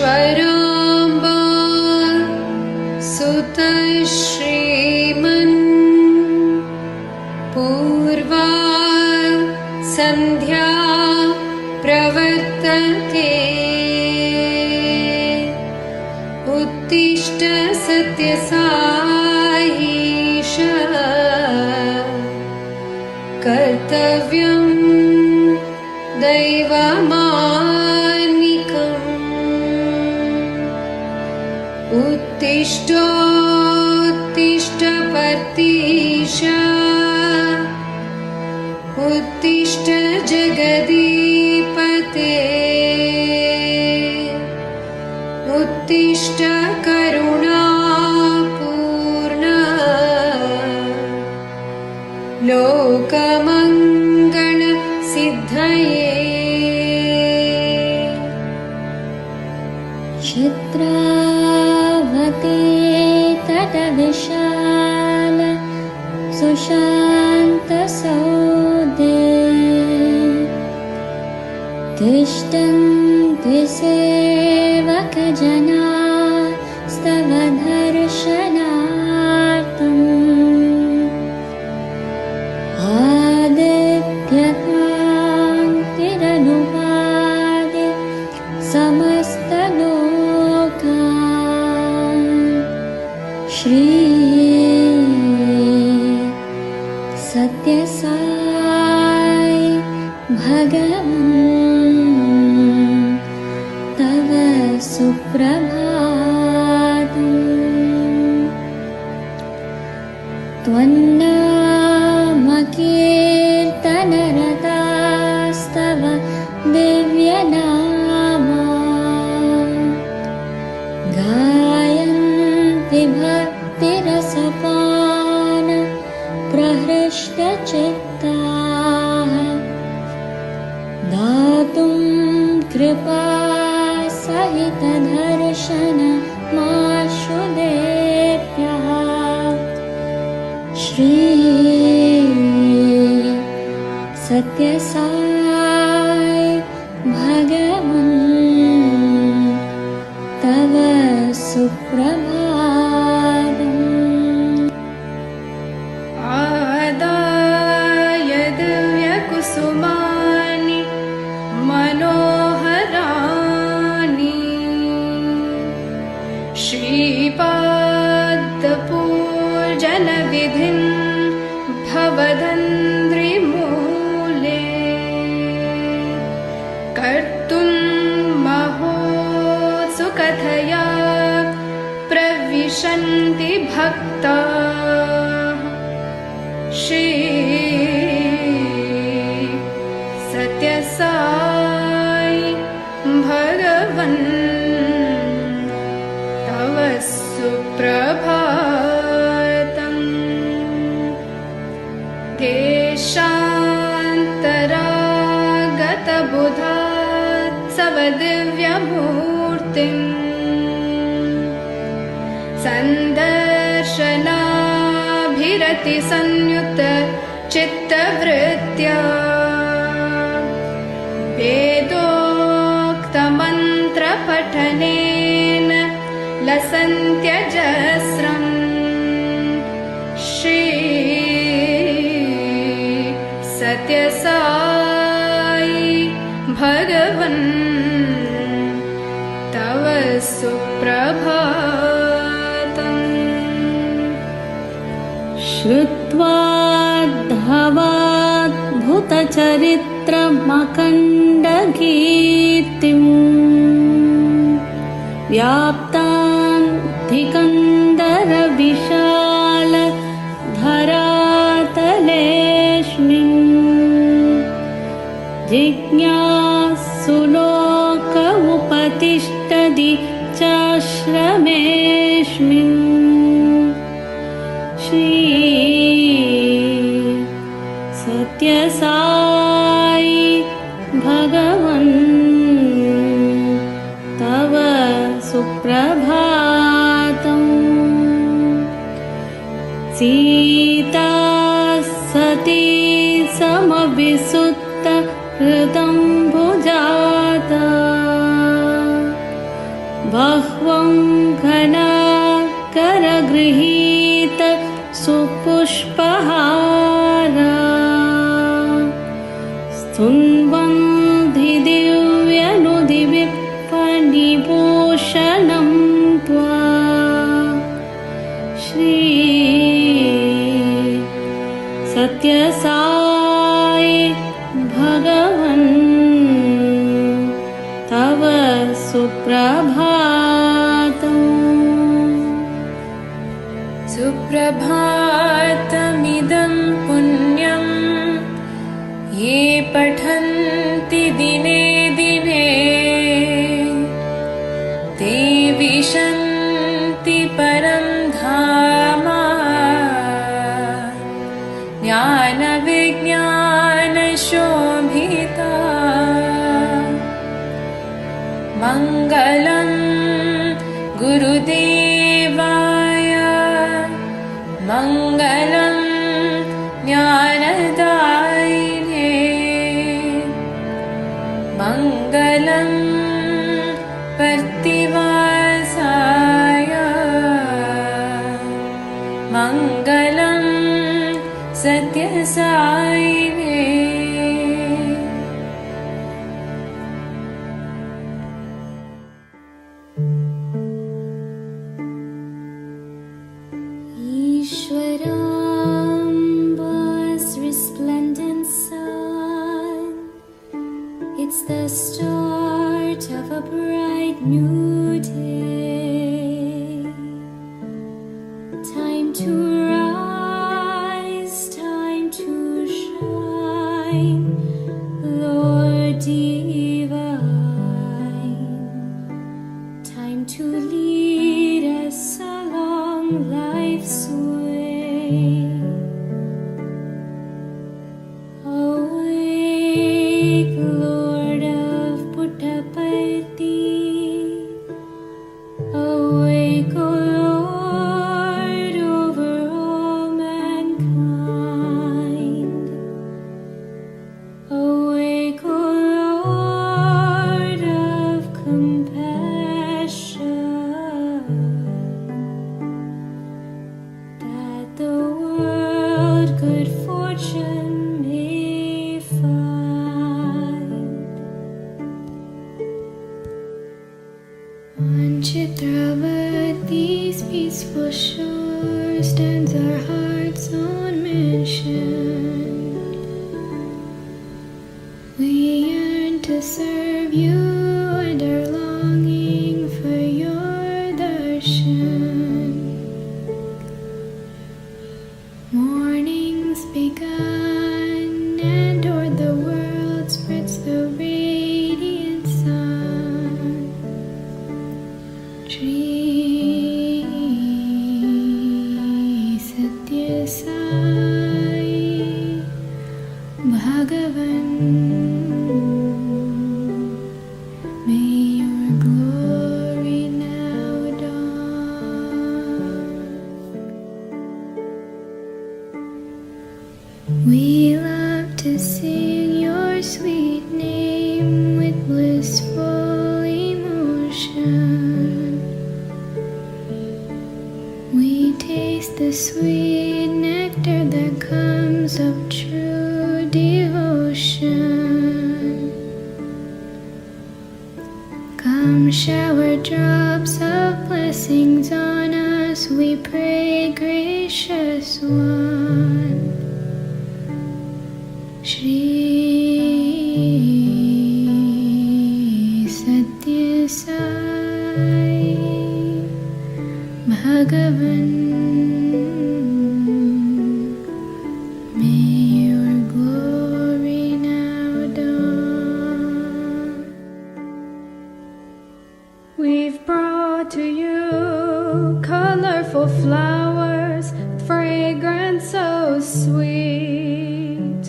ईश्वराम्बा सुतः श्रीमन् पूर्वा सन्ध्या प्रवर्तते उत्तिष्ठ सत्यसाईश कर्तव्यं दैवमान्निकम् उत्तिष्ठोत्तिष्ठ पर्तीश उत्तिष्ठ जगदीपते उत्तिष्ठ करुणापूर्ण लोकमङ्गल सिद्धये चित्रावते तटविशाल सुशान्तसौधे तिष्ठन्ति सेवकजना स्तव दर्शनार्थम् आदित्यकान्तिरनुपादि समस्तलोकान् श्री सत्यसाई भगवन् तव सुप्रभातम् त्वन्नामकीर्तनरतास्तव दिव्यनामा गायन्ति भक्तिरसपान प्रहृष्टचित्ताः दातुं कृपा सहितदर्शनमाशुदेभ्यः श्री सत्यसाई भगवन् तव सुप्रभातम् आदाय दिव्यकुसुमानि मनोहराणि श्रीपादपूजनविधिं भवदन्ध्रिमूले कर्तुं महोत्सुकतया प्रविशन्ति भक्ताः श्री सत्यसाई भगवन् तव सुप्रभातम् देशान्तरागतबुधात्सव दिव्यमूर्तिम् सन्दर्शनाभिरतिसंयुत चित्तवृत्त्या वेदोक्तमन्त्रपठनेन लसन्त्यजस्रम् श्री सत्यसाई भगवन् तव सुप्रभातम् श्रुत्वा धवाद्भुतचरित्रमखण्डकीर्तिम् व्याप्तान्तिकन्दरविशाल धरातले श्री सत्यसाई भगवन् तव सुप्रभातम् सीता सती समविसुत्त हृदं भुजाता बह्वं घना करगृहीत सुपुष्पहारा स्तुन्वन्ति दिव्यनुदिविपणिभूषणं त्वा श्री सत्यसाई भगवन् तव सुप्रभातम् सुप्रभातमिदं पुण्यं ये पठन्ति दिने दिने ते विशन्ति परं धाम ज्ञानविज्ञानशोभिता मङ्गलं गुरुदेवाय मङ्गलं ज्ञानदायिने मङ्गलं पर्तिवासाय मङ्गलं सत्यसायिने Ishwaramba's resplendent sun, it's the start of a bright new day. Time to rise, time to shine, Lord divine. Time to lead us along life's way. Awake, Lord of Puttaparthi. Awake, O Lord, over all mankind. Awake, O Lord of compassion, that the world good fortune may find. On Chitravati's peaceful shore stands our heart's own mansion. We yearn to serve you and are longing for your darshan. Morning's begun and o'er the world spreads the radiant sun. Shri Satyasai Bhagavan, may your glory now dawn. We love to sing your sweet name with blissful emotion. We taste the sweet nectar that comes of true devotion. Come shower drops of blessings on us, we pray, gracious one. Shri Satyasai Bhagavan, may your glory now dawn. We've brought to you colorful flowers, fragrant sweet.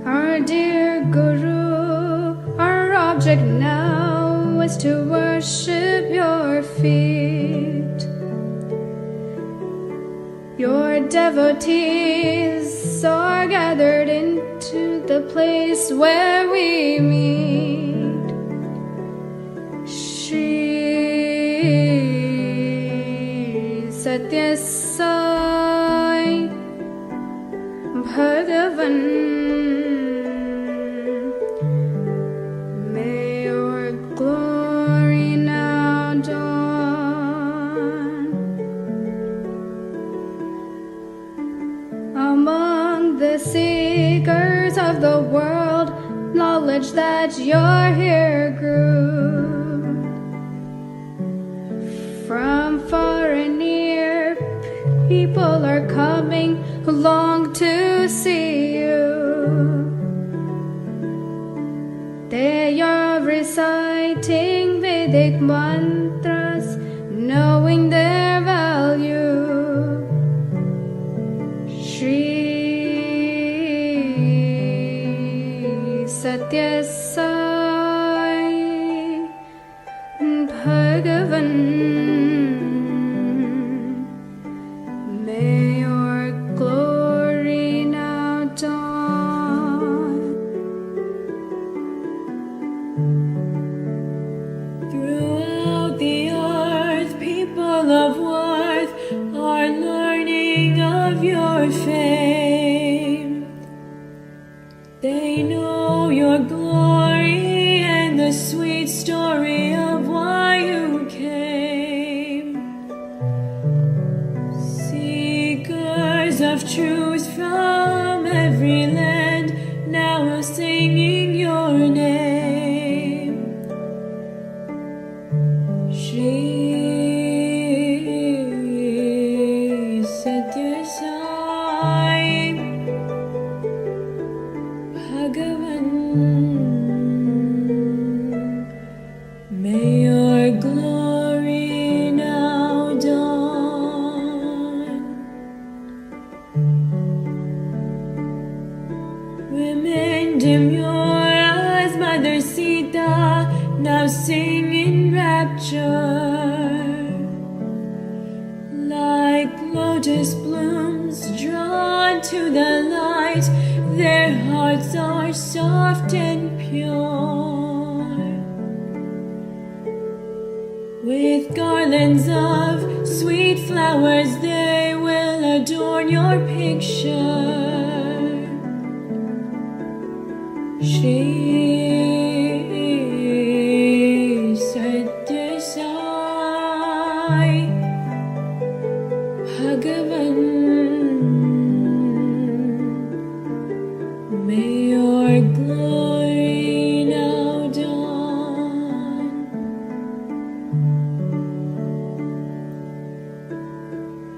Our dear Guru, our object now is to worship your feet. Your devotees are gathered into the place where we meet. Shri Satya Sai Bhagavan, may your glory now dawn among the seekers of the world. Knowledge that you're here grew from far and near. People are coming who long to see you. They are reciting Vedic mantras, knowing their value. Shri Satya Sai Bhagavan, may your glory now dawn. Throughout the earth, people of worth are learning of your fame. They know your glory and the sweet story of why you came. Seekers of truth from every land now are singing your name. Shri Satya Sai Bhagavan, may your glory now dawn. Women demure as Mother Sita now sing in rapture, like lotus blooms drawn to the light. Their hearts are soft and pure. With garlands of sweet flowers they will adorn your picture. Shri Satya Sai Bhagavan, may your glory now dawn.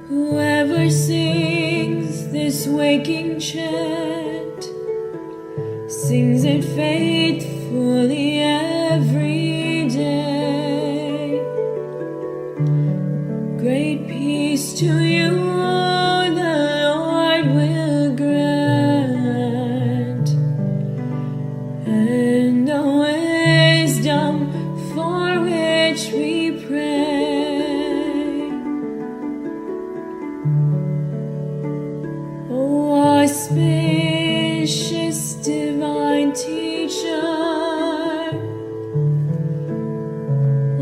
Whoever sings this waking chant sings it faithfully every day. Great peace to you the Lord will grant, and the wisdom for which we pray. O auspicious divine teacher, O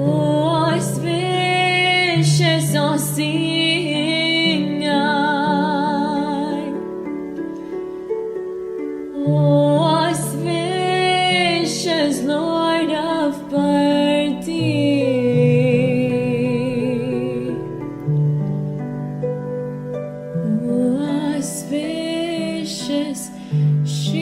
auspicious all-seeing eye, O auspicious Lord of Bharti, O auspicious Shri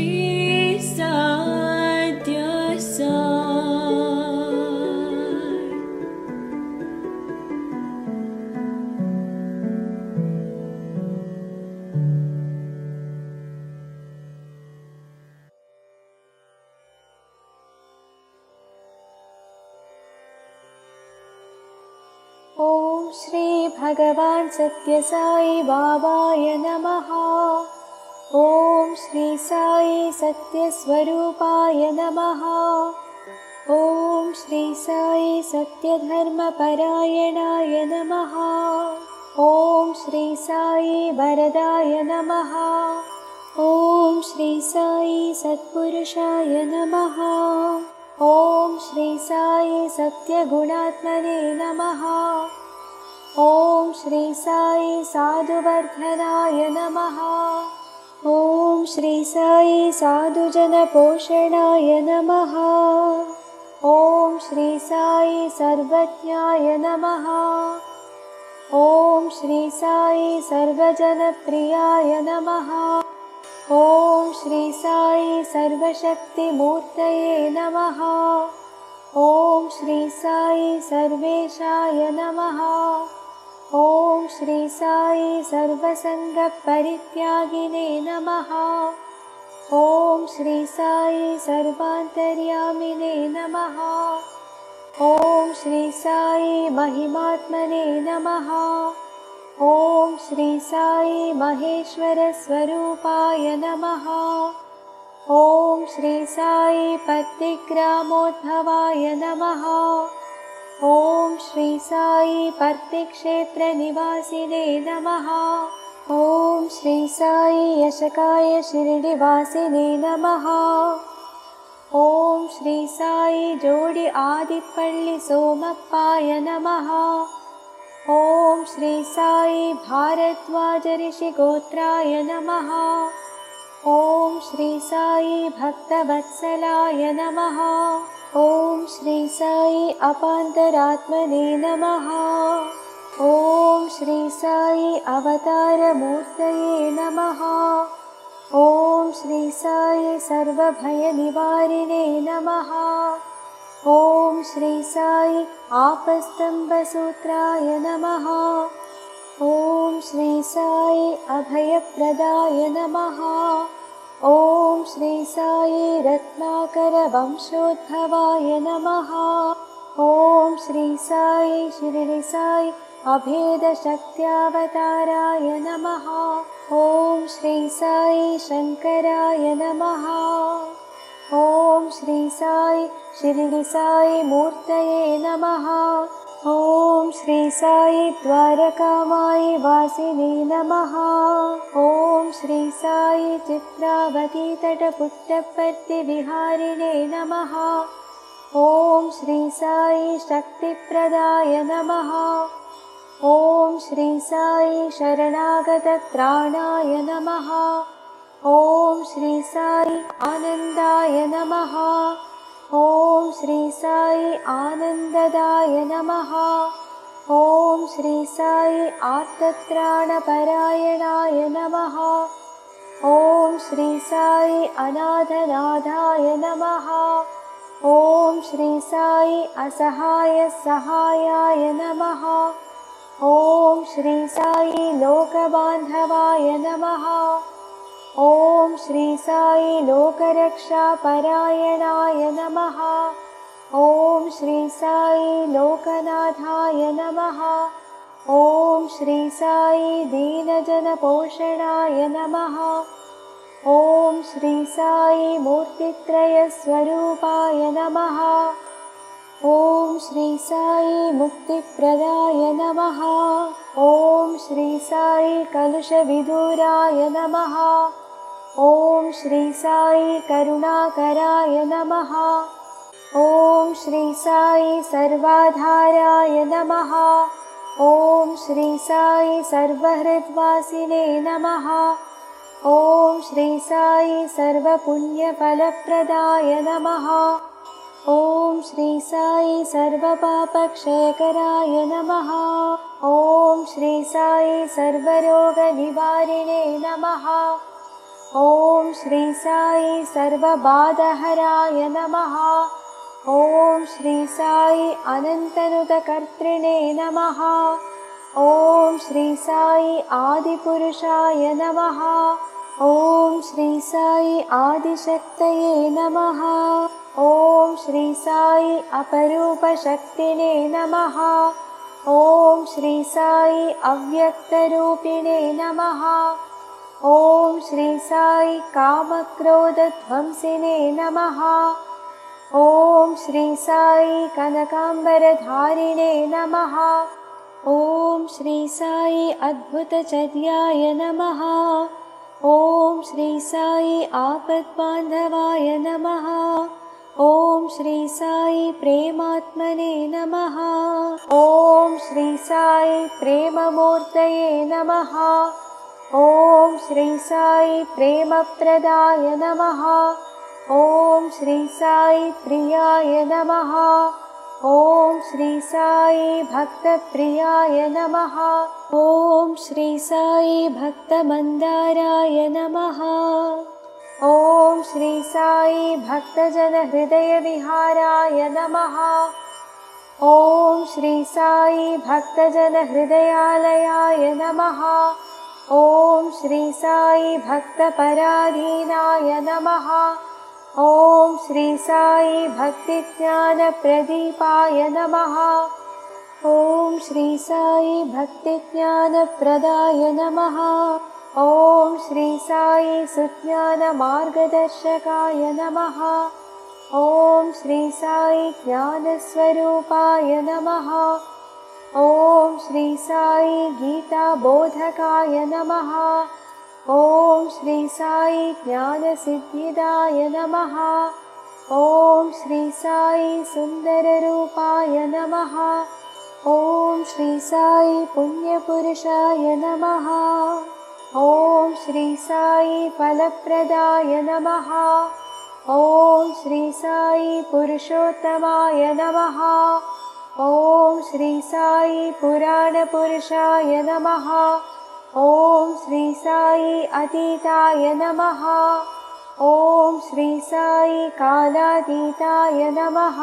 भगवान् सत्य साई बाबाय नमः। ॐ श्री साई सत्य स्वरूपाय नमः। ॐ श्री साई सत्य धर्म परायणाय नमः। ॐ श्री साई वरदाय नमः। ॐ श्री साई सत्पुरुषाय नमः। ॐ श्री साई सत्यगुणात्मने नमः। ॐ श्री साई साधुवर्धनाय नमः। ॐ श्री साई साधुजनपोषणाय नमः। ॐ श्री साई सर्वज्ञाय नमः। ॐ श्री साई सर्वजनप्रियाय नमः। ॐ श्री साई सर्वशक्तिमूर्तये नमः। ॐ श्री साई सर्वेशाय नमः। ॐ श्री साई सर्वसङ्गपरित्यागिने नमः। ॐ श्री साई सर्वान्तर्यामिने नमः। ॐ श्री साई महिमात्मने नमः। ॐ श्री साई महेश्वरस्वरूपाय नमः। ॐ श्री साई पत्तिग्रामोद्भवाय नमः। ॐ श्री साई पर्तिक्षेत्रनिवासिने नमः। ॐ श्री साई यशकाय शिरडिवासिने नमः। ॐ श्री साई जोडि आदिपल्लि सोमप्पाय नमः। ॐ श्री साई भारद्वाज ऋषिगोत्राय नमः। ॐ श्री साई भक्तवत्सलाय नमः। ॐ श्री साई अपान्तरात्मने नमः। ॐ श्री साई अवतारमूर्तये नमः। ॐ श्री साई सर्वभयनिवारिणे नमः। ॐ श्री साई आपस्तम्भसूत्राय नमः। ॐ श्री साई अभयप्रदाय नमः। ॐ श्री साई रत्नाकरवंशोद्भवाय नमः। ॐ श्री साई शिरडि साई अभेदशक्त्यावताराय नमः। ॐ श्री साई शङ्कराय नमः। ॐ श्री साई शिरडि साई मूर्तये नमः। ॐ श्री साई द्वारकामायि वासिने नमः। ॐ श्री साई चित्रावती तटपुट्टपर्तिविहारिणे नमः। ॐ श्री साई शक्तिप्रदाय नमः। ॐ श्री साई शरणागतत्राणाय नमः। ॐ श्री साई आनन्दाय नमः। ॐ श्री साई आनन्ददाय नमः। ॐ श्री साई आर्तत्राणपरायणाय नमः। ॐ श्री साई अनाथनाथाय नमः। ॐ श्री साई असहायसहायाय नमः। ॐ श्री साई लोकबान्धवाय नमः। ॐ श्री साई लोकरक्षापरायणाय नमः। ॐ श्री साई लोकनाथाय नमः। ॐ श्री साई दीनजनपोषणाय नमः। ॐ श्री साई मूर्तित्रयस्वरूपाय नमः। ॐ श्री साई मुक्तिप्रदाय नमः। ॐ श्री साई कलुषविदूराय नमः। ॐ श्री साई करुणाकराय नमः। ॐ श्री साई सर्वाधाराय नमः। ॐ श्री साई सर्वहृद्वासिने नमः। ॐ श्री साई सर्वपुण्यफलप्रदाय नमः। ॐ श्री साई सर्वपापक्षयकराय नमः। ॐ श्री साई सर्वरोगनिवारिणे नमः। ॐ श्री साई सर्वबाधहराय नमः। ॐ श्री साई अनन्तनुतकर्तृणे नमः। ॐ श्री साई आदिपुरुषाय नमः। ॐ श्री साई आदिशक्तये नमः। ॐ श्री साई अपरूपशक्तिने नमः। ॐ श्री साई अव्यक्तरूपिणे नमः। ॐ श्री साई कामक्रोधध्वंसिने नमः। ॐ श्री साई कनकाम्बरधारिणे नमः। ॐ श्री साई अद्भुतचर्याय नमः। ॐ श्री साई आपद्बान्धवाय नमः। ॐ श्री साई प्रेमात्मने नमः। ॐ श्री साई प्रेममूर्तये नमः। ॐ श्री साई प्रेमप्रदाय नमः। ॐ श्री साई प्रियाय नमः। ॐ श्री साई भक्तप्रियाय नमः। ॐ श्री साई भक्तमन्दाराय नमः। ॐ श्री साई भक्तजनहृदयविहाराय नमः। ॐ श्री साई भक्तजनहृदयालयाय नमः। ॐ श्री साई भक्तपराधीनाय नमः। ॐ श्री साई भक्तिज्ञानप्रदीपाय नमः। ॐ श्री साई भक्तिज्ञानप्रदाय नमः। ॐ श्री साई सुज्ञानमार्गदर्शकाय नमः। ॐ श्री साई ज्ञानस्वरूपाय नमः। ॐ श्री साई गीताबोधकाय नमः। ॐ श्री साई ज्ञानसिद्धिदाय नमः। ॐ श्री साई सुन्दररूपाय नमः। ॐ श्री साई पुण्यपुरुषाय नमः। ॐ श्री साई फलप्रदाय नमः। ॐ श्री साई पुरुषोत्तमाय नमः। ॐ श्री साई पुराणपुरुषाय नमः। ॐ श्री साई अतीताय नमः। ॐ श्री साई कालातीताय नमः।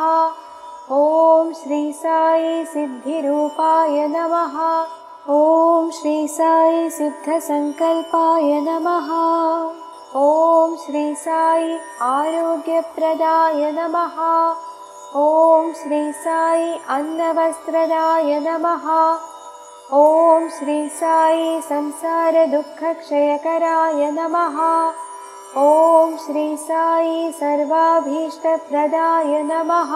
ॐ श्री साई सिद्धिरूपाय नमः। ॐ श्री साई सिद्धसंकल्पाय नमः। ॐ श्री साई आरोग्यप्रदाय नमः। ॐ श्री साई अन्नवस्त्रदाय नमः। ॐ श्री साई संसारदुःखक्षयकराय नमः। ॐ श्री साई सर्वाभीष्टप्रदाय नमः।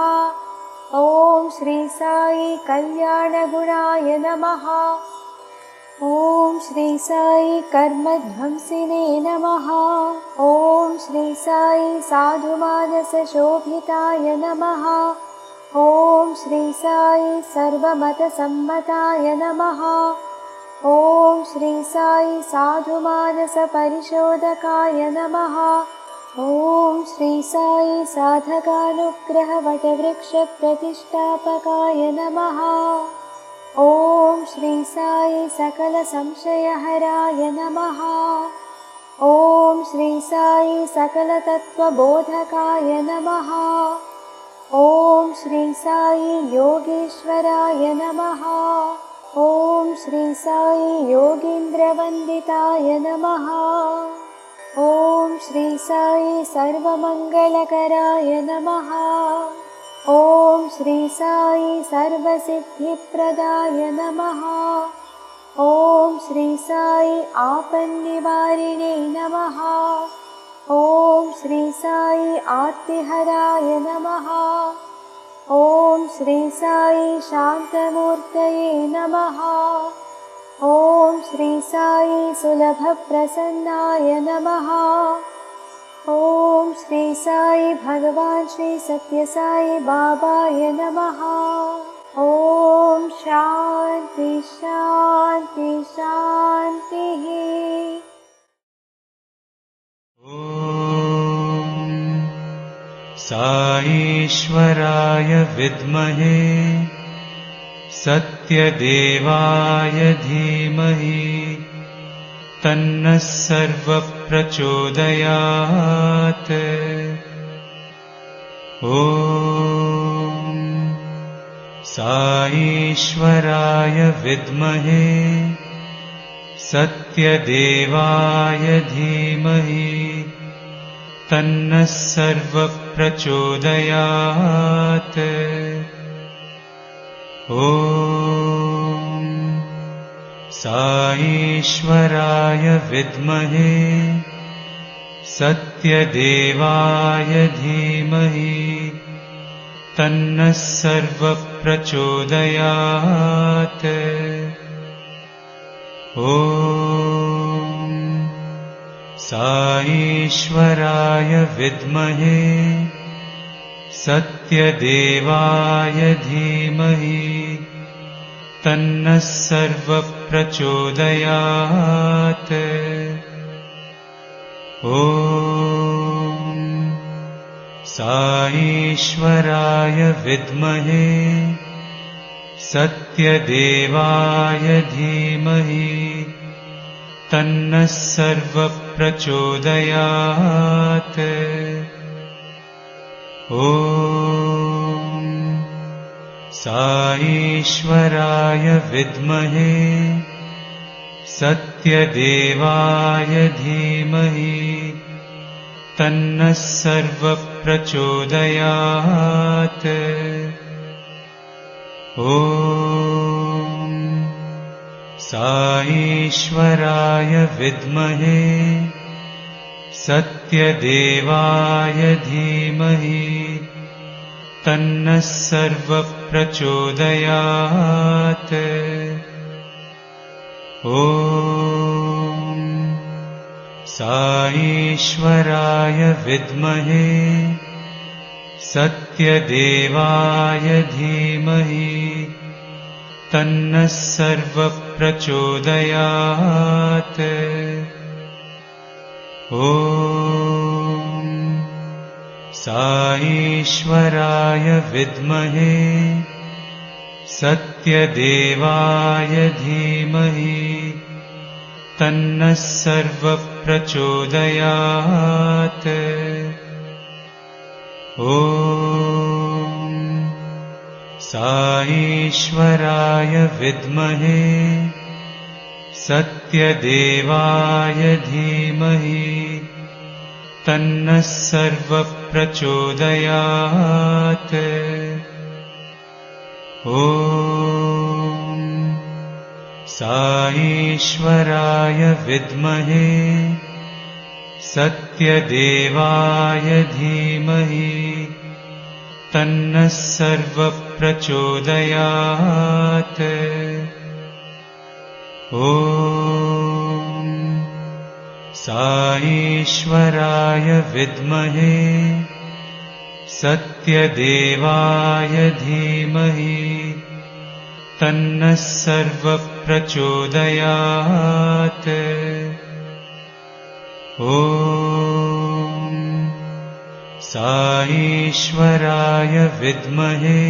ॐ श्री साई कल्याणगुणाय नमः। ॐ श्री साई कर्मध्वंसिने नमः। ॐ श्री साई साधुमानसशोभिताय नमः। ॐ श्री साई सर्वमतसम्मताय नमः। ॐ श्री साई साधुमानसपरिशोधकाय नमः। ॐ श्री साई साधकानुग्रहवटवृक्षप्रतिष्ठापकाय नमः। ॐ श्री साई सकलसंशयहराय नमः। ॐ श्री साई सकलतत्त्वबोधकाय नमः। ॐ श्री साई योगेश्वराय नमः। ॐ श्री साई योगीन्द्रवन्दिताय नमः। ॐ श्री साई सर्वमङ्गलकराय नमः। ॐ श्री साई सर्वसिद्धिप्रदाय नमः। ॐ श्री साई आपन्निवारिणे नमः। ॐ श्री साई आर्तिहराय नमः। ॐ श्री साई शान्तमूर्तये नमः। ॐ श्री साई सुलभप्रसन्नाय नमः। ॐ श्री साई भगवान् श्री सत्यसाई बाबाय नमः। ॐ शान्ति शान्ति शान्तिः। साईश्वराय विद्महे सत्यदेवाय धीमहि तन्नः सर्वप्रचोदयात्। ॐ साईश्वराय विद्महे सत्यदेवाय धीमहि तन्नः सर्वप्रचोदयात्। ॐ साईश्वराय विद्महे सत्यदेवाय धीमहि तन्नः सर्वः प्रचोदयात्। ॐ साईश्वराय विद्महे सत्यदेवाय धीमहि तन्नः सर्वः प्रचोदयात्। ॐ साईश्वराय विद्महे सत्यदेवाय धीमहि तन्नः सर्वः प्रचोदयात्। ॐ साईश्वराय विद्महे सत्यदेवाय धीमहि तन्नः सर्वः प्रचोदयात्। ॐ साईश्वराय विद्महे सत्यदेवाय धीमहि तन्नः सर्वः प्रचोदयात्। ॐ साईश्वराय विद्महे सत्यदेवाय धीमहि तन्नः सर्वः प्रचोदयात्। ॐ साईश्वराय विद्महे सत्यदेवाय धीमहि तन्नः सर्वः प्रचोदयात्। ॐ साईश्वराय विद्महे सत्यदेवाय धीमहि तन्नः सर्वः प्रचोदयात्। ॐ साईश्वराय विद्महे सत्यदेवाय धीमहि तन्नः सर्वः प्रचोदयात्। ॐ साईश्वराय विद्महे सत्यदेवाय धीमहि तन्नः सर्वः प्रचोदयात्। ॐ साईश्वराय विद्महे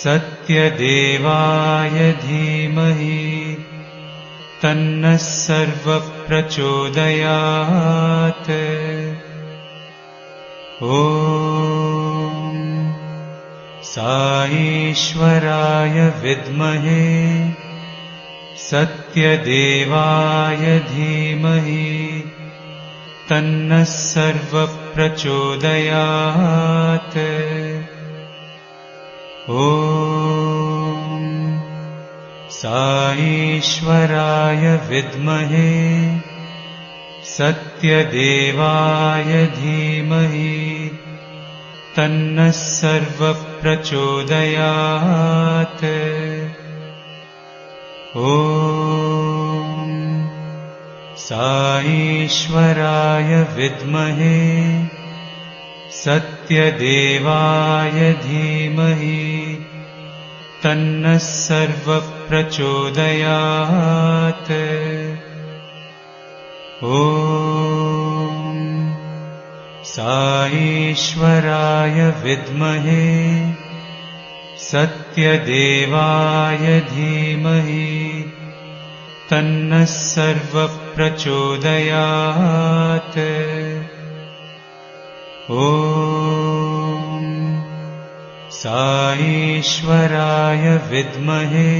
सत्यदेवाय धीमहि तन्नः सर्वः प्रचोदयात्। ॐ साईश्वराय विद्महे सत्यदेवाय धीमहि तन्नः सर्वः प्रचोदयात्। ॐ साईश्वराय विद्महे सत्यदेवाय धीमहि तन्नः सर्वः प्रचोदयात्। ॐ साईश्वराय विद्महे सत्यदेवाय धीमहि तन्नः सर्वः प्रचोदयात्। ॐ साईश्वराय विद्महे सत्यदेवाय धीमहि तन्नः सर्वः प्रचोदयात्। ॐ साईश्वराय विद्महे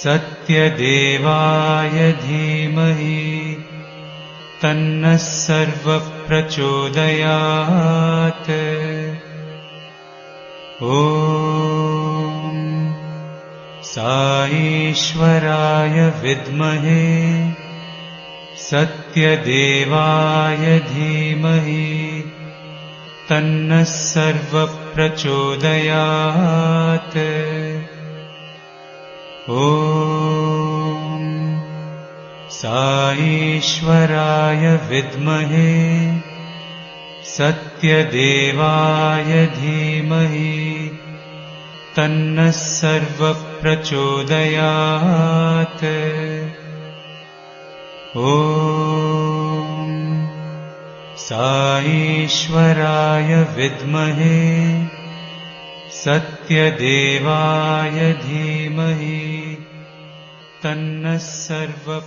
सत्यदेवाय धीमहि तन्नः सर्वः प्रचोदयात्। ॐ साईश्वराय विद्महे सत्यदेवाय धीमहि तन्नः सर्वप्रचोदयात्। ॐ साईश्वराय विद्महे सत्यदेवाय धीमहि तन्नः सर्वप्रचोदयात्। ॐ साईश्वराय विद्महे सत्यदेवाय धीमहि तन्नः सर्वप्रचोदयात्।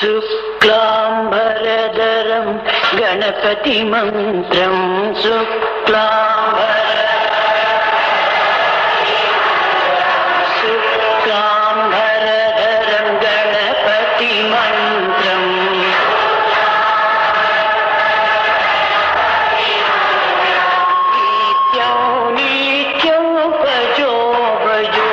शुक्लाम्बरधरं गणपतिमन्त्रं शुक्लाम्बरधरं गणपतिमन्त्रम् नित्यं भजो भजो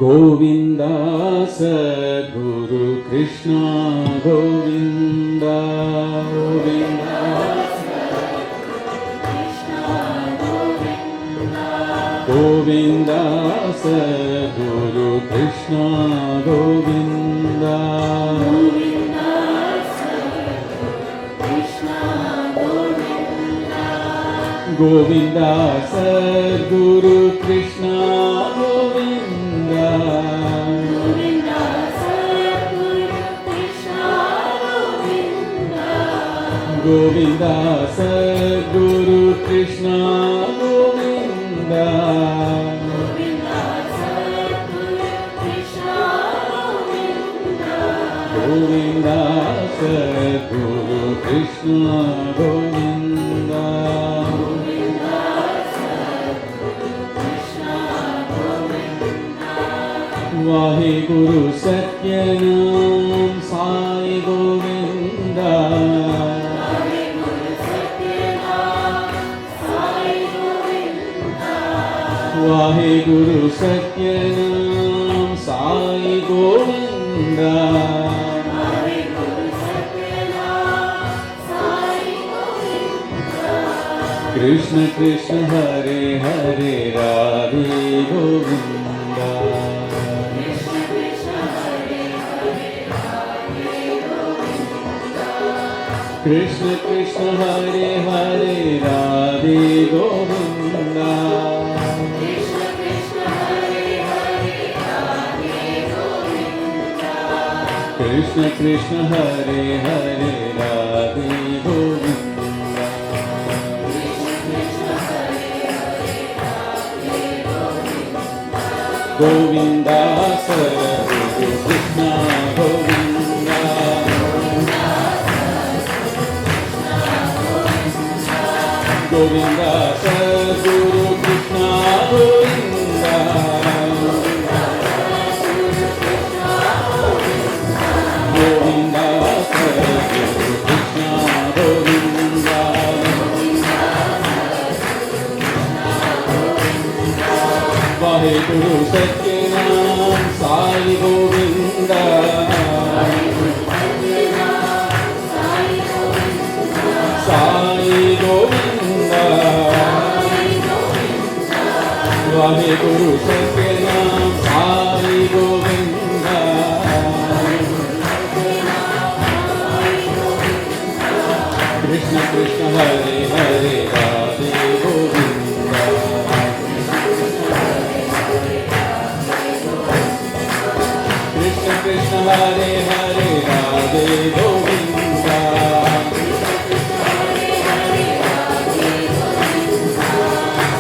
गोविन्द सद्गुरु कृष्ण गोविन्द गोविन्द गोविन्द सद्गुरु कृष्ण गोविन्द गोविन्द सद्गुरु कृष्ण गोविन्द गोविन्द सद्गुरु कृष्ण गोविन्द गोविन्द सद्गुरु Krishna Govinda. Vaheguru Satyanam Sai Govinda. Vaheguru Satyanam Sai Govinda. Krishna Krishna Hare Hare Radhe Govinda. Krishna Krishna Hare Hare Radhe Govinda. Krishna Krishna Hare Hare Radhe Govinda. Govinda Sarvaguru Krishna Govinda. Govinda Sarvaguru Krishna Govinda. Govinda Sarvaguru Krishna Govinda. Vaheguru Satyanam Sai Govinda. Sai Govinda. Vaheguru Satyanam Sai Govinda. Krishna Krishna Hare Hare Radhe Govinda. Krishna Krishna Hare Hare Radhe Govinda.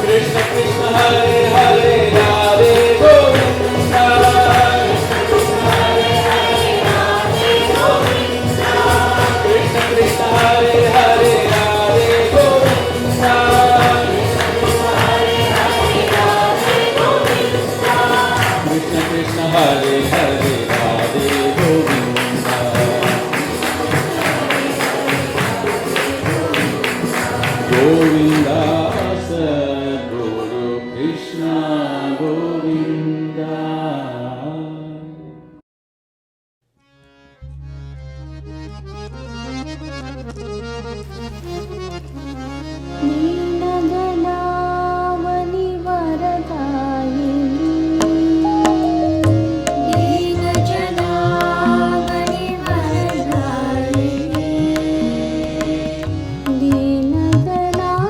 Krishna Krishna Hare Hare Radhe Govinda. Krishna Krishna Hare Hare Radhe Govinda. Krishna Krishna Hare Hare Radhe Govinda. Govinda Sadguru Krishna Govinda. दीनजनावनि वरदायिनी दीनजनावनि वरदायिनी दीनजनावनि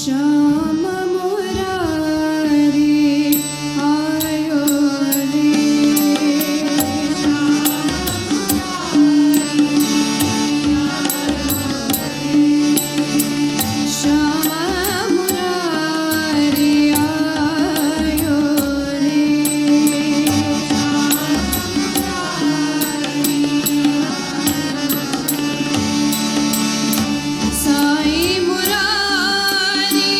Shyam Murari आयो रे श्याम मुरारी आयो रे Sai Murari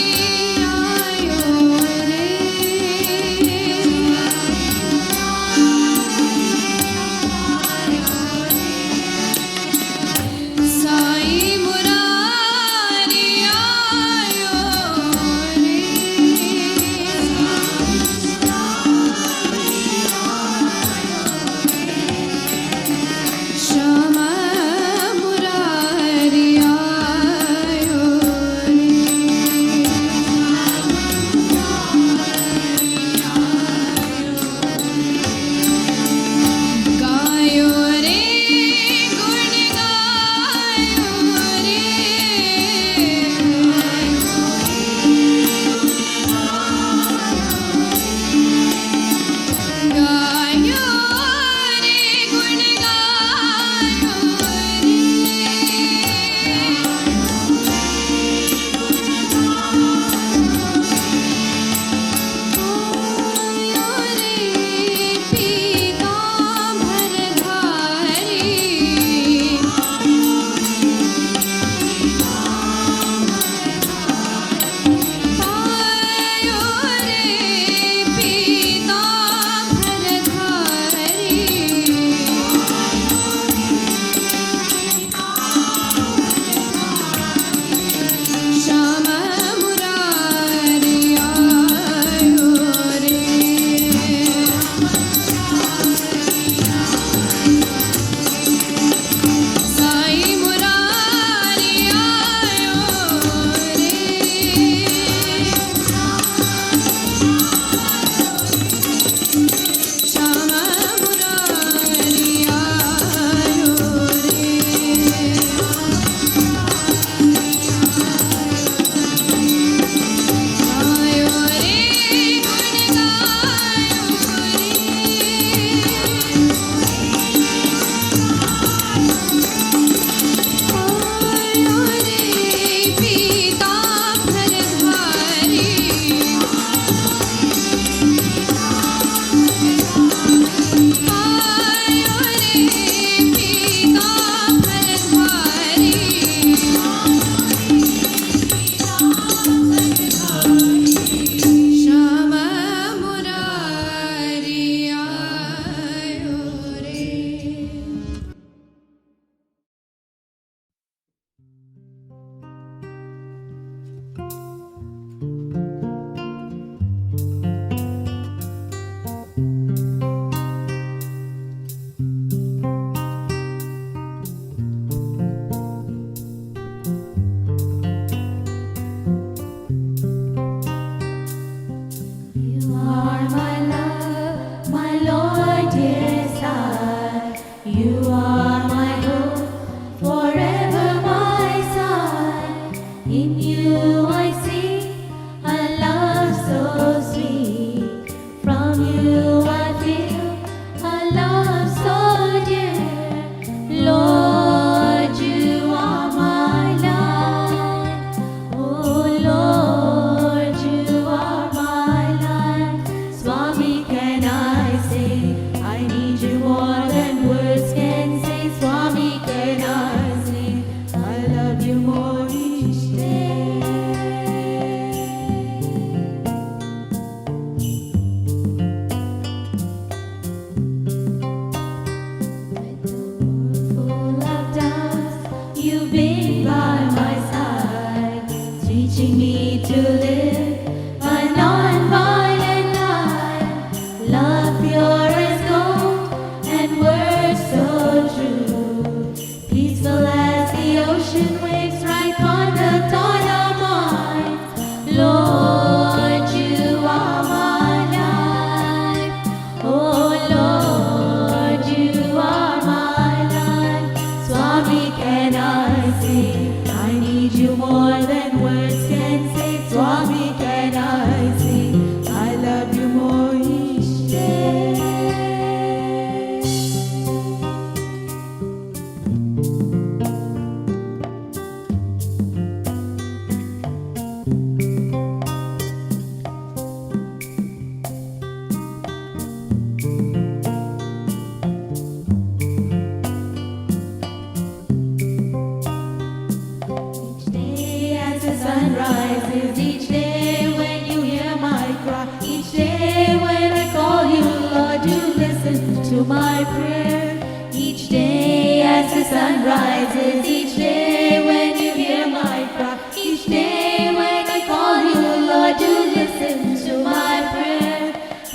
my prayer. Each day as the sun rises, each day when you hear my cry, each day when I call you, Lord, you listen to my prayer.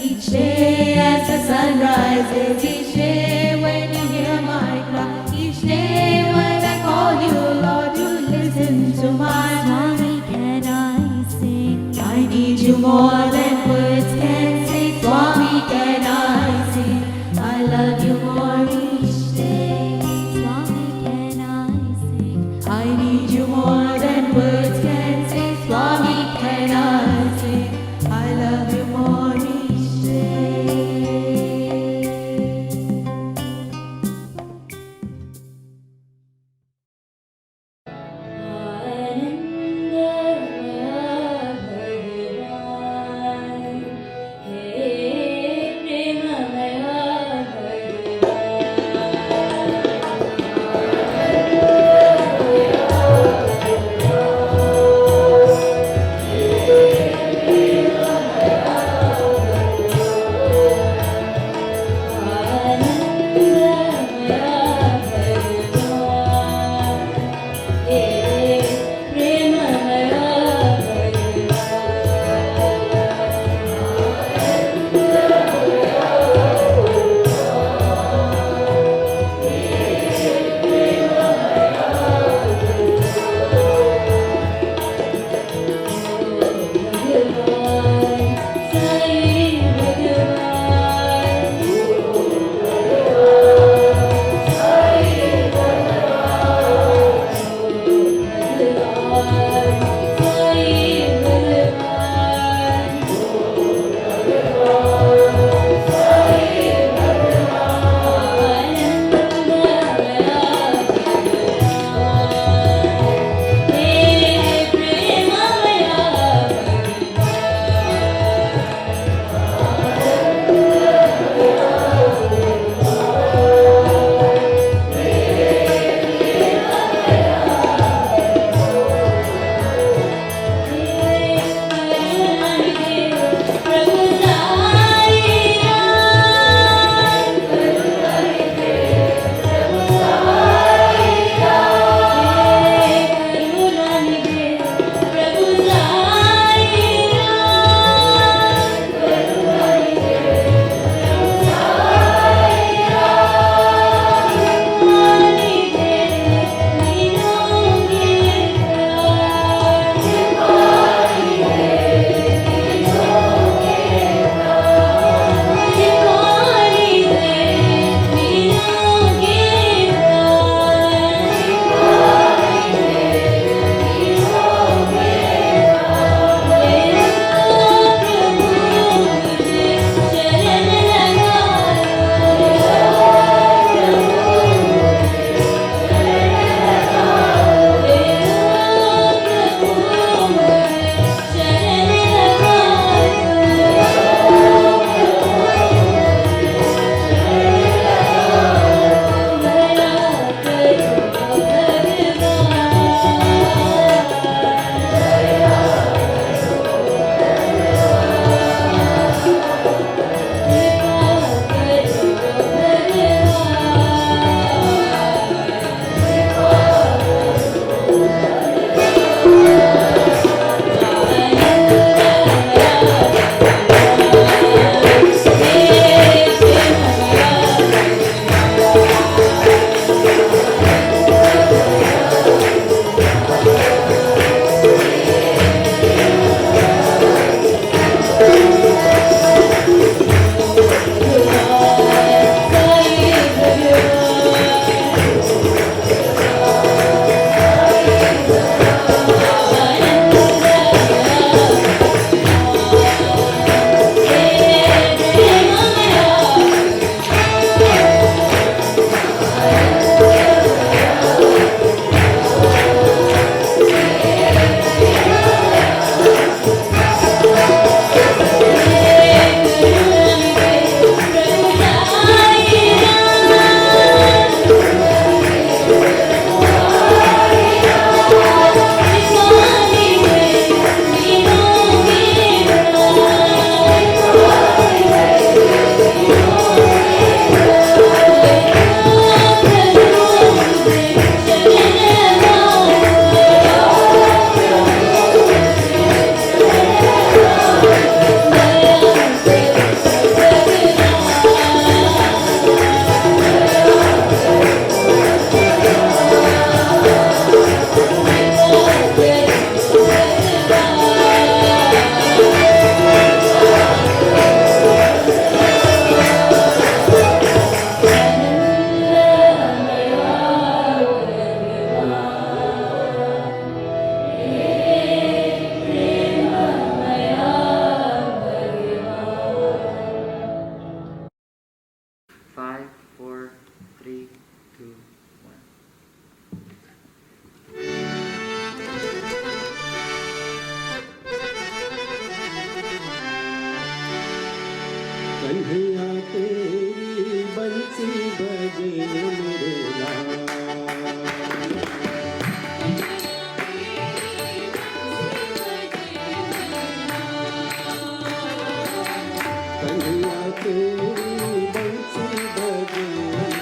Each day as the sun rises, each day when you hear my cry, each day when I call you, Lord, you listen to my Swami, can I sing? I need you more than words can say. Swami, can I sing? I love you more each day. Swami, can I sing? I need you more than words can say. Swami, can I sing? I love you more each day. Kanhaiya तेरी बंसी बजे मेरे लाल। कन्हैया तेरी बंसी बजे मेरे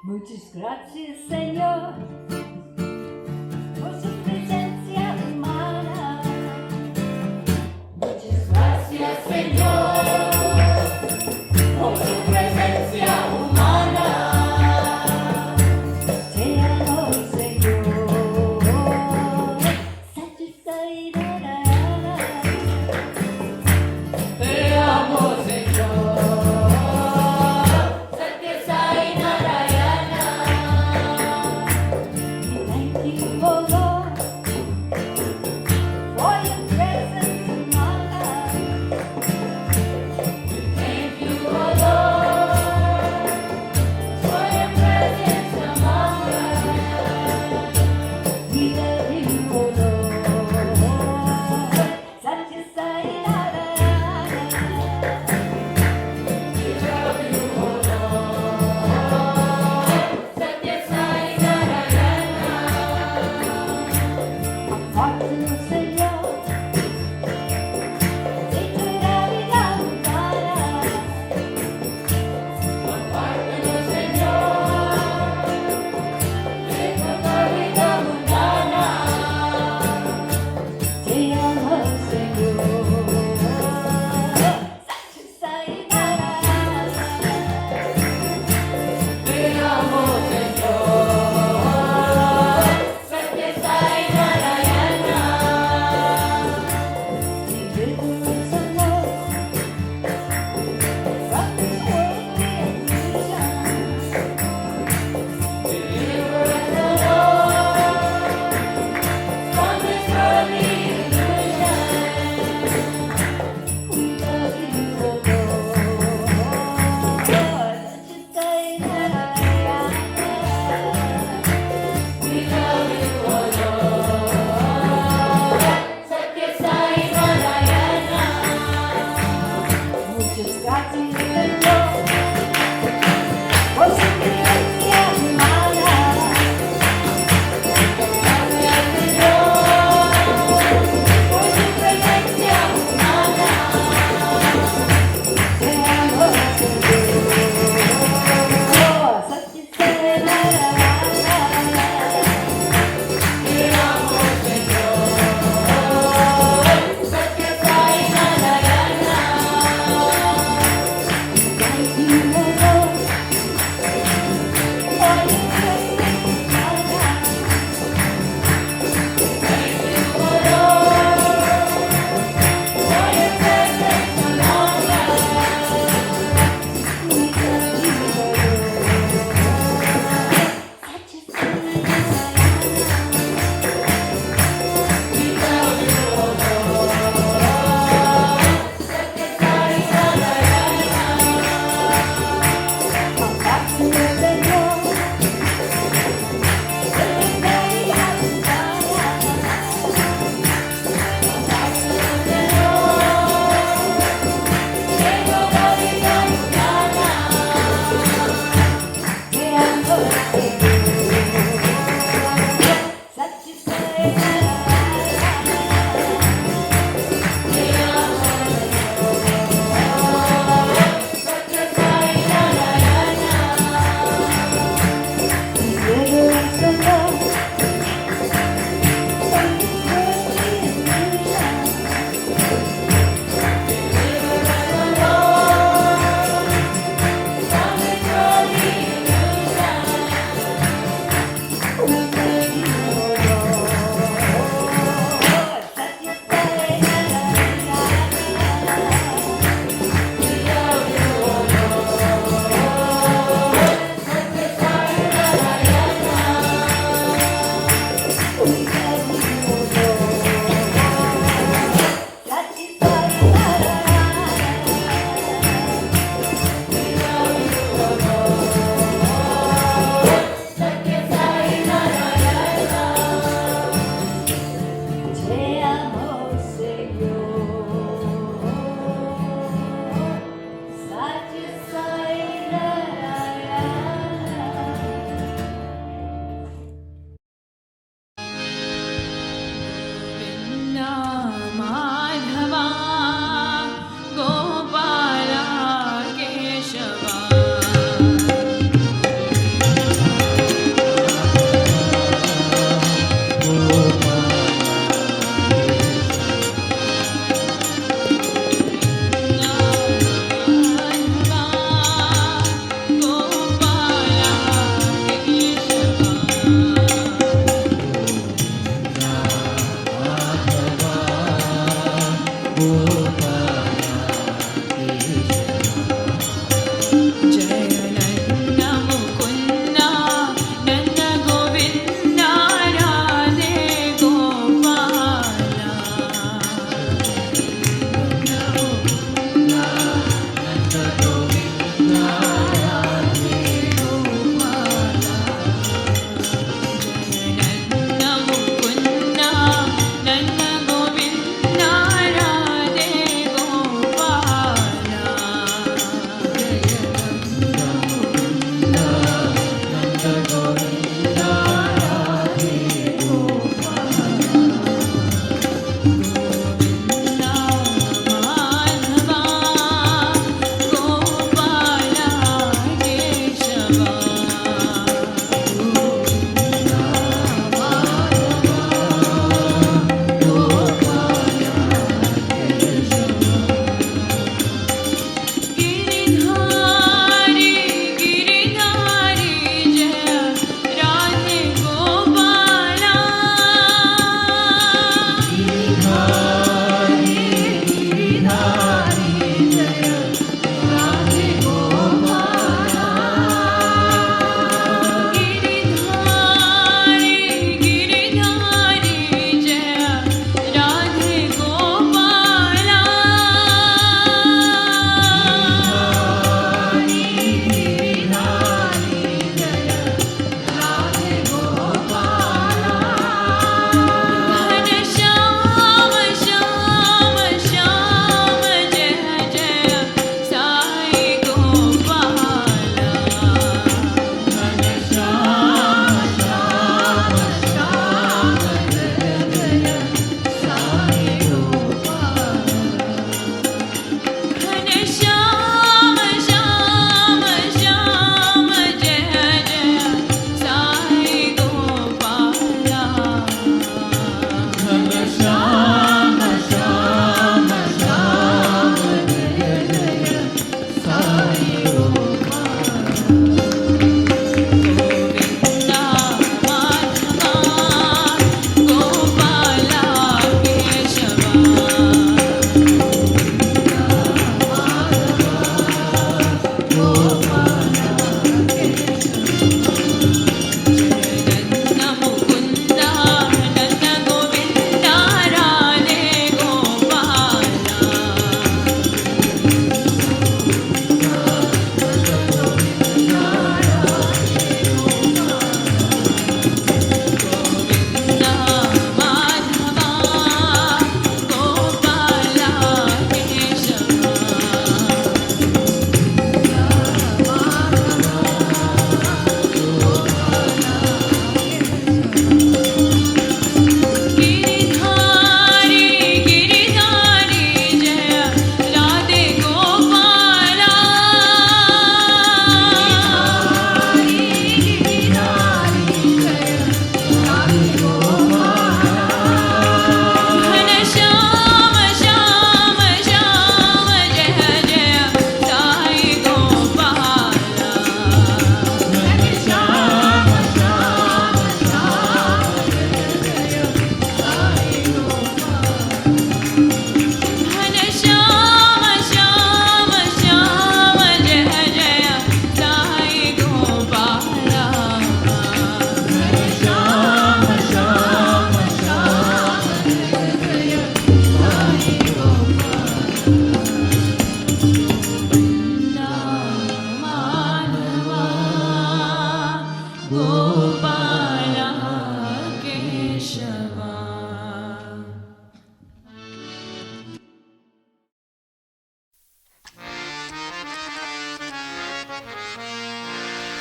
Muchas gracias, Señor, por su presencia humana. Muchas gracias, Señor, por su presencia humana. Te amo, Señor, Satisfaidora. Te amo, Señor, Satisfaidora. Thank you, oh Lord, for your presence in my life.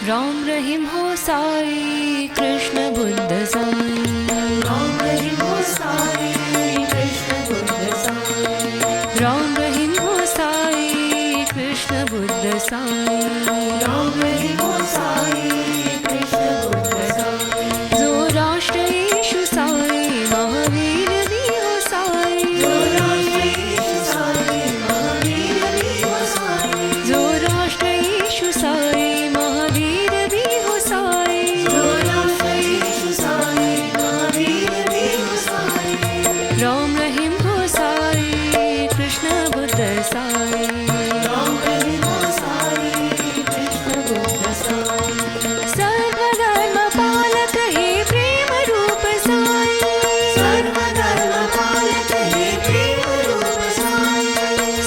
Ram Rahim हो साई कृष्ण बुद्ध साई राम रहीम हो साई कृष्ण बुद्ध साई राम रहीम हो साई कृष्ण बुद्ध साई राम रहीम हो साई कृष्ण बुद्ध साई जो राष्ट्र यीशु साई महावीर भी हो साई जो राष्ट्र यीशु साई महावीर भी हो साई जो राष्ट्र यीशु साई महावीर भी हो साई जो राष्ट्र यीशु साई महावीर भी हो साई राम रहीम हो साई कृष्ण बुद्ध साई राम रहीम हो साई कृष्ण बुद्ध साई सर्वधर्म पालक हे प्रेम रूप साई सर्वधर्म पालक हे प्रेम रूप साई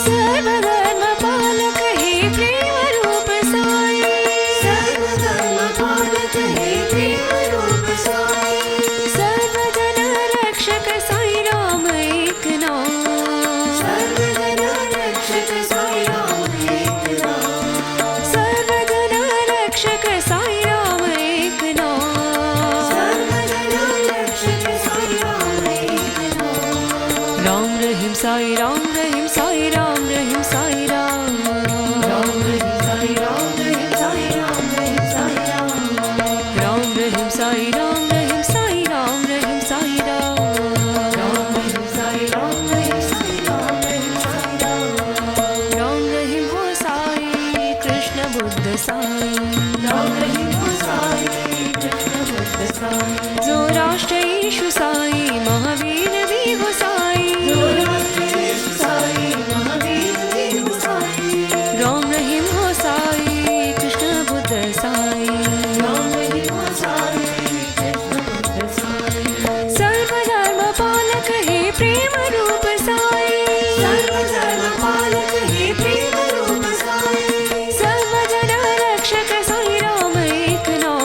सर्वधर्म पालक हे प्रेम रूप साई सर्वधर्म पालक हे प्रेम रूप साई सर्वजन रक्षक साई राम एक नाम सर्वजन रक्षक साई राम एक नाम सर्वजन रक्षक साई राम एक नाम सर्वजन रक्षक साई राम एक नाम राम रहीम साई राम रहीम साई राम रहीम साई राम राम रहीम साई राम रहीम साई राम रहीम साई राम राम रहीम साई राम रहीम साई राम रहीम साई राम राम रहीम साई राम रहीम साई राम रहीम साई राम राम रहीम हो साई कृष्ण बुद्ध साई राम रहीम हो साई कृष्ण बुद्ध साई जो राष्ट्र यीशु साई महावीर भी हो साई जो राष्ट्र यीशु साई महावीर भी हो साई राम रहीम हो साई कृष्ण बुद्ध साई राम रहीम हो साई कृष्ण बुद्ध साई सर्वधर्म पालक हे प्रेम रूप साई सर्वधर्म पालक हे प्रेम रूप साई सर्वजन रक्षक साई राम एक नाम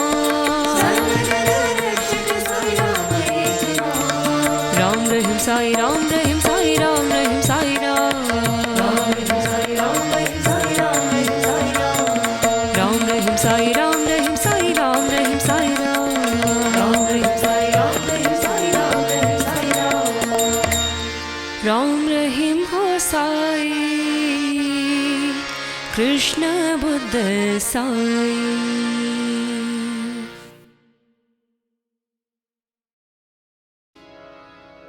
सर्वजन रक्षक साई राम एक नाम राम रहीम साई राम रहीम साई राम रहीम साई राम राम रहीम साई राम रहीम साई राम रहीम साई राम राम रहीम साई राम रहीम साई राम रहीम साई राम राम रहीम साई राम रहीम साई राम रहीम साई राम राम रहीम हो Sai Krishna Buddha Sai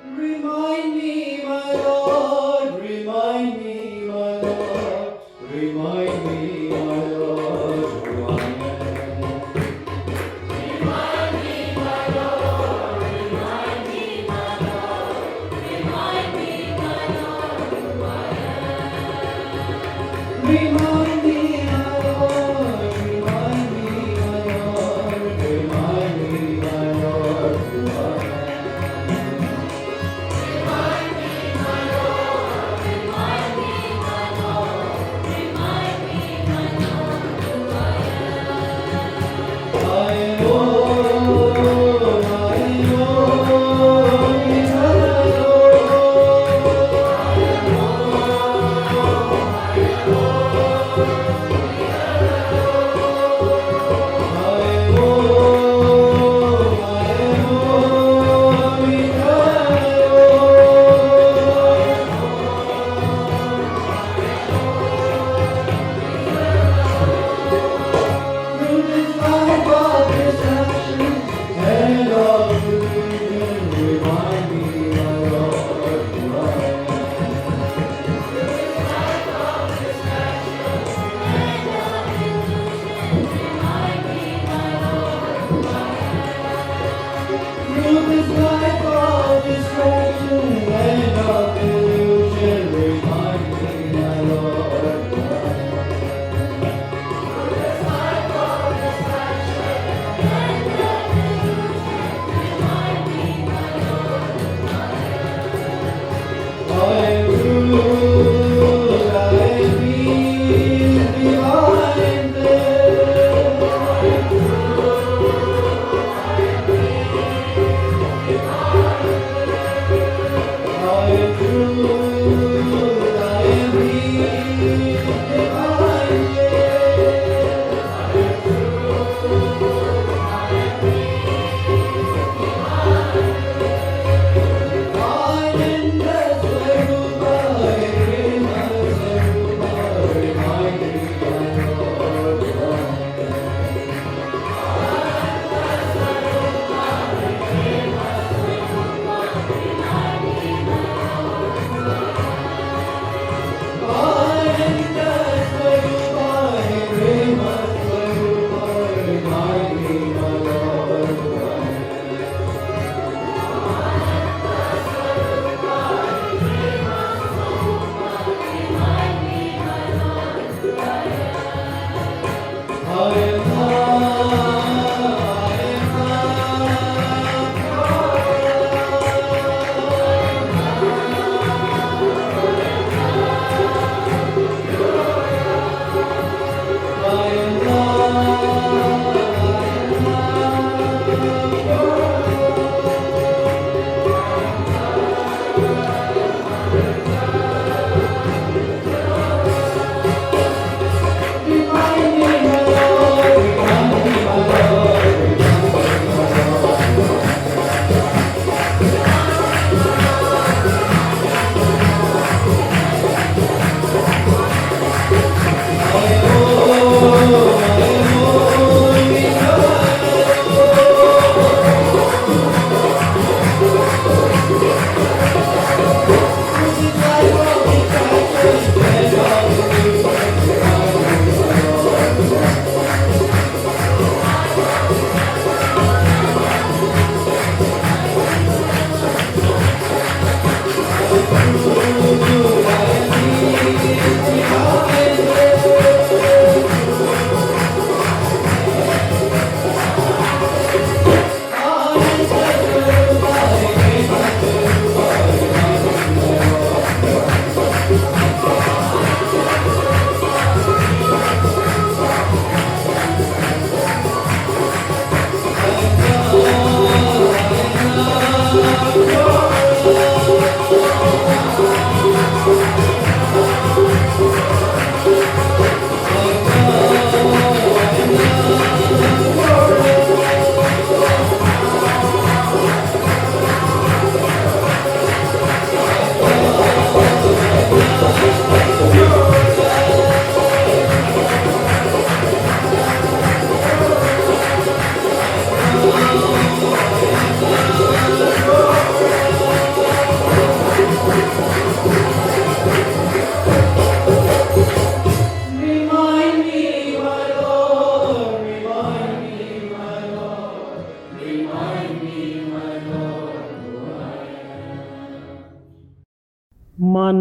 Remind me, my Lord, remind me, my Lord, remind me, my Lord, who I am. Remind me, my Lord, remind me, my Lord, remind me, my Lord, who I am. I know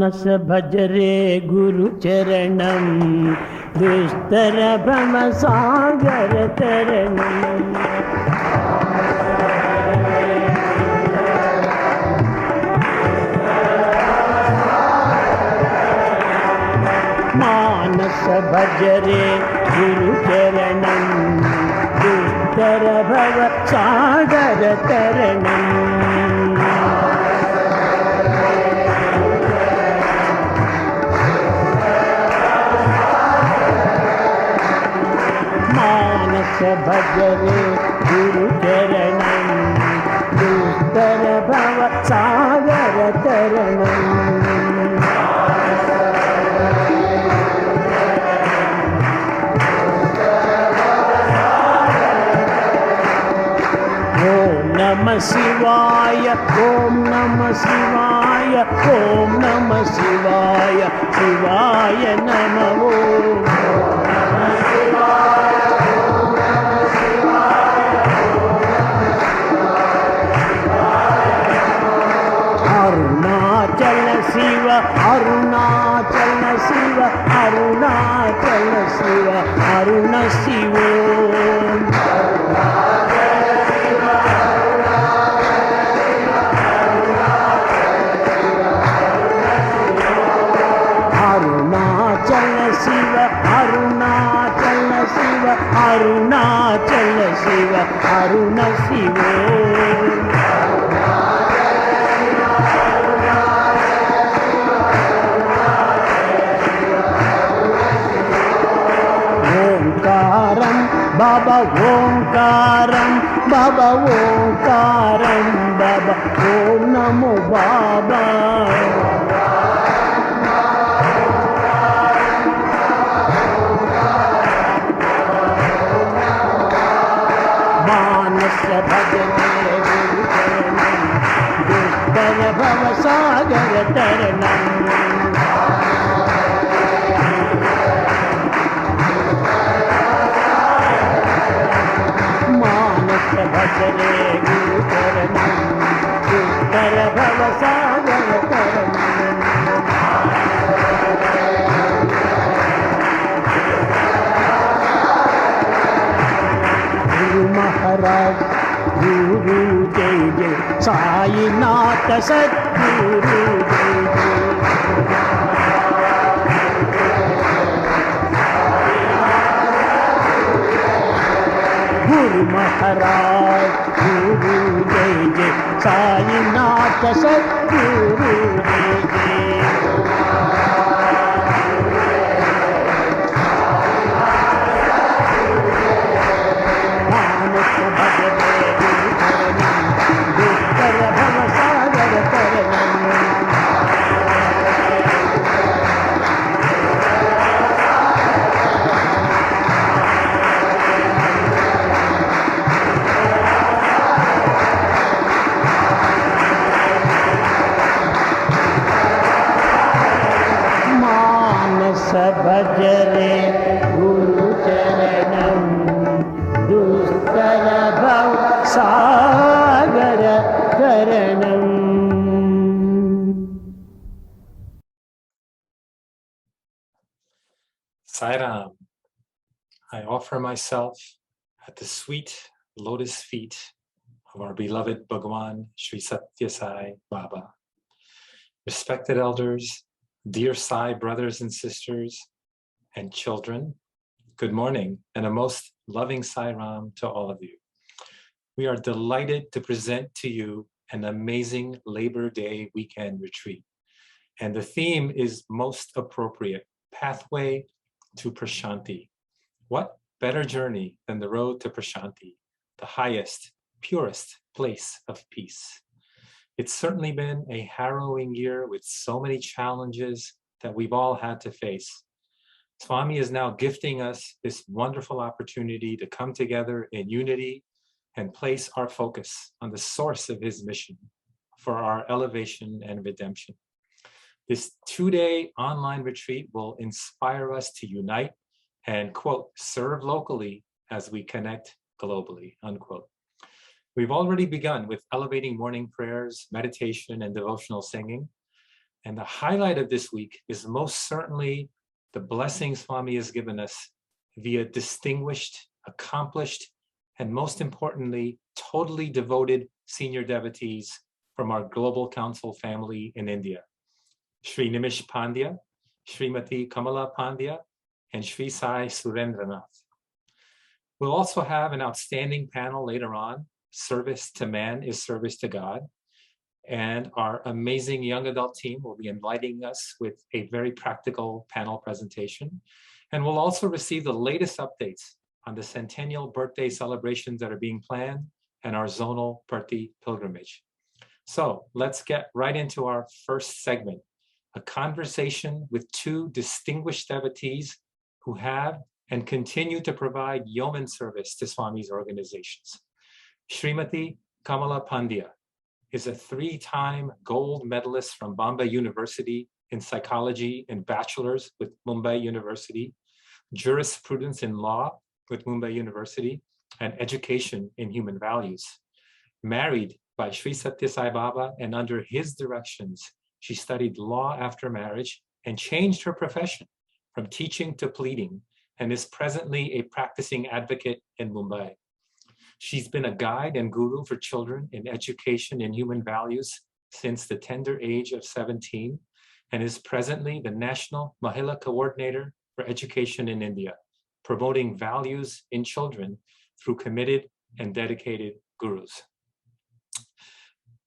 मानस भजरे गुरु चरणम दुस्तर भ्रम सागर तरणम मानस भजरे गुरु चरणम दुस्तर भव सागर तरणम भजरे गुरु चरणम दुस्तर भव सागर तरणम ओम नमः शिवाय ओम नमः शिवाय ओम नमः शिवाय शिवाय नमः Arunachal Shiv Arunachal Shiv Arunachal Shiv Arun Shiv Arunachal Shiv Arunachal Shiv Arunachal Shiv Arun Shiv Baba Omkaram, Baba Omkaram, Baba Om Namo Baba. Manas bhajane Guru Charanam, Dustar Bhava Sagar Taranam. भजरे गुरु चरणम दुस्तर भव सागर तरणम गुरु महाराज गुरु जय जय साईनाथ सद्गुरु जय जय गुरु महाराज गुरु जय जय साईनाथ सद्गुरु जय जय मानस भजरे गुरु चरणम दुस्तर भव सागर तरणम भजरे गुरु चरणम दुस्तर भव सागर तरणम Sairam, I offer myself at the sweet lotus feet of our beloved Bhagwan Sri Satya Sai Baba. Respected elders, dear Sai brothers and sisters and children, good morning and a most loving Sairam to all of you. We are delighted to present to you an amazing Labor Day weekend retreat. And the theme is most appropriate, Pathway to Prashanti. What better journey than the road to Prashanti, the highest, purest place of peace. It's certainly been a harrowing year with so many challenges that we've all had to face. Swami is now gifting us this wonderful opportunity to come together in unity and place our focus on the source of his mission for our elevation and redemption. This 2-day online retreat will inspire us to unite and, quote, serve locally as we connect globally, unquote. We've already begun with elevating morning prayers, meditation, and devotional singing. And the highlight of this week is most certainly the blessing Swami has given us via distinguished, accomplished, and most importantly, totally devoted senior devotees from our Global Council family in India. Sri Nimish Pandya, Srimati Kamala Pandya, and Sri Sai Surendranath. We'll also have an outstanding panel later on. Service to man is service to God. And our amazing young adult team will be enlightening us with a very practical panel presentation. And we'll also receive the latest updates on the centennial birthday celebrations that are being planned and our zonal birthday pilgrimage. So let's get right into our first segment, a conversation with two distinguished devotees who have and continue to provide yeoman service to Swami's organizations. Srimati Kamala Pandya is a 3-time gold medalist from Bombay University in psychology and bachelor's with Mumbai University, jurisprudence in law with Mumbai University, and education in human values. Married by Sri Satya Sai Baba, and under his directions, she studied law after marriage and changed her profession from teaching to pleading, and is presently a practicing advocate in Mumbai. She's been a guide and guru for children in education and human values since the tender age of 17, and is presently the National Mahila Coordinator for Education in India, promoting values in children through committed and dedicated gurus.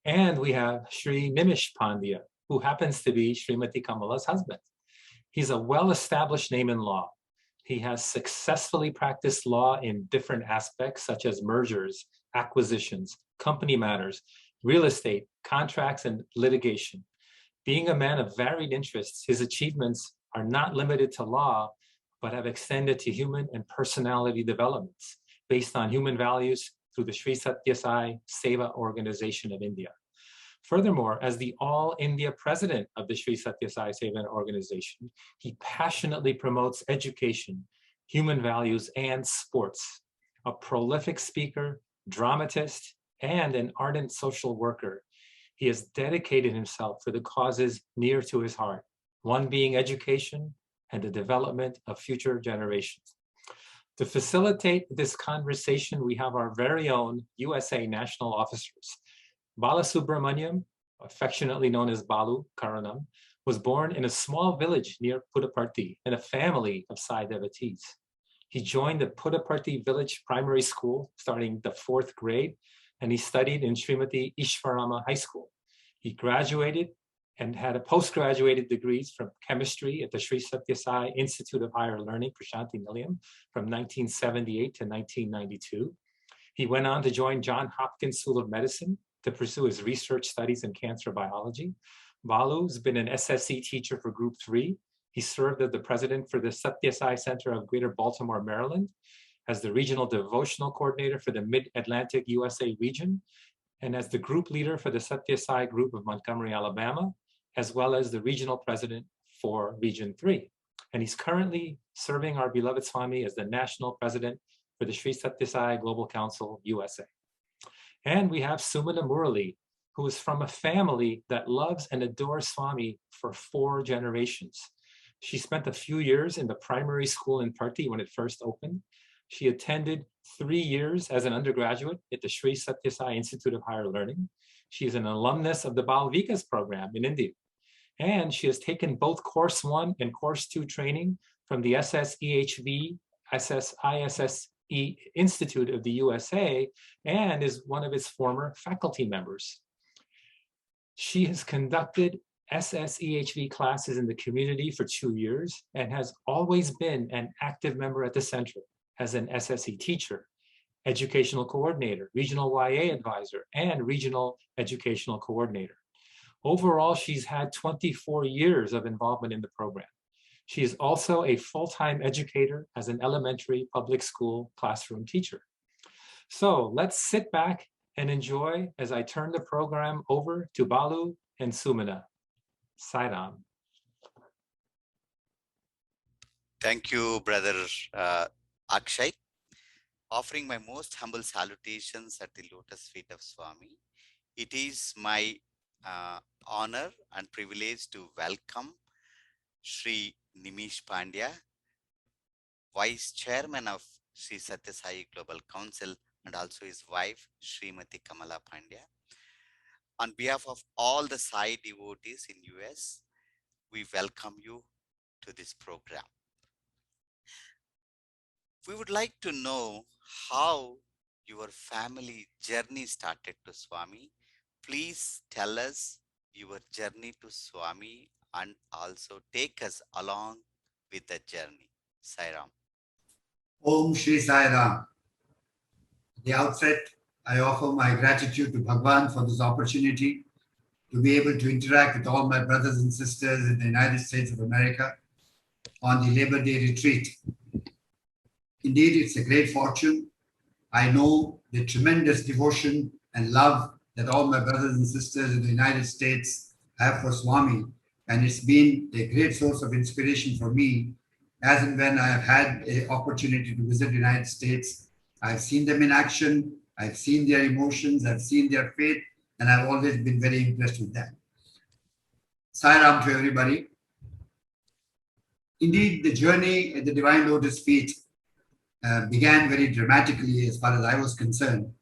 And we have Sri Nimish Pandya, who happens to be Srimati Kamala's husband. He's a well-established name in law. He has successfully practiced law in different aspects, such as mergers, acquisitions, company matters, real estate, contracts, and litigation. Being a man of varied interests, his achievements are not limited to law, but have extended to human and personality developments based on human values through the Sri Satya Sai Seva Organization of India. Furthermore, as the All India President of the Sri Satya Sai Seva Organization, he passionately promotes education, human values, and sports. A prolific speaker, dramatist, and an ardent social worker, he has dedicated himself to the causes near to his heart, one being education and the development of future generations. To facilitate this conversation, we have our very own USA national officers. Balasubramaniam, affectionately known as Balu Karanam, was born in a small village near Puttaparthi in a family of Sai devotees. He joined the Puttaparthi village primary school starting the 4th grade, and he studied in Srimati Ishwarama High School. He graduated and had a postgraduate degrees from chemistry at the Sri Satya Sai Institute of Higher Learning, Prashanti Nilayam, from 1978 to 1992. He went on to join Johns Hopkins School of Medicine to pursue his research studies in cancer biology. Balu's been an SSC teacher for Group 3. He served as the president for the Satya Sai Center of Greater Baltimore, Maryland, as the regional devotional coordinator for the Mid-Atlantic USA region, and as the group leader for the Satya Sai group of Montgomery, Alabama, as well as the regional president for Region 3. And he's currently serving our beloved Swami as the national president for the Sri Satya Sai Global Council, USA. And we have Sumana Murali, who is from a family that loves and adores Swami for 4 generations. She spent a few years in the primary school in Parthi when it first opened. She attended 3 years as an undergraduate at the Sri Satya Sai Institute of Higher Learning. She is an alumnus of the Bal Vikas program in India. And she has taken both Course 1 and Course 2 training from the SSEHV, ISSE Institute of the USA, and is one of its former faculty members. She has conducted SSEHV classes in the community for 2 years and has always been an active member at the center as an SSE teacher, educational coordinator, regional YA advisor, and regional educational coordinator. Overall, she's had 24 years of involvement in the program. She is also a full-time educator as an elementary public school classroom teacher. So let's sit back and enjoy as I turn the program over to Balu and Sumana. Sairam. Thank you, Brother Akshay. Offering my most humble salutations at the lotus feet of Swami. It is my honor and privilege to welcome Sri Nimish Pandya, Vice Chairman of Sri Satya Sai Global Council, and also his wife, Srimati Kamala Pandya. On behalf of all the Sai devotees in US, we welcome you to this program. We would like to know how your family journey started to Swami. Please tell us your journey to Swami and also take us along with the journey. Sairam. Om Shri Sai Ram. At the outset, I offer my gratitude to Bhagwan for this opportunity to be able to interact with all my brothers and sisters in the United States of America on the Labor Day retreat. Indeed, it's a great fortune. I know the tremendous devotion and love that all my brothers and sisters in the United States have for Swami, and it's been a great source of inspiration for me as and when I have had an opportunity to visit the United States. I've seen them in action, I've seen their emotions, I've seen their faith, and I've always been very impressed with them. Sai Ram to everybody. Indeed, the journey at the Divine Lotus feet began very dramatically as far as I was concerned,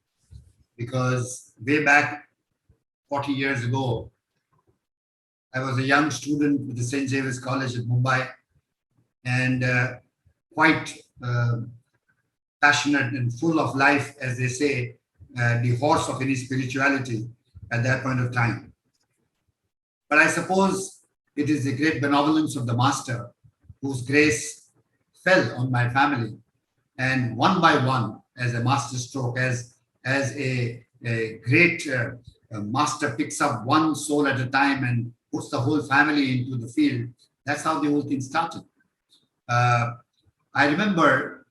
because way back 40 years ago, I was a young student with the St. Xavier's College at Mumbai, and quite passionate and full of life, as they say, the horse of any spirituality at that point of time. But I suppose it is the great benevolence of the Master whose grace fell on my family, and one by one, as a master stroke, as a great master picks up one soul at a time and puts the whole family into the field. That's how the whole thing started. I remember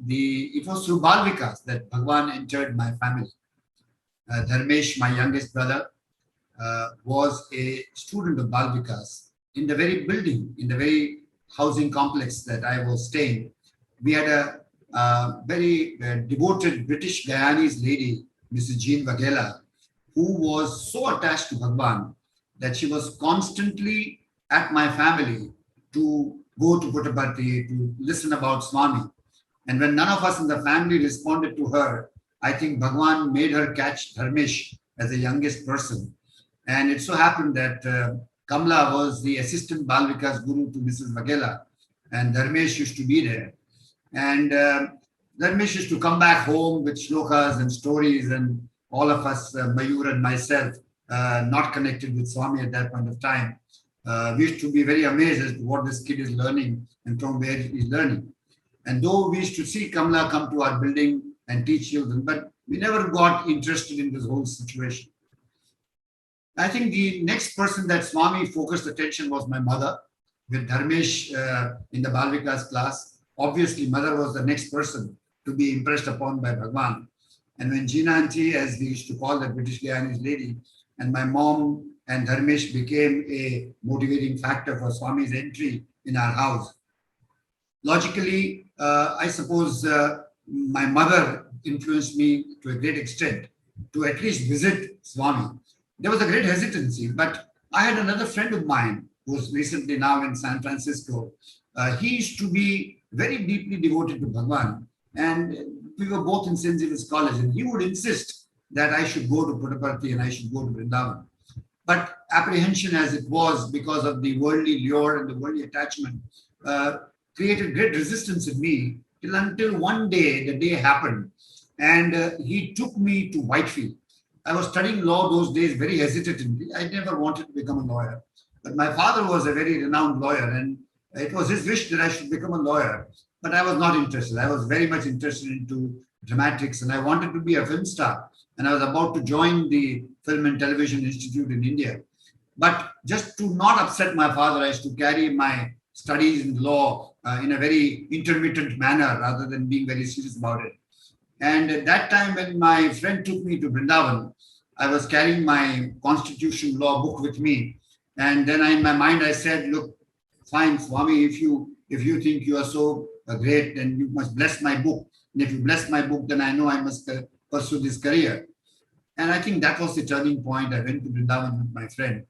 it was through Bal Vikas that Bhagwan entered my family. Dharmesh, my youngest brother, was a student of Bal Vikas in the very building, in the very housing complex that I was staying. We had a very devoted British Guyanese lady, Mrs. Jean Vagela, who was so attached to Bhagwan that she was constantly at my family to go to Puttaparthi, to listen about Swami. And when none of us in the family responded to her, I think Bhagwan made her catch Dharmesh as the youngest person. And it so happened that Kamala was the assistant Bal Vikas guru to Mrs. Vagela, and Dharmesh used to be there. And Dharmesh used to come back home with shlokas and stories, and all of us, Mayur and myself, not connected with Swami at that point of time, we used to be very amazed as to what this kid is learning and from where he's learning. And though we used to see Kamala come to our building and teach children, but we never got interested in this whole situation. I think the next person that Swami focused attention was my mother, with Dharmesh in the Bal Vikas class. Obviously, mother was the next person to be impressed upon by Bhagwan. And when Jeena Auntie, as we used to call the British Guyanese lady, and my mom and Dharmesh became a motivating factor for Swami's entry in our house. Logically, I suppose my mother influenced me to a great extent to at least visit Swami. There was a great hesitancy, but I had another friend of mine who's recently now in San Francisco. He used to be very deeply devoted to Bhagwan, and we were both in St. Xavier's College, and he would insist that I should go to Puttaparthi and I should go to Vrindavan. But apprehension as it was, because of the worldly lure and the worldly attachment, created great resistance in me until one day, the day happened, and he took me to Whitefield. I was studying law those days very hesitantly. I never wanted to become a lawyer. But my father was a very renowned lawyer, and it was his wish that I should become a lawyer. But I was not interested. I was very much interested into dramatics, and I wanted to be a film star. And I was about to join the Film and Television Institute in India. But just to not upset my father, I used to carry my studies in law in a very intermittent manner rather than being very serious about it. And at that time, when my friend took me to Vrindavan, I was carrying my constitution law book with me. And then in my mind, I said, look, fine, Swami, if you think you are so great, then you must bless my book. And if you bless my book, then I know I must pursue this career. And I think that was the turning point. I went to Vrindavan with my friend.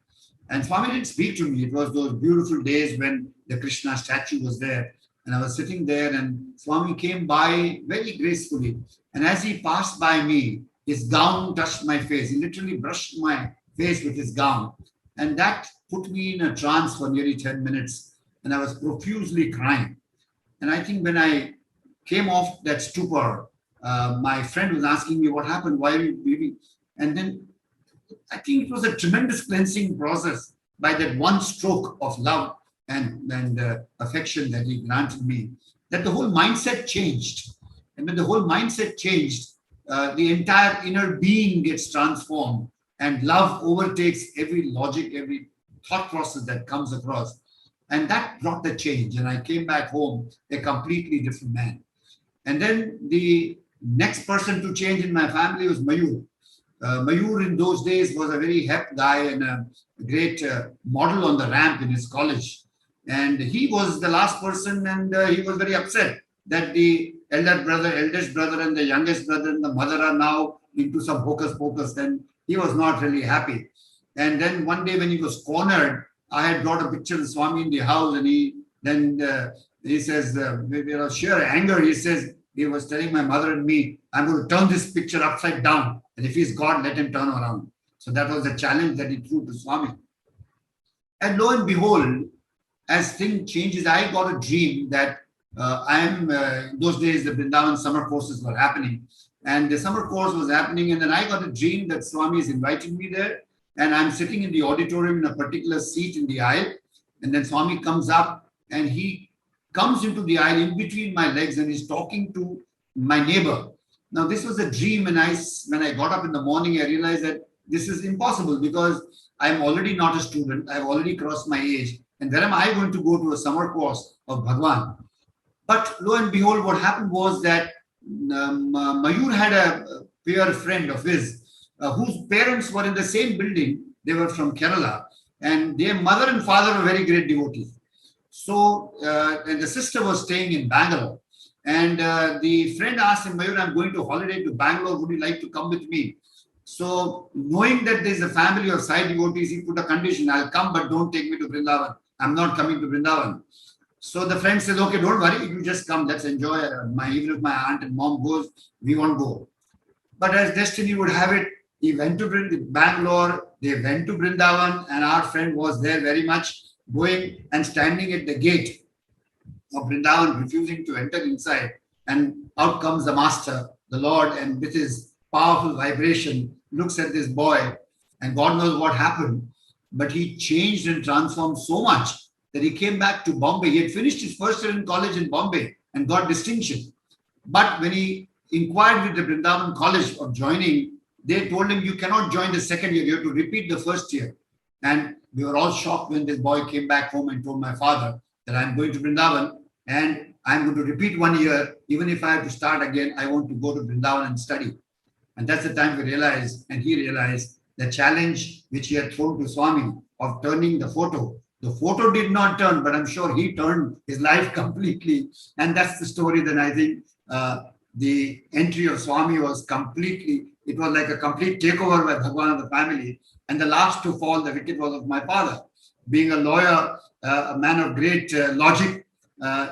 And Swami didn't speak to me. It was those beautiful days when the Krishna statue was there. And I was sitting there, and Swami came by very gracefully. And as he passed by me, his gown touched my face. He literally brushed my face with his gown. And that put me in a trance for nearly 10 minutes. And I was profusely crying. And I think when I came off that stupor, my friend was asking me, what happened? Why are you weeping? And then I think it was a tremendous cleansing process by that one stroke of love and affection that he granted me, that the whole mindset changed. And when the whole mindset changed, the entire inner being gets transformed, and love overtakes every logic, every thought process that comes across. And that brought the change. And I came back home a completely different man. And then the next person to change in my family was Mayur. Mayur in those days was a very hep guy and a great model on the ramp in his college. And he was the last person, and he was very upset that the eldest brother and the youngest brother and the mother are now into some hocus pocus. And he was not really happy. And then one day when he was cornered, I had brought a picture of Swami in the house, and he says, with sheer anger, he says, he was telling my mother and me, I'm going to turn this picture upside down. And if he's God, let him turn around. So that was the challenge that he threw to Swami. And lo and behold, as things changes, I got a dream that in those days, the Vrindavan summer courses were happening. And the summer course was happening. And then I got a dream that Swami is inviting me there. And I'm sitting in the auditorium in a particular seat in the aisle. And then Swami comes up, and he comes into the aisle in between my legs, and he's talking to my neighbor. Now, this was a dream. And when I got up in the morning, I realized that this is impossible, because I'm already not a student. I've already crossed my age. And where am I going to go to a summer course of Bhagwan? But lo and behold, what happened was that Mayur had a peer friend of his whose parents were in the same building. They were from Kerala, and their mother and father were very great devotees. So, and the sister was staying in Bangalore. And the friend asked him, Mayur, I'm going to holiday to Bangalore. Would you like to come with me? So, knowing that there's a family of Sai devotees, he put a condition: I'll come, but don't take me to Vrindavan. I'm not coming to Vrindavan. So the friend says, okay, don't worry, you just come, let's enjoy. Even if my aunt and mom goes, we won't go. But as destiny would have it, he went to Bangalore, they went to Vrindavan, and our friend was there very much, going and standing at the gate of Vrindavan, refusing to enter inside. And out comes the master, the Lord, and with his powerful vibration, looks at this boy, and God knows what happened. But he changed and transformed so much that he came back to Bombay. He had finished his first year in college in Bombay and got distinction. But when he inquired with the Vrindavan College of joining, they told him, you cannot join the second year, you have to repeat the first year. And we were all shocked when this boy came back home and told my father that I'm going to Vrindavan and I'm going to repeat 1 year. Even if I have to start again, I want to go to Vrindavan and study. And that's the time we realized, and he realized, the challenge which he had thrown to Swami of turning the photo. The photo did not turn, but I'm sure he turned his life completely. And that's the story that I think the entry of Swami was completely, it was like a complete takeover by Bhagwan of the family. And the last to fall the wicket was of my father. Being a lawyer, a man of great logic,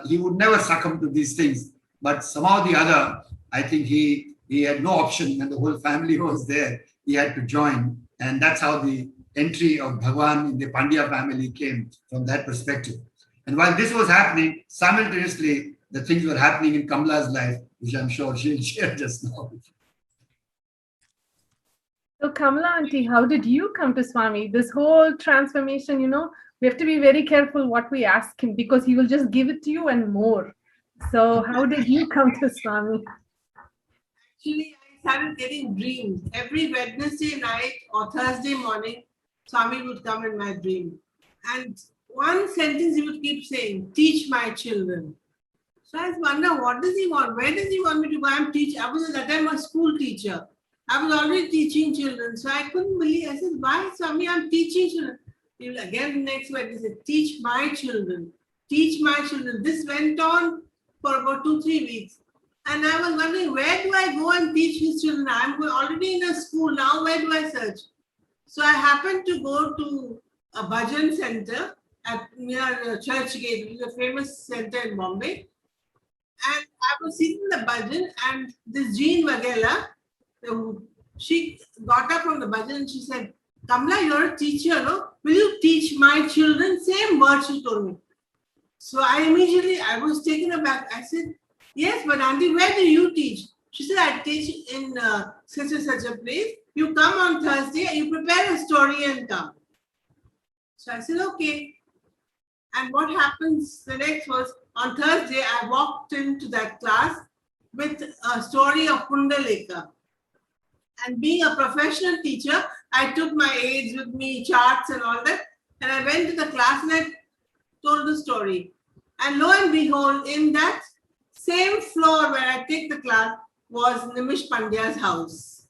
he would never succumb to these things. But somehow or the other, I think he had no option when the whole family was there. He had to join. And that's how the entry of Bhagwan in the Pandya family came from that perspective. And while this was happening, simultaneously, the things were happening in Kamala's life, which I'm sure she'll share just now. So Kamala auntie, how did you come to Swami? This whole transformation, we have to be very careful what we ask him, because he will just give it to you and more. So how did you come to Swami? Actually, I started getting dreams. Every Wednesday night or Thursday morning, Swami would come in my dream. And one sentence he would keep saying, teach my children. So I wonder, what does he want? Where does he want me to go? I'm teaching. I was at that time a school teacher. I was already teaching children. So I couldn't believe. I said, why, Swami? I'm teaching children. He will again next word, he said, teach my children. Teach my children. This went on for about 2-3 weeks. And I was wondering, where do I go and teach his children? Already in a school now. Where do I search? So I happened to go to a bhajan center at near Church Gate, which is a famous center in Bombay. And I was sitting in the bhajan, and this Jean Vagela, she got up from the bhajan and she said, "Kamala, you're a teacher, no? Will you teach my children?" Same words she told me. So I was taken aback. I said, "Yes, but auntie, where do you teach?" She said, "I teach in such and such a place. You come on Thursday, you prepare a story and come." So I said, "Okay." And what happens the next was, on Thursday, I walked into that class with a story of Kundalika. And being a professional teacher, I took my aids with me, charts and all that. And I went to the class and I told the story. And lo and behold, in that same floor where I take the class was Nimish Pandya's house.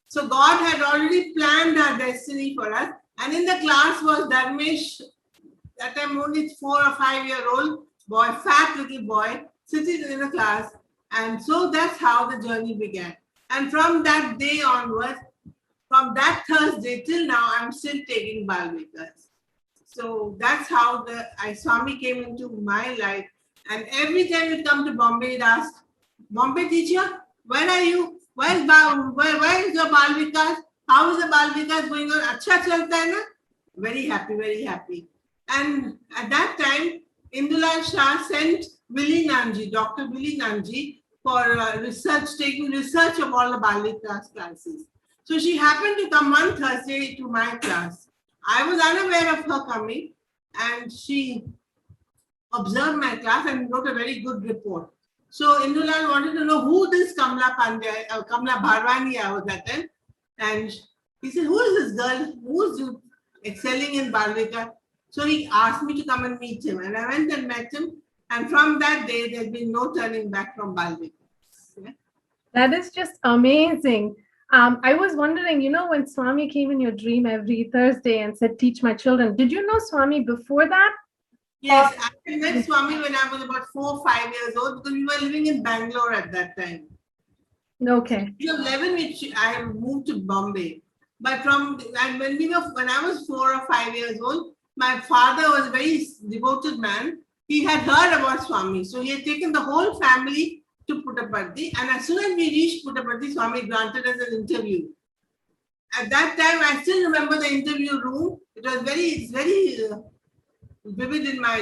So God had already planned our destiny for us. And in the class was Dharmesh, that time only 4 or 5 year old boy, fat little boy, sitting in the class. And so that's how the journey began. And from that day onwards, from that Thursday till now, I'm still taking Balvikas. So that's how Swami came into my life. And every time we come to Bombay, he'd ask, "Bombay teacher, where are you? Where is your Balvikas? How is the Balvikas going on? Acha chalta hai na?" Very happy, very happy. And at that time, Indulal Shah sent Willie Nanji, Dr. Willie Nanji, for taking research of all the Balvikas classes. So she happened to come one Thursday to my class. I was unaware of her coming, and she observed my class and wrote a very good report. So Indulal wanted to know who this Kamala Pandya, Kamala Bharwani was that time. And he said, "Who is this girl? Who's excelling in Balvika?" So he asked me to come and meet him. And I went and met him. And from that day, there's been no turning back from Balvika. Yeah? That is just amazing. I was wondering, when Swami came in your dream every Thursday and said, "Teach my children," did you know Swami before that? Yes, I met Swami when I was about 4 or 5 years old, because we were living in Bangalore at that time. Okay. In 11, I moved to Bombay. But when I was 4 or 5 years old, my father was a very devoted man. He had heard about Swami, so he had taken the whole family to Puttaparthi. And as soon as we reached Puttaparthi, Swami granted us an interview. At that time, I still remember the interview room. It was very vivid in my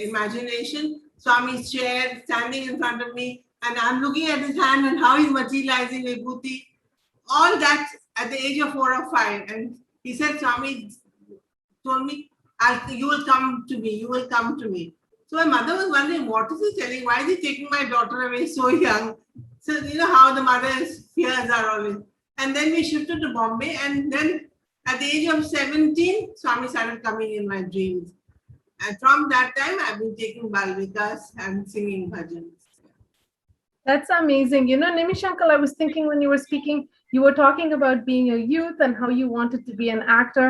imagination. Swami's chair standing in front of me, and I'm looking at his hand and how he's materializing Vibhuti. All that at the age of 4 or 5. And he said, Swami told me, "You will come to me, you will come to me." So my mother was wondering, what is he telling? Why is he taking my daughter away so young? So you know how the mother's fears are always. And then we shifted to Bombay, and then at the age of 17, Swami started coming in my dreams. And from that time, I've been taking Balvikas and singing bhajans. That's amazing. Nimish uncle, I was thinking when you were speaking, you were talking about being a youth and how you wanted to be an actor.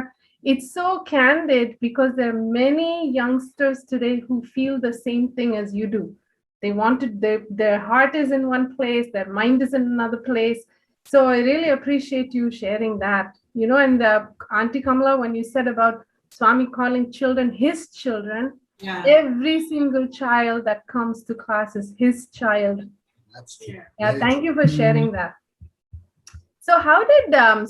It's so candid because there are many youngsters today who feel the same thing as you do. They wanted their heart is in one place, their mind is in another place. So I really appreciate you sharing that. And Auntie Kamala, when you said about Swami calling children his children, every single child that comes to class is his child. That's true. Yeah, thank you for sharing that. So how did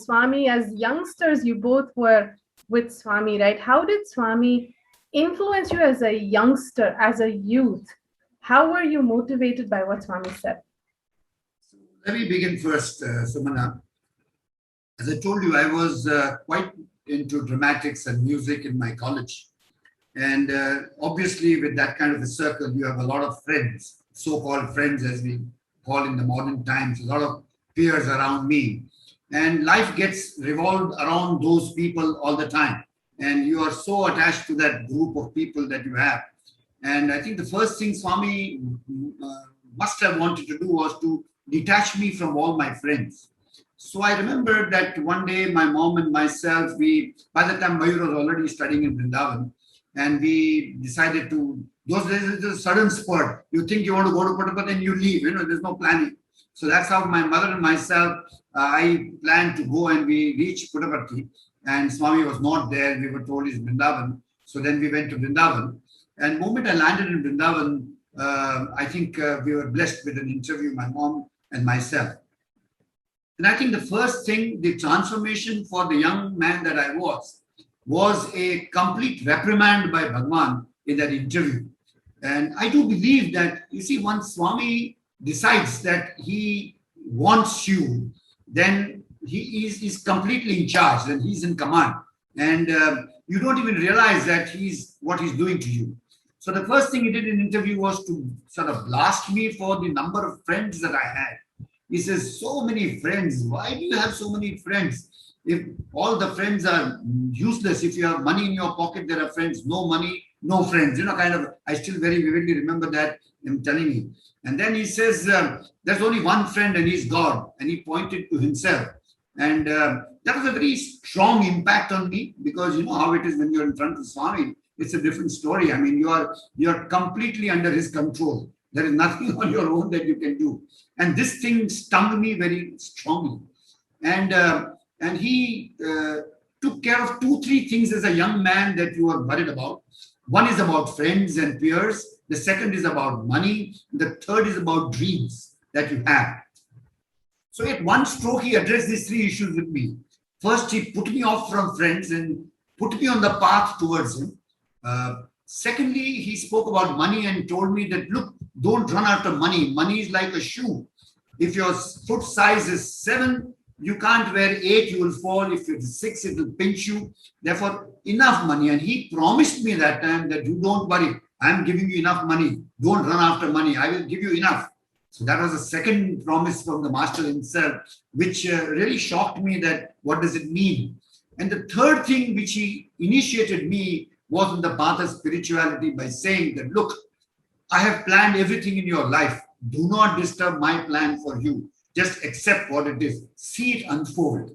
Swami, as youngsters, you both were with Swami, right? How did Swami influence you as a youngster, as a youth? How were you motivated by what Swami said? Let me begin first, Sumana. As I told you, I was quite into dramatics and music in my college. And obviously, with that kind of a circle, you have a lot of friends, so-called friends, as we call in the modern times, a lot of peers around me. And life gets revolved around those people all the time. And you are so attached to that group of people that you have. And I think the first thing Swami must have wanted to do was to detach me from all my friends. So I remember that one day my mom and myself, by the time Mayur was already studying in Vrindavan, and we decided to Those days it's a sudden spurt. You think you want to go to Puttaparthi and you leave. There's no planning. So that's how my mother and myself, I planned to go, and we reached Puttaparthi. And Swami was not there. We were told he's Vrindavan. So then we went to Vrindavan. And the moment I landed in Vrindavan, I think we were blessed with an interview, my mom and myself. And I think the first thing, the transformation for the young man that I was a complete reprimand by Bhagwan in that interview. And I do believe that, you see, once Swami decides that he wants you, then he is completely in charge, and he's in command. And you don't even realize that what he's doing to you. So the first thing he did in the interview was to sort of blast me for the number of friends that I had. He says, so many friends. Why do you have so many friends? If all the friends are useless, if you have money in your pocket, there are friends. No money, no friends. I still very vividly remember that him telling me. And then he says, there's only one friend, and he's God. And he pointed to himself. And that was a very strong impact on me, because you know how it is when you're in front of Swami. It's a different story. I mean, you're completely under his control. There is nothing on your own that you can do. And this thing stung me very strongly. And he took care of 2-3 things as a young man that you are worried about. One is about friends and peers. The second is about money. The third is about dreams that you have. So at one stroke, he addressed these 3 issues with me. First, he put me off from friends and put me on the path towards him. Secondly, he spoke about money and told me that, look, don't run after money. Money is like a shoe. If your foot size is 7, you can't wear 8, you will fall. If it's 6, it will pinch you. Therefore, enough money. And he promised me that time that you don't worry. I'm giving you enough money. Don't run after money. I will give you enough. So that was the second promise from the master himself, which really shocked me that what does it mean? And the third thing which he initiated me was on the path of spirituality by saying that, look, I have planned everything in your life. Do not disturb my plan for you. Just accept what it is. See it unfold.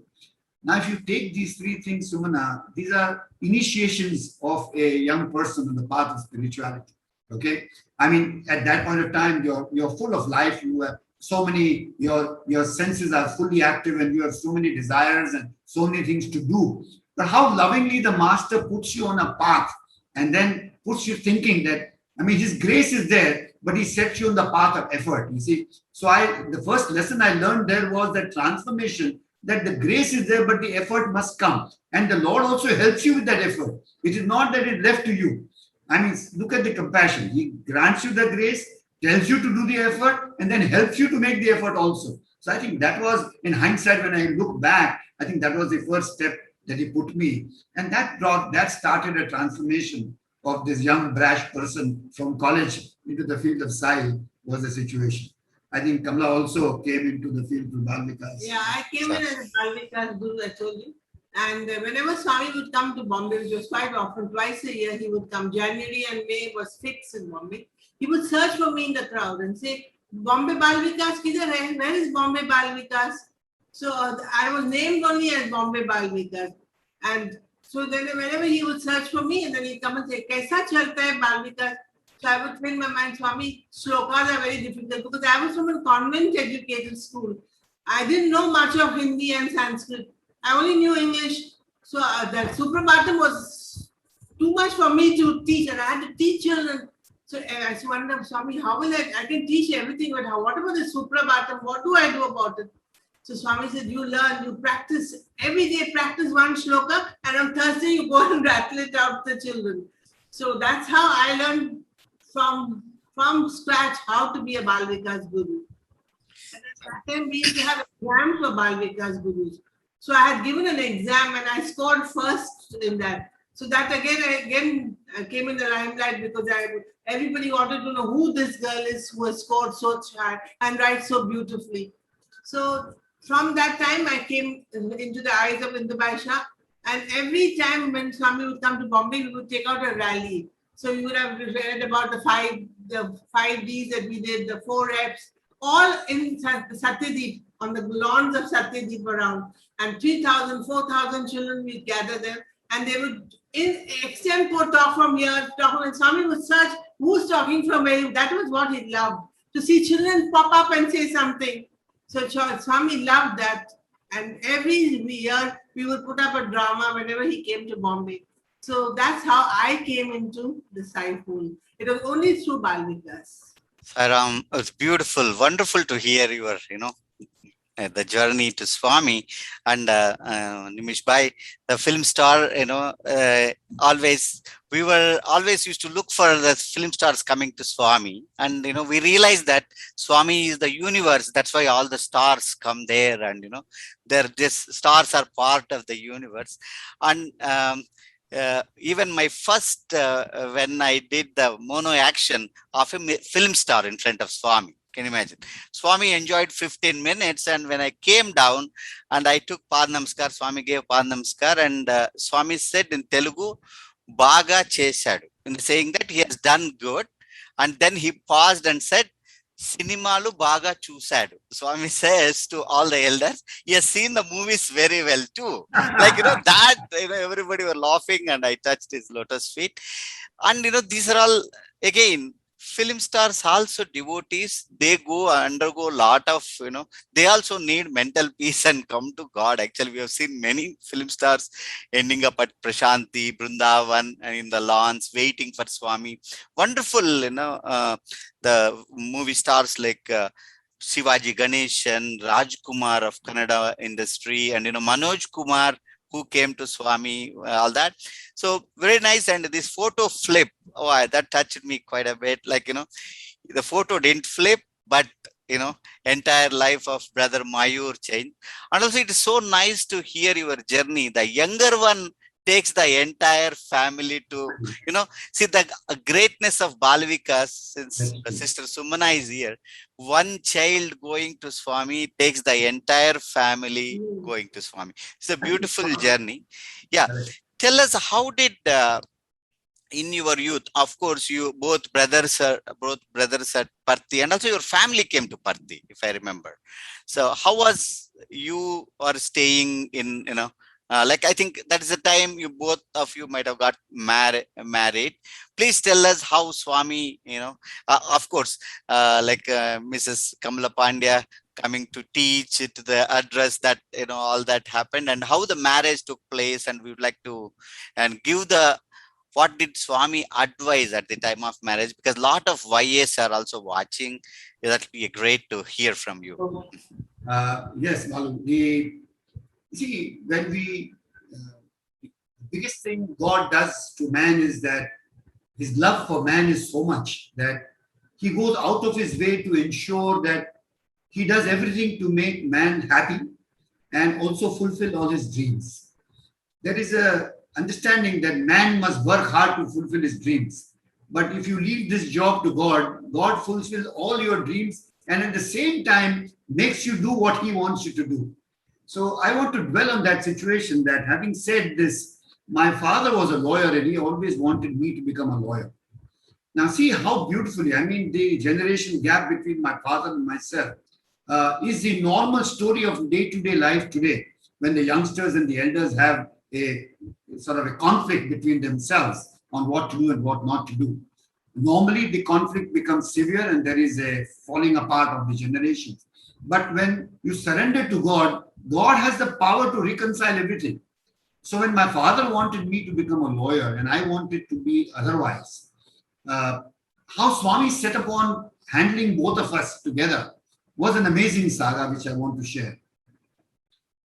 Now, if you take these 3 things, Sumana, these are initiations of a young person on the path of spirituality. Okay? I mean, at that point of time, you're full of life. You have so many, your senses are fully active, and you have so many desires and so many things to do. But how lovingly the master puts you on a path and then puts you thinking that, I mean, his grace is there, but he sets you on the path of effort, you see. So the first lesson I learned there was that transformation, that the grace is there, but the effort must come. And the Lord also helps you with that effort. It is not that it's left to you. I mean, look at the compassion. He grants you the grace, tells you to do the effort, and then helps you to make the effort also. So I think that was, in hindsight, when I look back, I think that was the first step that he put me. And that started a transformation of this young, brash person from college into the field of Sai was the situation. I think Kamala also came into the field through Bal Vikas. Yeah, I came in as a Bal Vikas Guru, I told you. And whenever Swami would come to Bombay, which was quite often, twice a year, he would come. January and May was fixed in Bombay. He would search for me in the crowd and say, Bombay Bal Vikas, kidhar hai? Where is Bombay Bal Vikas? So I was named only as Bombay Bal Vikas. And so then whenever he would search for me, and then he'd come and say, Kaisa chalta hai Bal Vikas? So I would think in my mind, Swami, slokas are very difficult, because I was from a convent educated school. I didn't know much of Hindi and Sanskrit. I only knew English. So that Suprabhatam was too much for me to teach, and I had to teach children. So I wondered, Swami, how will I can teach everything, but what about the Suprabhatam? What do I do about it? So Swami said, you learn, you practice, every day practice one shloka, and on Thursday you go and rattle it out to the children. So that's how I learned from scratch how to be a Bal Vikas Guru. And at that time we used to have exams for Bal Vikas Gurus. So I had given an exam and I scored first in that. So that again came in the limelight, because everybody wanted to know who this girl is who has scored so high and writes so beautifully. So from that time, I came into the eyes of Indubai Shah. And every time when Swami would come to Bombay, we would take out a rally. So you would have read about the 5 Ds that we did, the 4 reps, all in Satyadeep, on the lawns of Satyadeep around. And 3,000, 4,000 children, we'd gather them. And they would, in extempo, talk from here, talk, and Swami would search who's talking from where. That was what he loved, to see children pop up and say something. So Swami loved that. And every year we would put up a drama whenever he came to Bombay. So that's how I came into the Sai Pool. It was only through Balvikas. Saram, it's beautiful, wonderful to hear your, the journey to Swami. And Nimish Bhai, the film star, we were always used to look for the film stars coming to Swami. And, we realized that Swami is the universe. That's why all the stars come there. And, these stars are part of the universe. And even my first, when I did the mono action of a film star in front of Swami, can you imagine? Swami enjoyed 15 minutes, and when I came down and I took Padnamskar, Swami gave Padnamskar, and Swami said in Telugu, Baga Chesadu, saying that he has done good. And then he paused and said, Sinimalu Baga Chusadu. Swami says to all the elders, he has seen the movies very well too. Everybody were laughing, and I touched his lotus feet. And these are all, again, film stars, also devotees. They undergo a lot of, they also need mental peace and come to God. Actually, we have seen many film stars ending up at Prashanti, Brindavan, and in the lawns, waiting for Swami. Wonderful, the movie stars like Shivaji Ganeshan, Rajkumar of Kannada industry, and Manoj Kumar, who came to Swami, all that. So very nice. And this photo flip, that touched me quite a bit. The photo didn't flip, but entire life of Brother Mayur changed. And also it is so nice to hear your journey. The younger one takes the entire family to, see the greatness of Balvikas, since Sister Sumana is here. One child going to Swami takes the entire family going to Swami. It's a beautiful journey. Yeah. Tell us, how did, in your youth, of course, you both brothers at Parthi, and also your family came to Parthi, if I remember. So how was you are staying in, I think that is the time both of you might have got married. Please tell us how Swami, of course, Mrs. Kamala Pandya coming to teach it, the address, that, all that happened, and how the marriage took place. And we would like to, and give what did Swami advise at the time of marriage? Because a lot of YAs are also watching. That would be great to hear from you. Yes, Malu. See, when the biggest thing God does to man is that his love for man is so much that he goes out of his way to ensure that he does everything to make man happy and also fulfill all his dreams. There is a understanding that man must work hard to fulfill his dreams. But if you leave this job to God, God fulfills all your dreams and at the same time makes you do what he wants you to do. So I want to dwell on that situation, that having said this, my father was a lawyer and he always wanted me to become a lawyer. Now see how beautifully, the generation gap between my father and myself is the normal story of day-to-day life today, when the youngsters and the elders have a sort of a conflict between themselves on what to do and what not to do. Normally the conflict becomes severe and there is a falling apart of the generations. But when you surrender to God, God has the power to reconcile everything. So when my father wanted me to become a lawyer and I wanted to be otherwise, how Swami set upon handling both of us together was an amazing saga which I want to share.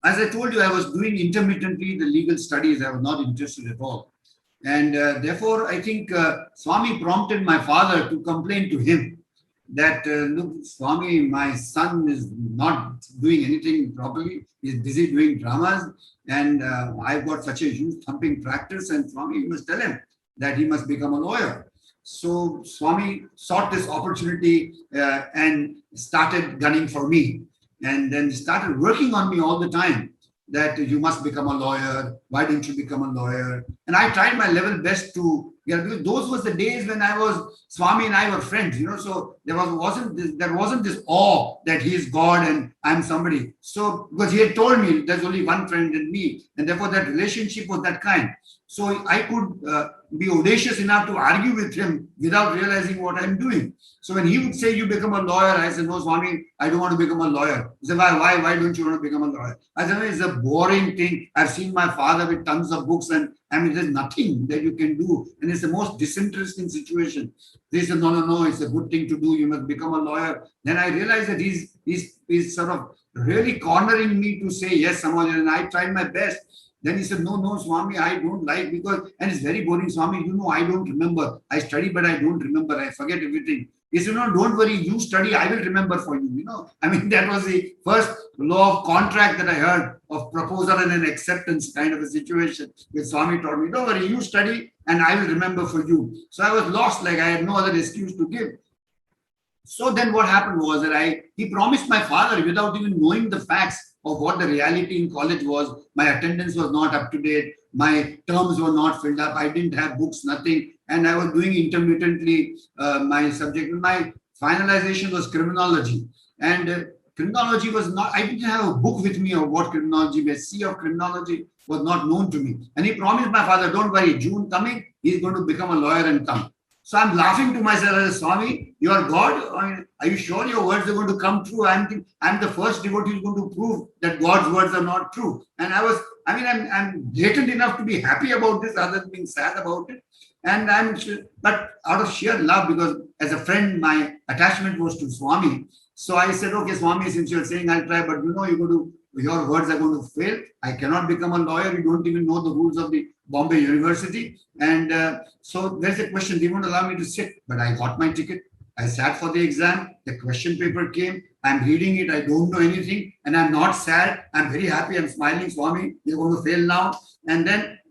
As I told you, I was doing intermittently the legal studies. I was not interested at all. And therefore, I think Swami prompted my father to complain to him that, look, Swami, my son is not doing anything properly. He's busy doing dramas. And I've got such a huge thumping practice. And Swami, you must tell him that he must become a lawyer. So Swami sought this opportunity and started gunning for me. And then started working on me all the time, that you must become a lawyer. Why didn't you become a lawyer? And I tried my level best to, because those was the days when Swami and I were friends, so there wasn't this awe that he is God and I'm somebody. So, because he had told me there's only one friend in me, and therefore that relationship was that kind. So I could be audacious enough to argue with him without realizing what I'm doing. So when he would say, you become a lawyer, I said, no, Swami, I don't want to become a lawyer. He said, why don't you want to become a lawyer? I said, no, it's a boring thing. I've seen my father with tons of books, and I mean, there's nothing that you can do. And it's the most disinteresting situation. They said, no, it's a good thing to do. You must become a lawyer. Then I realized that he's sort of really cornering me to say yes, Samaj, and I tried my best. Then he said, no, Swami, I don't like, because, and it's very boring, Swami, I don't remember. I study, but I don't remember. I forget everything. He said, no, don't worry, you study, I will remember for you. I mean, that was the first law of contract that I heard, of proposal and an acceptance kind of a situation, where Swami taught me, don't worry, you study and I will remember for you. So I was lost, like I had no other excuse to give. So then what happened was that he promised my father, without even knowing the facts of what the reality in college was. My attendance was not up to date. My terms were not filled up. I didn't have books, nothing. And I was doing intermittently my subject. My finalization was criminology. And criminology was not, I didn't have a book with me of what criminology was. C of criminology was not known to me. And he promised my father, don't worry, June coming, he's going to become a lawyer and come. So I'm laughing to myself as Swami, you are God. I mean, are you sure your words are going to come true? I'm the first devotee who's going to prove that God's words are not true. And I'm blatant enough to be happy about this, other than being sad about it. But out of sheer love, because as a friend, my attachment was to Swami. So I said, okay, Swami, since you're saying I'll try, but your words are going to fail. I cannot become a lawyer. You don't even know the rules of the Bombay University. And so there's a question. They won't allow me to sit, but I got my ticket. I sat for the exam. The question paper came. I'm reading it. I don't know anything. And I'm not sad. I'm very happy. I'm smiling. Swami, you're going to fail now.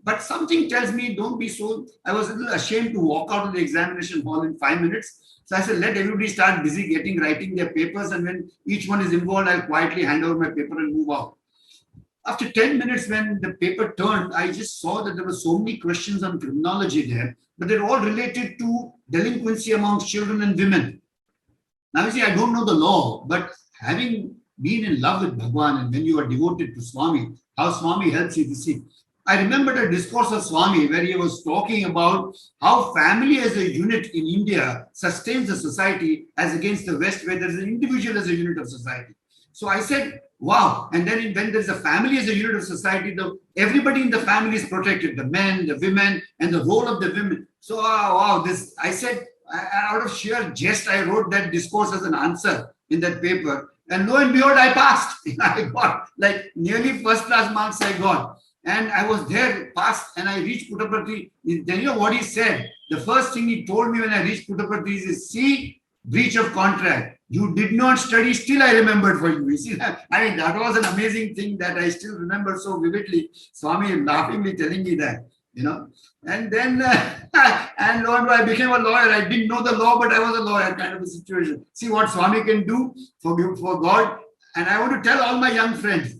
But something tells me, don't be so. I was a little ashamed to walk out of the examination hall in 5 minutes. So I said, let everybody start busy writing their papers. And when each one is involved, I'll quietly hand over my paper and move out. After 10 minutes, when the paper turned, I just saw that there were so many questions on criminology there, but they're all related to delinquency amongst children and women. Now, you see, I don't know the law, but having been in love with Bhagwan, and when you are devoted to Swami, how Swami helps you to see. I remembered a discourse of Swami where he was talking about how family as a unit in India sustains the society as against the West, where there's an individual as a unit of society. So I said, wow. And then when there's a family as a unit of society, everybody in the family is protected, the men, the women, and the role of the women. So, wow, I said, out of sheer jest, I wrote that discourse as an answer in that paper. And lo and behold, I passed. I got like nearly first class marks I got. And I was there, passed, and I reached Puttaparthi. Then you know what he said? The first thing he told me when I reached Puttaparthi is, see, breach of contract. You did not study, still I remembered for you. You see, that was an amazing thing that I still remember so vividly. Swami laughingly telling me that, And then, and lo and behold, I became a lawyer. I didn't know the law, but I was a lawyer, kind of a situation. See what Swami can do for God. And I want to tell all my young friends,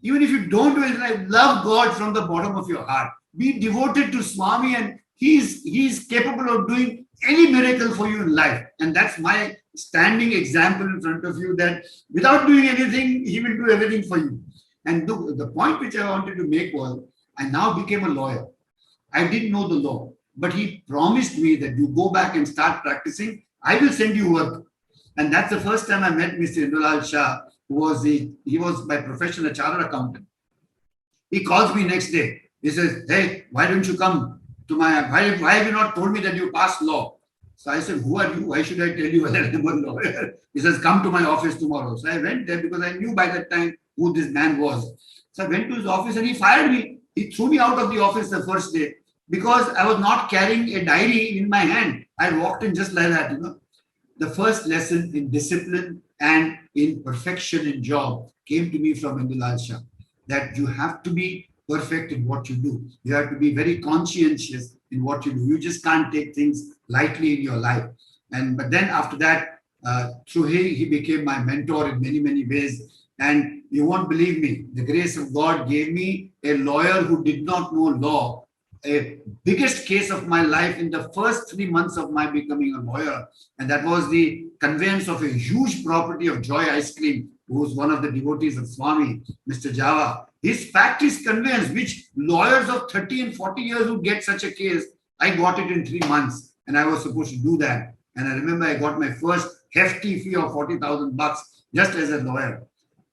even if you don't do anything, love God from the bottom of your heart. Be devoted to Swami, and He's capable of doing any miracle for you in life. And that's my standing example in front of you, that without doing anything, He will do everything for you. And the point which I wanted to make was, I now became a lawyer. I didn't know the law, but He promised me that you go back and start practicing. I will send you work. And that's the first time I met Mr. Indulal Shah, he was by profession a chartered accountant. He calls me next day. He says, hey, why don't you come to why have you not told me that you passed law? So I said, who are you? Why should I tell you whether I'm a lawyer? He says, come to my office tomorrow. So I went there because I knew by that time who this man was. So I went to his office and he fired me. He threw me out of the office the first day because I was not carrying a diary in my hand. I walked in just like that, The first lesson in discipline and in perfection in job came to me from Indulal Shah, that you have to be perfect in what you do. You have to be very conscientious in what you do. You just can't take things lightly in your life. But then after that, through he became my mentor in many, many ways. And you won't believe me, the grace of God gave me a lawyer who did not know law. A biggest case of my life in the first 3 months of my becoming a lawyer. And that was the conveyance of a huge property of Joy Ice Cream who's one of the devotees of Swami, Mr. Java, his fact is conveyance, which lawyers of 30 and 40 years would get such a case. I got it in 3 months, and I was supposed to do that. And I remember I got my first hefty fee of 40,000 bucks just as a lawyer.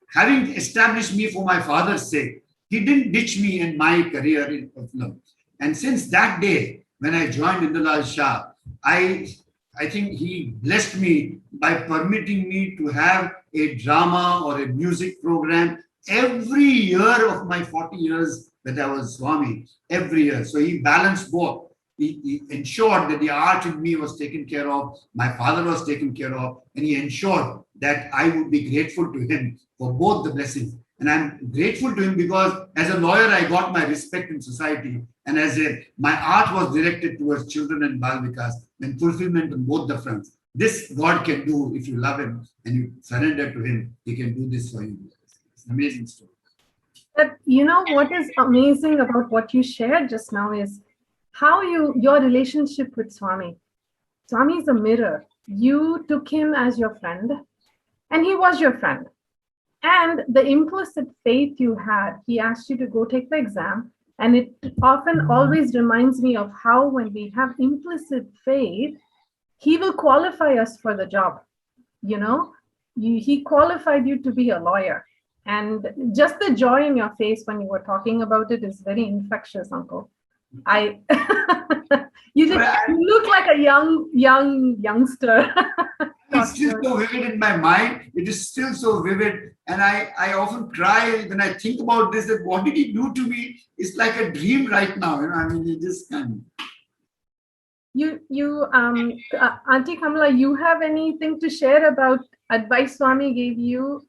Having established me for my father's sake, he didn't ditch me in my career of law. And since that day, when I joined Indulal Shah, I think he blessed me by permitting me to have a drama or a music program every year of my 40 years that I was Swami, every year. So he balanced both. He ensured that the art in me was taken care of, my father was taken care of, and he ensured that I would be grateful to him for both the blessings. And I'm grateful to him because as a lawyer, I got my respect in society. And my art was directed towards children and Bal Vikas and fulfillment on both the fronts. This God can do if you love him and you surrender to him. He can do this for you. It's an amazing story. But you know what is amazing about what you shared just now is how your relationship with Swami. Swami is a mirror. You took him as your friend, and he was your friend. And the implicit faith you had, he asked you to go take the exam. And it often always reminds me of how when we have implicit faith, he will qualify us for the job. You know, he qualified you to be a lawyer. And just the joy in your face when you were talking about it is very infectious, Uncle. You look like a youngster. It's still so vivid in my mind. It is still so vivid. And I often cry when I think about this, that what did he do to me? It's like a dream right now. You know, I mean, it just kind of. Auntie Kamala, you have anything to share about advice Swami gave you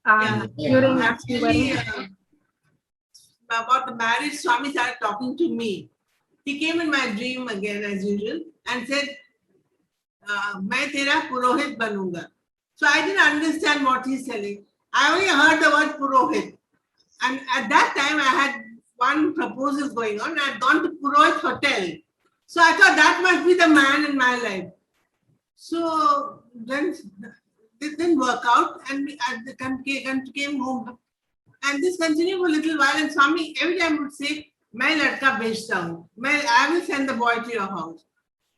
during actually, wedding? About the marriage, Swami started talking to me. He came in my dream again as usual and said, "Main tera purohit banunga." So I didn't understand what he's telling. I only heard the word purohit. And at that time, I had one proposal going on. I had gone to Purohit Hotel. So I thought that must be the man in my life. So then it didn't work out, and I came home. And this continued for a little while. And Swami every time would say, "Main ladka bhejta hu. I will send the boy to your house."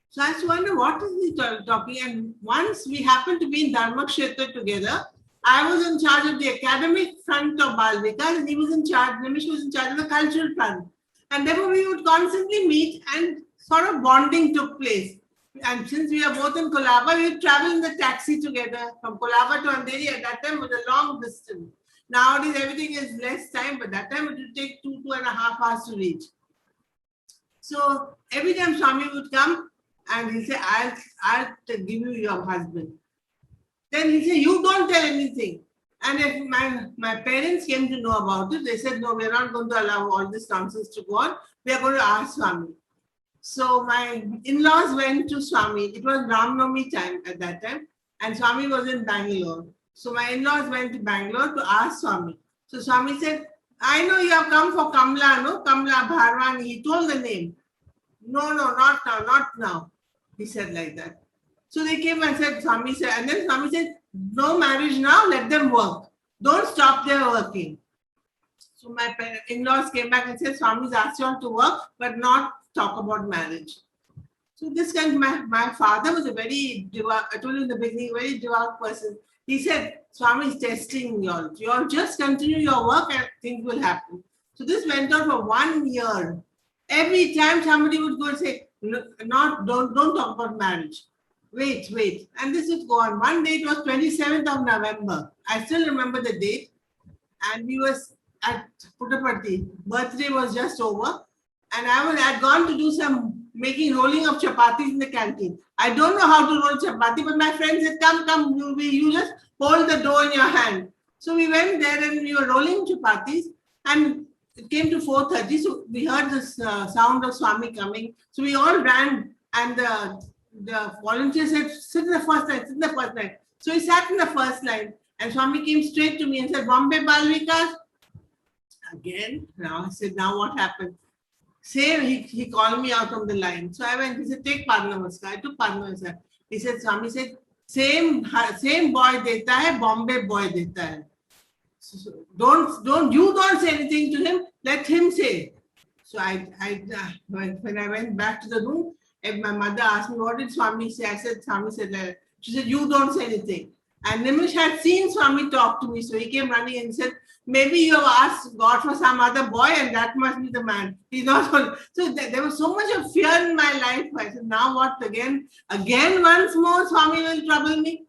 So I used to wonder what is he talking. And once we happened to be in Dharmakshetra together, I was in charge of the academic front of Bal Vikas, and he was in charge, Nimish was in charge of the cultural front. And therefore we would constantly meet, and sort of bonding took place. And since we are both in Colaba, we would travel in the taxi together from Colaba to Andheri. At that time, it was a long distance. Nowadays, everything is less time, but that time it would take 2.5 hours to reach. So every time Swami would come and he'd say, I'll give you your husband. Then he said, "You don't tell anything." And if my parents came to know about it, they said, "No, we're not going to allow all this nonsense to go on. We are going to ask Swami." So my in-laws went to Swami. It was Ram Navami time at that time, and Swami was in Bangalore. So my in-laws went to Bangalore to ask Swami. So Swami said, "I know you have come for Kamala, no? Kamala Bharwani." He told the name. No, not now, not now. He said like that. So they came and said, Swami said, and then Swami said, "No marriage now, let them work. Don't stop their working." So my in-laws came back and said, "Swami's asked you all to work, but not talk about marriage." So this kind, my father was a very devout, I told you in the beginning, very devout person. He said, "Swami is testing you all. You all just continue your work and things will happen." So this went on for 1 year. Every time somebody would go and say, don't talk about marriage. Wait. And this would go on. One day it was 27th of November. I still remember the date. And we was at Puttaparthi. Birthday was just over. And I had gone to do some rolling of chapatis in the canteen. I don't know how to roll chapati, but my friend said, come, you just hold the dough in your hand. So we went there and we were rolling chapatis, and it came to 4:30. So we heard this sound of Swami coming. So we all ran, and the volunteer said, sit in the first line. So he sat in the first line, and Swami came straight to me and said, "Bombay Bal Vikas." Again, now I said, "Now what happened?" Same, he called me out of the line. So I went, he said, "Take Padnamaskar." I took Padnamaskar. He said, Swami said, same boy deta hai, Bombay boy deta hai. don't say anything to him. Let him say. So when I went back to the room, and my mother asked me, what did Swami say? I said, Swami said, she said, you don't say anything. And Nimish had seen Swami talk to me. So he came running and said, maybe you have asked God for some other boy and that must be the man. He's not on. So there was so much of fear in my life. I said, now what again? Again, once more, Swami will trouble me.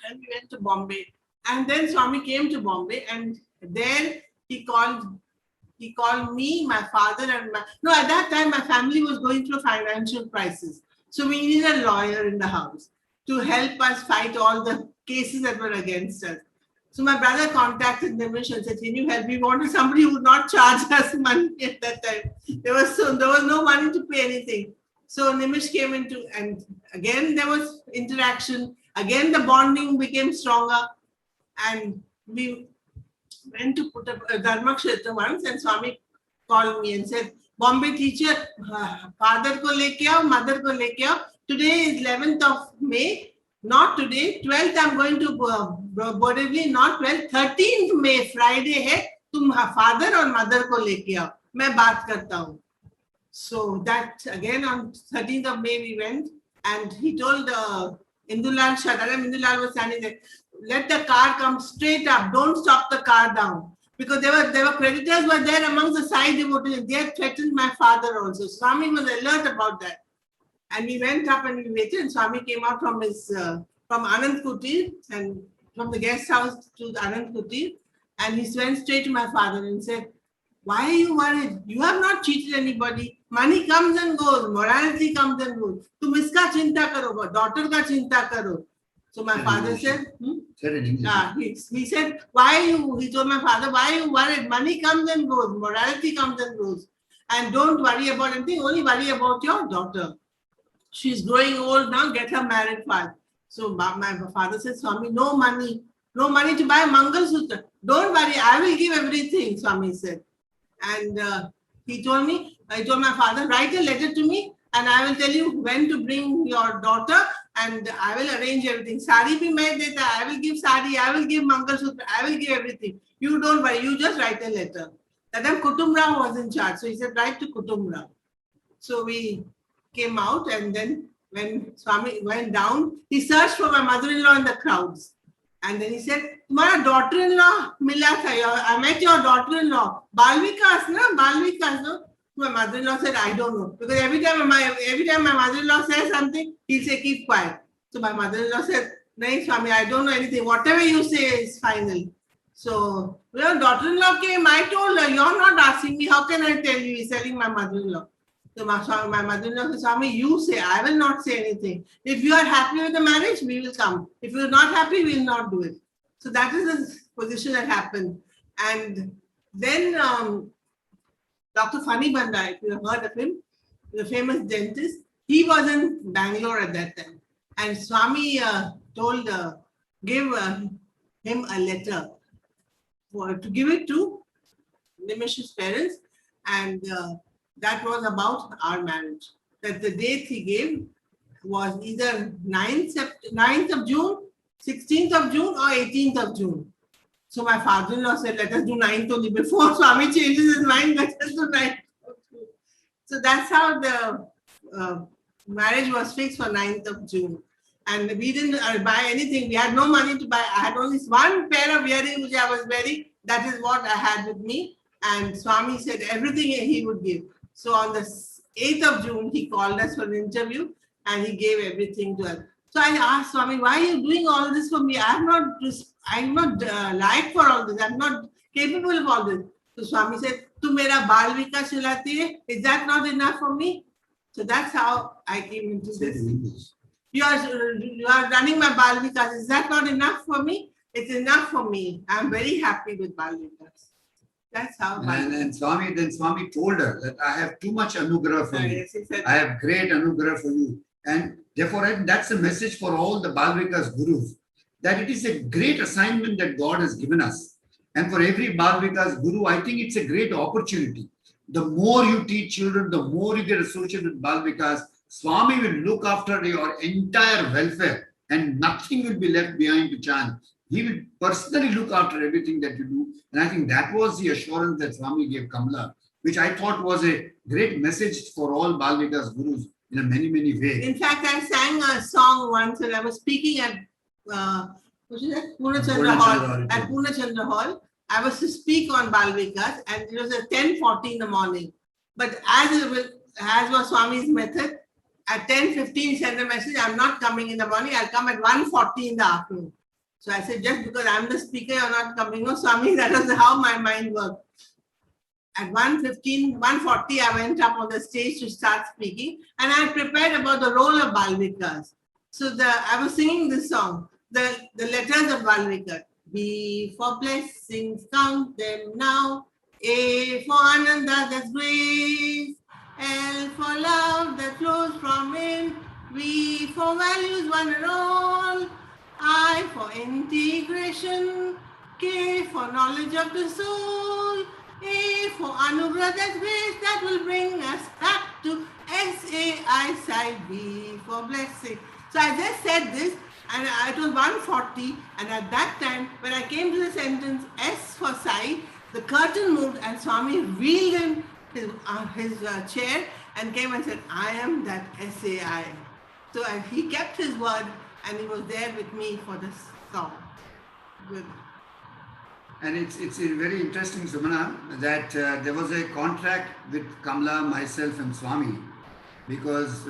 And we went to Bombay. And then Swami came to Bombay and there he called me, my father, and at that time my family was going through a financial crisis. So we needed a lawyer in the house to help us fight all the cases that were against us. So my brother contacted Nimish and said, can you help? We wanted somebody who would not charge us money at that time. There was no money to pay anything. So Nimish came into, and again there was interaction. Again the bonding became stronger. And we went to put up a Dharma Kshetra once, and Swami called me and said, Bombay teacher, father ko leke aao, mother ko leke aao. Today is 11th of May, not today. 12th I'm going to Borivali, not 12th. 13th May, Friday hai. Tum father or mother ko leke aao. Main baat karta hu. So that again on 13th of May we went, and he told Indulal Shadaram, Indulal was standing there, let the car come straight up. Don't stop the car down. Because there were creditors were there amongst the side devotees. They had threatened my father also. Swami was alert about that. And we went up and we waited. And Swami came out from his from Anand Kutir and from the guest house to the Anand Kutir. And he went straight to my father and said, why are you worried? You have not cheated anybody. Money comes and goes. Morality comes and goes. Tum iska chinta karo, daughter ka chinta karo. So my father said, he said, why are you, he told my father, why are you worried? Money comes and goes, morality comes and goes. And don't worry about anything, only worry about your daughter. She's growing old now, get her married fast. So my father said, Swami, no money to buy Mangal Sutra. Don't worry, I will give everything, Swami said. And I told my father, write a letter to me and I will tell you when to bring your daughter and I will arrange everything. Sari bhi main deta, I will give sari, I will give Mangal Sutra, I will give everything. You don't worry, you just write a letter. That time Kutum Rao was in charge. So he said, write to Kutum Rao. So we came out, and then when Swami went down, he searched for my mother-in-law in the crowds. And then he said, "Tumhara daughter-in-law mila tha. I met your daughter-in-law. Balvikas, no? My mother-in-law said, I don't know. Because every time my mother-in-law says something, he'll say, keep quiet. So my mother-in-law said, Nahi, Swami, I don't know anything. Whatever you say is final. So when daughter-in-law came, I told her, you're not asking me. How can I tell you? He's telling my mother-in-law. So my mother-in-law said, Swami, you say, I will not say anything. If you are happy with the marriage, we will come. If you're not happy, we will not do it. So that is the position that happened. And then Dr. Fani Banda, if you have heard of him, the famous dentist, he was in Bangalore at that time. And Swami gave him a letter to give it to Nimish's parents. And that was about our marriage. That the date he gave was either 9th of June, 16th of June, or 18th of June. So my father-in-law said, let us do 9th only. Before Swami changes his mind, let us do 9th. So that's how the marriage was fixed for 9th of June. And we didn't buy anything. We had no money to buy. I had only one pair of earrings which I was wearing. That is what I had with me. And Swami said everything he would give. So on the 8th of June, he called us for an interview and he gave everything to us. So I asked Swami, why are you doing all this for me? I'm not like for all this. I'm not capable of all this. So Swami said, "Tu mera bal vikas chilati hai. Is that not enough for me?" So that's how I came into this. You are running my bal vikas. Is that not enough for me? It's enough for me. I'm very happy with bal vikas. That's how. And Swami told her that I have too much anugrah for you. Yes, he said I have great anugrah for you. And therefore, that's a message for all the Balvikas Gurus, that it is a great assignment that God has given us. And for every Balvikas Guru, I think it's a great opportunity. The more you teach children, the more you get associated with Balvikas, Swami will look after your entire welfare and nothing will be left behind to chance. He will personally look after everything that you do. And I think that was the assurance that Swami gave Kamala, which I thought was a great message for all Bal Vikas Gurus in a many, many ways. In fact, I sang a song once when I was speaking at what is that? Purnachandra Hall. At Purnachandra Hall, I was to speak on Bal Vikas, and it was at 10:40 in the morning. But as was Swami's method, at 10:15 he sent a message, I'm not coming in the morning, I'll come at 1:40 in the afternoon. So I said, just because I'm the speaker, you're not coming. No, Swami, that was how my mind worked. At 1:40, I went up on the stage to start speaking, and I prepared about the role of Bal Vikas. So I was singing this song, the letters of Bal Vikas. B for blessings, count them now. A for Ananda, that's grace. L for love that flows from in. V for values, one and all. I for integration. K for knowledge of the soul. A for Anugrah, that's grace that will bring us back to SAI side. B for blessing. So I just said this, and it was 1:40, and at that time, when I came to the sentence S for Sai, the curtain moved and Swami wheeled in his chair and came and said, I am that SAI. So he kept his word, and he was there with me for this song. Good. And it's very interesting, Sumana, that there was a contract with Kamala, myself and Swami, because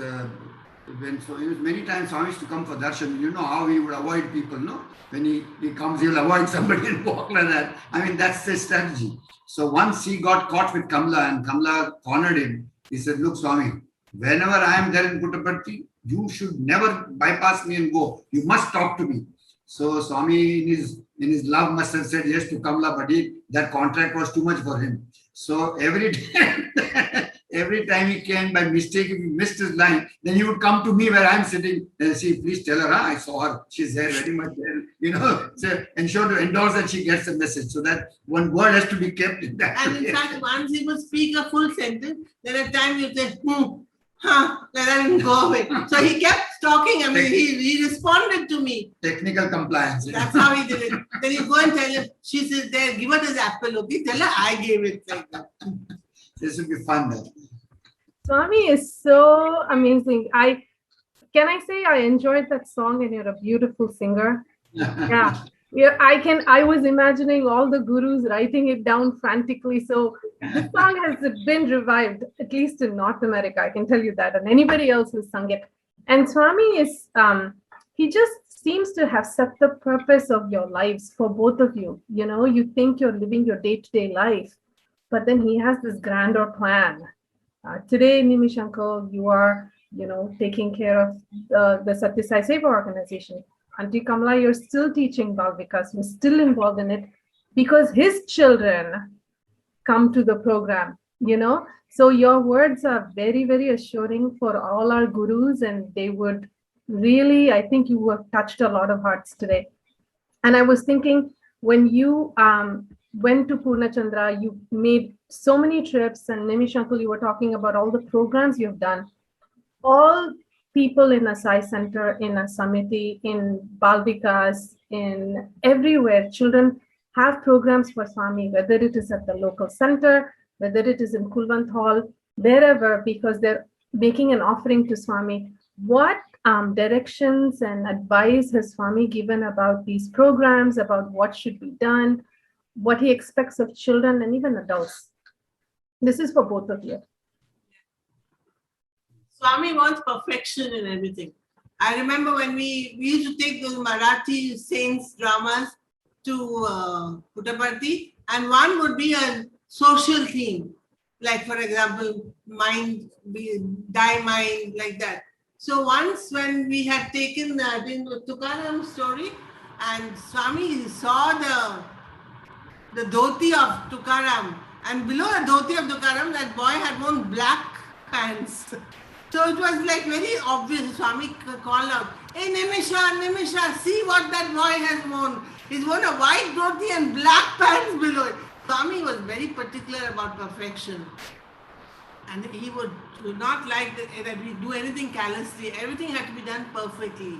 many times Swami used to come for darshan. You know how he would avoid people, no? When he comes, he'll avoid somebody and walk like that. I mean, that's the strategy. So once he got caught with Kamala and Kamala cornered him, he said, look, Swami, whenever I am there in Puttaparthi, you should never bypass me and go. You must talk to me. So Swami in his love must have said yes to Kamala, but that contract was too much for him. So every time he came by mistake, if he missed his line, then he would come to me where I'm sitting and say, please tell her, I saw her. She's there, very much there. So ensure to endorse that she gets the message. So that one word has to be kept in that. And in fact, once he would speak a full sentence, then at times he would say, let him go away. So he kept talking. I mean, he responded to me. Technical compliance. That's how he did it. Then you go and tell her, she says, there, give her this apple, okay? Tell her I gave it like that. This will be fun then. Swami is so amazing. Can I say I enjoyed that song, and you're a beautiful singer. Yeah. I was imagining all the gurus writing it down frantically. So the song has been revived, at least in North America. I can tell you that, and anybody else who sung it. And Swami is, he just seems to have set the purpose of your lives for both of you. You know, you think you're living your day-to-day life, but then he has this grander plan. Today, Nimish uncle, you are, taking care of the Satya Sai Seva organization. Auntie Kamala, you're still teaching Bal Vikas, you're still involved in it because his children come to the program, So your words are very, very assuring for all our gurus, and they would really, I think you have touched a lot of hearts today. And I was thinking, when you went to Purnachandra, you made so many trips, and Nimish uncle, you were talking about all the programs you've done. All people in a Sai Center, in a Samiti, in Bal Vikas, in everywhere, children have programs for Swami, whether it is at the local center, whether it is in Kulwant Hall, wherever, because they're making an offering to Swami. What directions and advice has Swami given about these programs, about what should be done, what he expects of children and even adults? This is for both of you. Swami wants perfection in everything. I remember when we used to take those Marathi saints dramas to Puttaparthi, and one would be a social theme, like for example, die mind, like that. So once when we had taken the Tukaram story, and Swami saw the dhoti of Tukaram, and below the dhoti of Tukaram, that boy had worn black pants. So it was like very obvious. Swami called out, hey Nimisha, see what that boy has worn. He's worn a white dhoti and black pants below it. Swami was very particular about perfection. And he would not like that we do anything callously. Everything had to be done perfectly.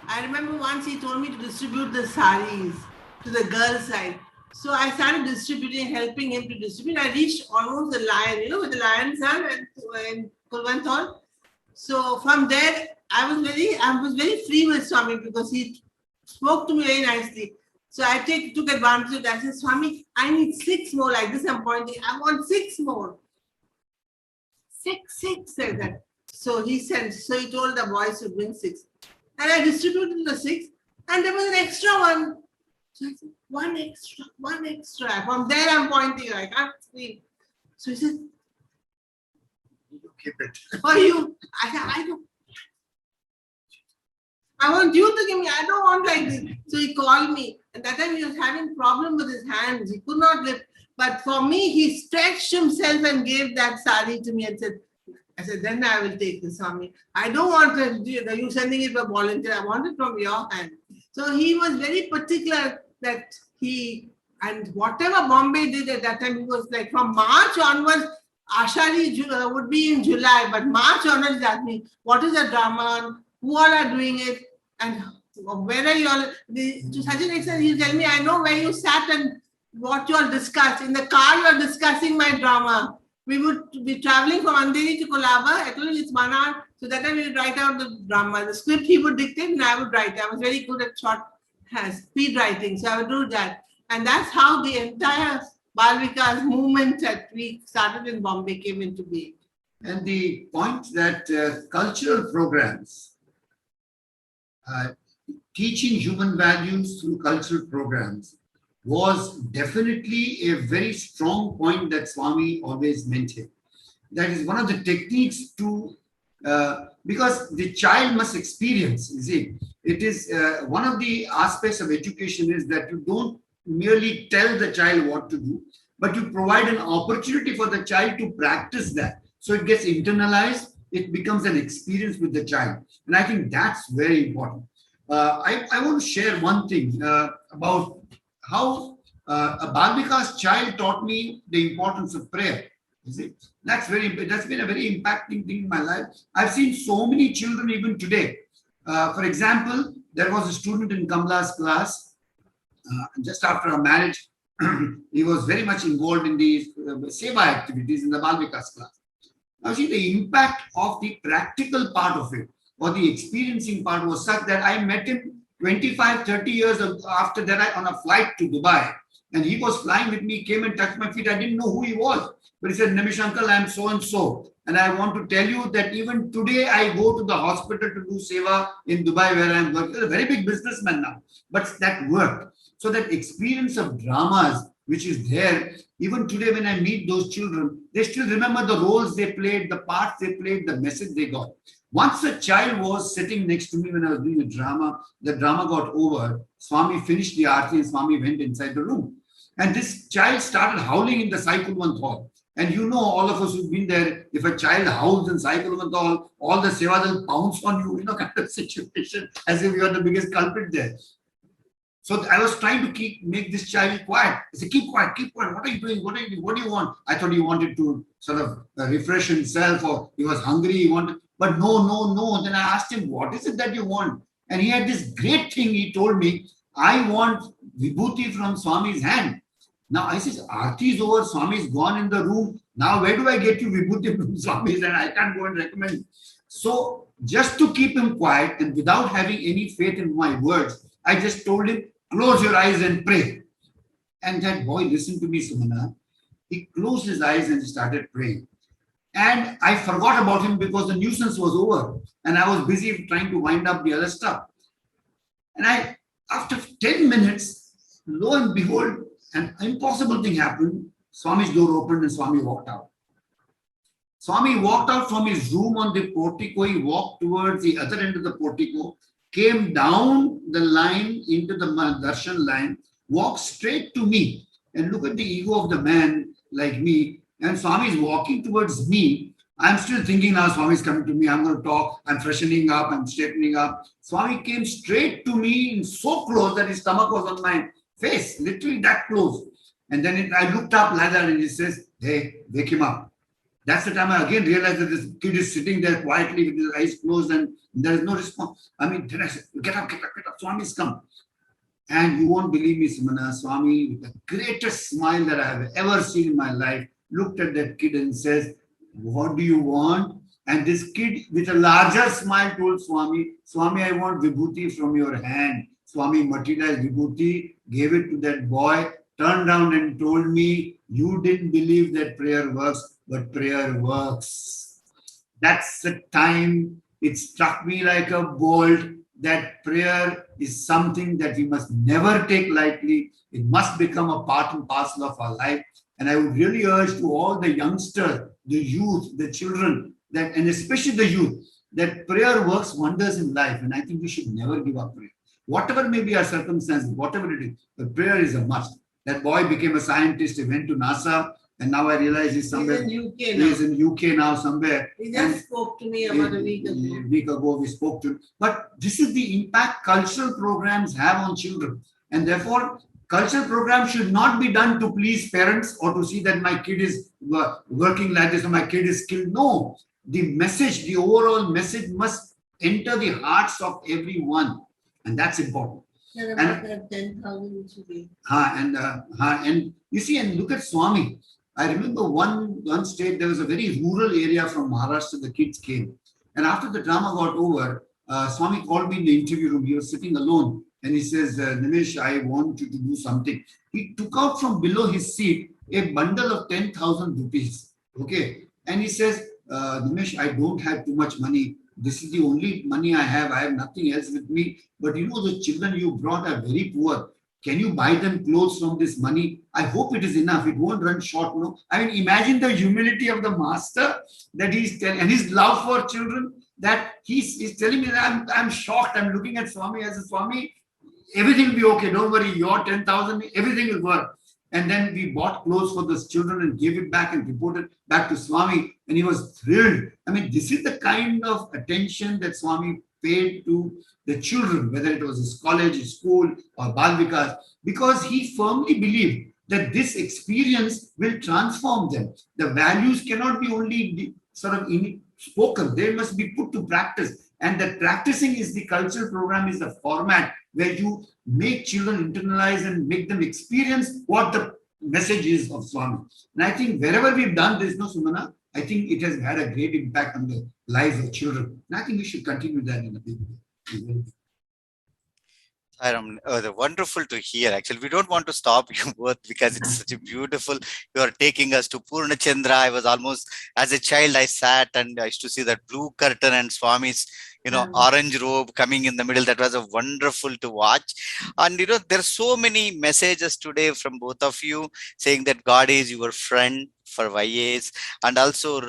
I remember once he told me to distribute the saris to the girls' side. So I started distributing, helping him to distribute. I reached almost the lion, you know, where the lions are in Kulwanthal. So from there, I was very free with Swami because he spoke to me very nicely. So I took advantage of that. I said, Swami, I need 6 more like this. I'm pointing. I want 6 more. Six, said that. So he told the boys to bring 6. And I distributed the 6. And there was an extra one. So I said, one extra. From there I'm pointing. I can't speak. So he said, You keep it. for you. I said, I don't. I want you to give me. I don't want like this. So he called me. And that time he was having problem with his hands. He could not lift. But for me, he stretched himself and gave that sari to me and said, I said, then I will take this, Swami. I don't want you sending it for volunteer. I want it from your hand. So he was very particular that and whatever Bombay did at that time, he was like from March onwards, Ashari would be in July, but March onwards, that means what is the drama, who all are doing it, and where are you all, to such an extent, he'll tell me, I know where you sat and what you all discussed. In the car, you are discussing my drama. We would be traveling from Andheri to Kolaba. I told him it's 1 hour. So that time we would write out the drama. The script he would dictate and I would write. I was very good at speed writing. So I would do that. And that's how the entire Balvika's movement that we started in Bombay came into being. And the point that cultural programs, teaching human values through cultural programs, was definitely a very strong point that Swami always maintained. That is one of the techniques to, because the child must experience, you see, it is one of the aspects of education is that you don't merely tell the child what to do, but you provide an opportunity for the child to practice that. So it gets internalized, it becomes an experience with the child. And I think that's very important. I want to share one thing about how a Balvika's child taught me the importance of prayer. You see, that's been a very impacting thing in my life. I've seen so many children even today. For example, there was a student in Kamala's class just after our marriage. He was very much involved in the seva activities in the Balvika's class. Now, see, the impact of the practical part of it or the experiencing part was such that I met him 25, 30 years after that on a flight to Dubai. And he was flying with me, came and touched my feet. I didn't know who he was. But he said, Nimish uncle, I am so and so. And I want to tell you that even today I go to the hospital to do seva in Dubai where I am working. He's a very big businessman now. But that worked. So that experience of dramas, which is there, even today when I meet those children, they still remember the roles they played, the parts they played, the message they got. Once a child was sitting next to me when I was doing a drama, the drama got over. Swami finished the aarti and Swami went inside the room. And this child started howling in the Sai Kulwant hall. And you know, all of us who've been there, if a child howls in Sai Kulwant hall, all the sevas will pounce on you, kind of situation, as if you are the biggest culprit there. So I was trying to make this child quiet. I said, keep quiet. What are you doing? What do you want? I thought he wanted to sort of refresh himself or he was hungry. He wanted, but no. Then I asked him, what is it that you want? And he had this great thing. He told me, I want vibhuti from Swami's hand. Now I said, Aarti is over. Swami is gone in the room. Now where do I get you vibhuti from Swami's hand? I can't go and recommend. So just to keep him quiet and without having any faith in my words, I just told him, close your eyes and pray. And that boy listened to me, Sumana. He closed his eyes and started praying. And I forgot about him because the nuisance was over. And I was busy trying to wind up the other stuff. And after 10 minutes, lo and behold, an impossible thing happened. Swami's door opened and Swami walked out. Swami walked out from his room on the portico. He walked towards the other end of the portico, came down the line into the darshan line, walked straight to me. And look at the ego of the man like me. And Swami is walking towards me. I'm still thinking now Swami is coming to me. I'm going to talk. I'm freshening up. I'm straightening up. Swami came straight to me so close that his stomach was on my face, literally that close. And then I looked up like that and he says, hey, wake him up. That's the time I again realized that this kid is sitting there quietly with his eyes closed and there is no response. I mean, then I said, get up, get up, get up. Swami's come. And you won't believe me, Simana, Swami, with the greatest smile that I have ever seen in my life, looked at that kid and says, what do you want? And this kid with a larger smile told Swami, Swami, I want vibhuti from your hand. Swami materialized vibhuti, gave it to that boy, turned around and told me, you didn't believe that prayer works, but prayer works. That's the time it struck me like a bolt that prayer is something that we must never take lightly. It must become a part and parcel of our life. And I would really urge to all the youngsters, the youth, the children, that, and especially the youth, that prayer works wonders in life. And I think we should never give up prayer. Whatever may be our circumstances, whatever it is, but prayer is a must. That boy became a scientist, he went to NASA, and now I realize he's somewhere. He's in UK now somewhere. He just spoke to me about a week ago. A week ago we spoke to him. But this is the impact cultural programs have on children. And therefore, cultural programs should not be done to please parents or to see that my kid is working like this or my kid is skilled. No, the message, the overall message must enter the hearts of everyone. And that's important. And 10,000 today. And you see, and look at Swami. I remember one state, there was a very rural area from Maharashtra, the kids came. And after the drama got over, Swami called me in the interview room. He was sitting alone. And he says, Nimish, I want you to do something. He took out from below his seat a bundle of 10,000 rupees. Okay. And he says, Nimish, I don't have too much money. This is the only money I have. I have nothing else with me. But you know, the children you brought are very poor. Can you buy them clothes from this money? I hope it is enough. It won't run short. No. I mean, imagine the humility of the master that he's telling, and his love for children, that he's telling me that I'm shocked. I'm looking at Swami as a Swami. Everything will be okay. Don't worry. Your 10,000, everything will work. And then we bought clothes for those children and gave it back and reported back to Swami. And he was thrilled. I mean, this is the kind of attention that Swami paid to the children, whether it was his college, his school, or Bal Vikas, because he firmly believed that this experience will transform them. The values cannot be only sort of spoken. They must be put to practice. And that practicing is the cultural program, is the format where you make children internalize and make them experience what the message is of Swami. And I think wherever we've done this, no, Sumana, I think it has had a great impact on the lives of children. And I think we should continue that in a big way. Wonderful to hear. Actually, we don't want to stop you both because it's such a beautiful. You are taking us to Purna Chandra. I was almost, as a child, I sat and I used to see that blue curtain and Swami's, orange robe coming in the middle. That was a wonderful to watch. And, there's so many messages today from both of you saying that God is your friend for YAs, and also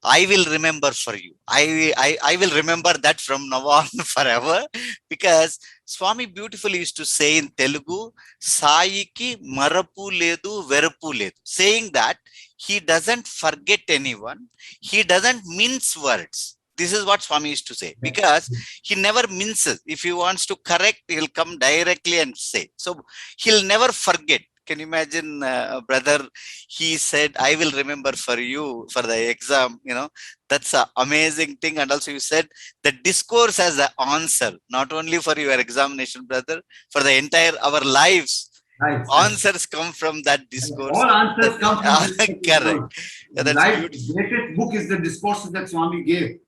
I will remember for you. I will remember that from now on forever, because Swami beautifully used to say in Telugu, Saiki marapu ledu verapu ledu, saying that he doesn't forget anyone, he doesn't mince words. This is what Swami used to say, because he never minces. If he wants to correct, he'll come directly and say. So he'll never forget. Can you imagine, brother? He said, I will remember for you for the exam. That's an amazing thing. And also you said the discourse as an answer, not only for your examination, brother, for the entire, our lives. Right. Answers come from that discourse. All answers come from this. Correct. Yeah, that's beautiful. Greatest book is the discourses that Swami gave.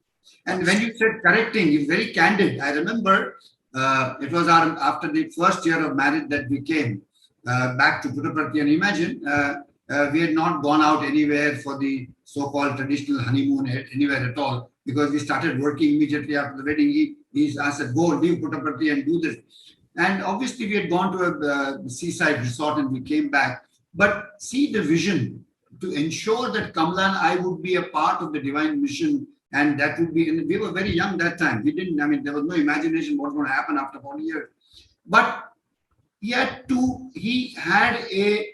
And when you said correcting, he's very candid. I remember it was after the first year of marriage that we came back to Puttaparthi. And imagine, we had not gone out anywhere for the so-called traditional honeymoon anywhere at all, because we started working immediately after the wedding. I said, go leave Puttaparthi and do this. And obviously we had gone to a seaside resort and we came back. But see the vision to ensure that Kamala and I would be a part of the divine mission. And that would be, and we were very young that time. We didn't, there was no imagination what was going to happen after 40 years. But he had a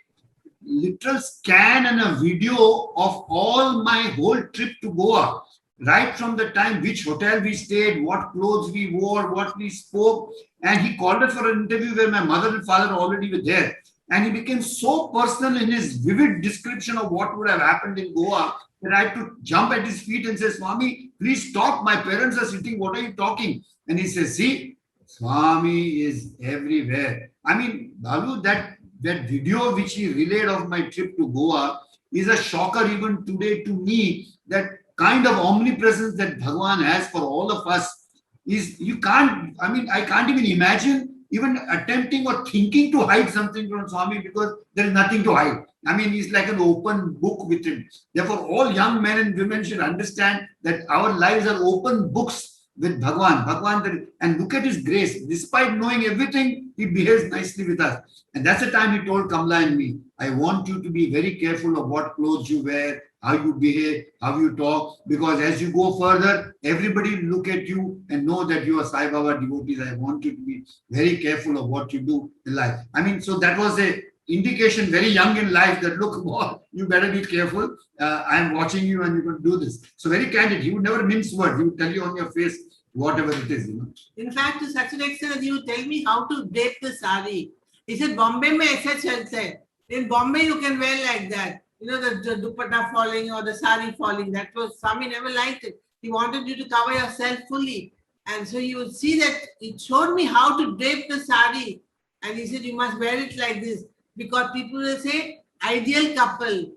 literal scan and a video of all my whole trip to Goa, right from the time which hotel we stayed, what clothes we wore, what we spoke. And he called us for an interview where my mother and father already were there. And he became so personal in his vivid description of what would have happened in Goa that I had to jump at his feet and say, Swami, please stop. My parents are sitting. What are you talking? And he says, see, Swami is everywhere. I mean, Balu, that video which he relayed of my trip to Goa is a shocker even today to me. That kind of omnipresence that Bhagwan has for all of us is, you can't, I mean, I can't even imagine even attempting or thinking to hide something from Swami, because there is nothing to hide. I mean, he's like an open book with him. Therefore, all young men and women should understand that our lives are open books with Bhagwan. And look at his grace. Despite knowing everything, he behaves nicely with us. And that's the time he told Kamala and me, I want you to be very careful of what clothes you wear, how you behave, how you talk, because as you go further, everybody will look at you and know that you are Sai Baba devotees. I want you to be very careful of what you do in life. I mean, so that was a indication very young in life that, look, boy, you better be careful. I am watching you and you're going to do this. So very candid. He would never mince words. He would tell you on your face whatever it is. In fact, to such an extent that he would tell me how to drape the sari. He said, Bombay mein aisa chalta hai. In Bombay, you can wear like that. The dupatta falling or the sari falling. That was, Swami never liked it. He wanted you to cover yourself fully. And so you would see that it showed me how to drape the sari. And he said, you must wear it like this. Because people will say, ideal couple.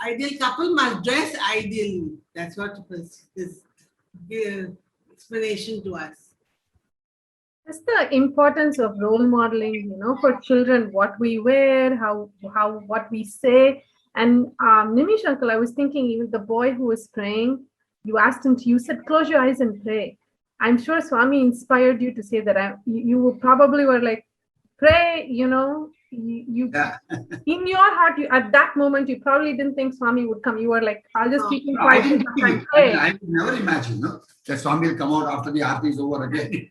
Ideal couple must dress ideally. That's what was his explanation to us. That's the importance of role modeling, for children, what we wear, what we say. And Nimish uncle, I was thinking, even the boy who was praying, you asked him you said, close your eyes and pray. I'm sure Swami inspired you to say that. You probably were like, pray, you Yeah. in your heart, at that moment, you probably didn't think Swami would come. You were like, I'll just keep him quiet. I could never imagine, that Swami will come out after the aarti is over again.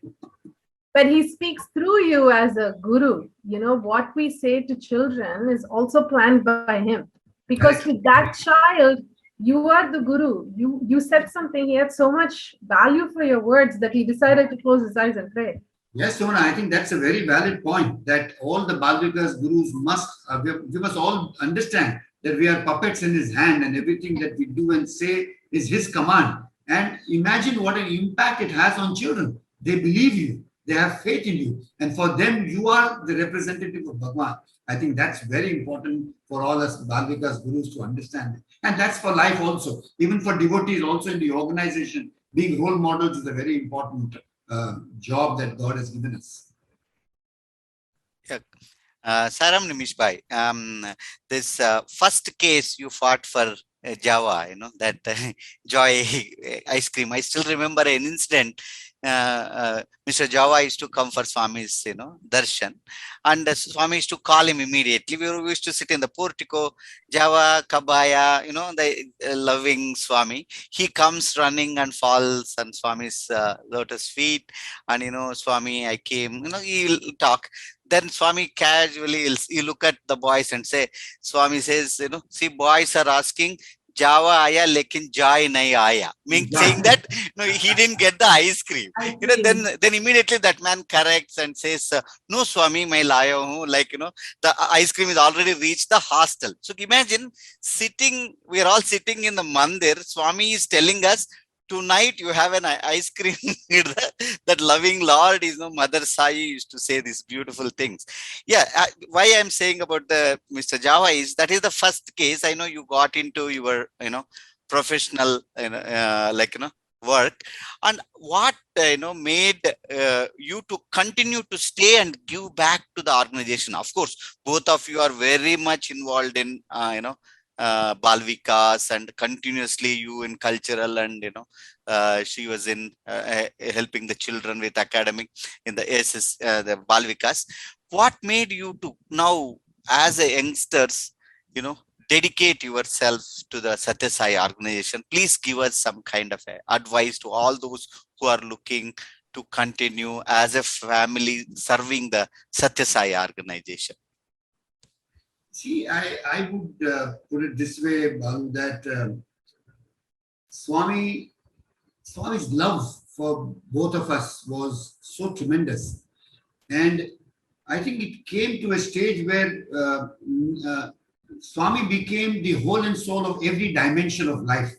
But he speaks through you as a guru. What we say to children is also planned by him. Because with that child, you are the guru. You said something, he had so much value for your words that he decided to close his eyes and pray. Yes, Sona, I think that's a very valid point, that all the Balvikas gurus we must all understand that we are puppets in his hand and everything that we do and say is his command. And imagine what an impact it has on children. They believe you, they have faith in you, and for them, you are the representative of Bhagwan. I think that's very important for all us Balvikas gurus to understand. And that's for life also. Even for devotees also in the organization, being role models is a very important job that God has given us. Yeah. Saram Nimish Bhai, this first case you fought for Java, that joy ice cream. I still remember an incident. Mr. Java used to come for Swami's, darshan, and Swami used to call him immediately. We used to sit in the portico, Java, Kabaya, the loving Swami. He comes running and falls on Swami's lotus feet, and Swami, I came, he'll talk. Then Swami casually, he'll look at the boys and say, Swami says, see, boys are asking, Java aya lekin joy nahi aya, meaning saying that he didn't get the ice cream. Then immediately that man corrects and says, no Swami, main laya hu, the ice cream is already reached the hostel. So imagine we are all sitting in the mandir, Swami is telling us, tonight you have an ice cream. That loving Lord is Mother Sai used to say these beautiful things. Yeah, why I'm saying about the Mr. Java is that is the first case. I know you got into your professional work, and what made you to continue to stay and give back to the organization. Of course, both of you are very much involved in Balvikas, and continuously you in cultural, and she was in helping the children with academic in the the Balvikas. What made you to now, as a youngsters, dedicate yourself to the Satya Sai organization? Please give us some kind of advice to all those who are looking to continue as a family serving the Satya Sai organization. See, I would put it this way, Balu, that Swami's love for both of us was so tremendous. And I think it came to a stage where Swami became the whole and soul of every dimension of life.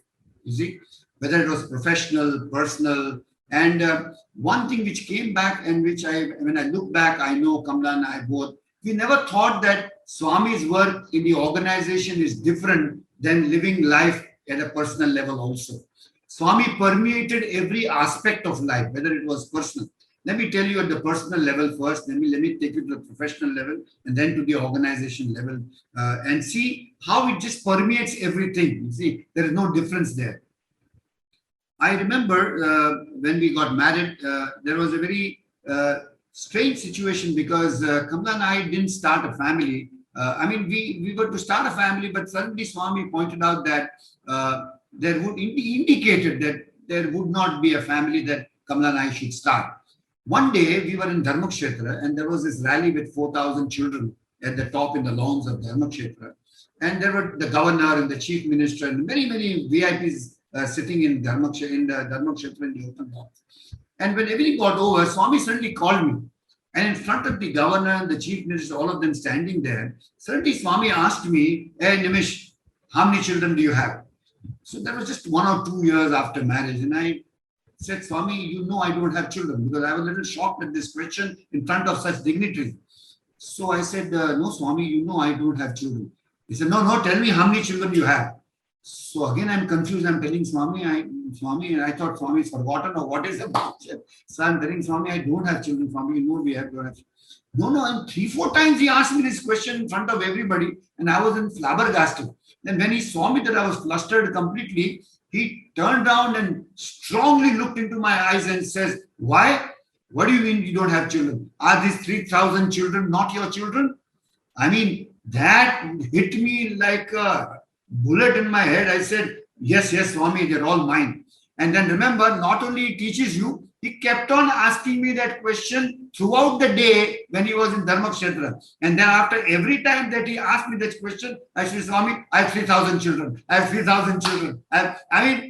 You see, whether it was professional, personal, and one thing which came back and which when I look back, I know Kamala and I both, we never thought that Swami's work in the organization is different than living life at a personal level also. Swami permeated every aspect of life, whether it was personal. Let me tell you at the personal level first, let me take you to the professional level and then to the organization level and see how it just permeates everything. You see, there is no difference there. I remember when we got married, there was a very strange situation because Kamala and I didn't start a family. We were to start a family, but suddenly Swami pointed out that there would indicated that there would not be a family that Kamala and I should start. One day we were in Dharmakshetra and there was this rally with 4,000 children at the top in the lawns of Dharmakshetra. And there were the governor and the chief minister and many, many VIPs sitting in the Dharmakshetra in the open loft. And when everything got over, Swami suddenly called me. And in front of the governor and the chief minister, all of them standing there, suddenly Swami asked me, "Hey Nimish, how many children do you have?" So that was just 1 or 2 years after marriage. And I said, "Swami, you know I don't have children," because I was a little shocked at this question in front of such dignitaries. So I said, "No, Swami, you know I don't have children." He said, no, tell me how many children you have. So again, I'm confused. I'm telling Swami, and I thought Swami's forgotten or what is the question. So I'm telling Swami, I don't have children. Swami, you know we have children. No, and 3-4 times he asked me this question in front of everybody, and I was in flabbergasted. Then when he saw me that I was flustered completely, he turned around and strongly looked into my eyes and says, "Why? What do you mean you don't have children? Are these 3,000 children not your children?" I mean, that hit me like a bullet in my head. I said, yes, Swami, they're all mine. And then remember, not only he teaches you, he kept on asking me that question throughout the day when he was in Dharmakshetra. And then after every time that he asked me that question, I said, "Swami, I have 3,000 children. I have 3,000 children."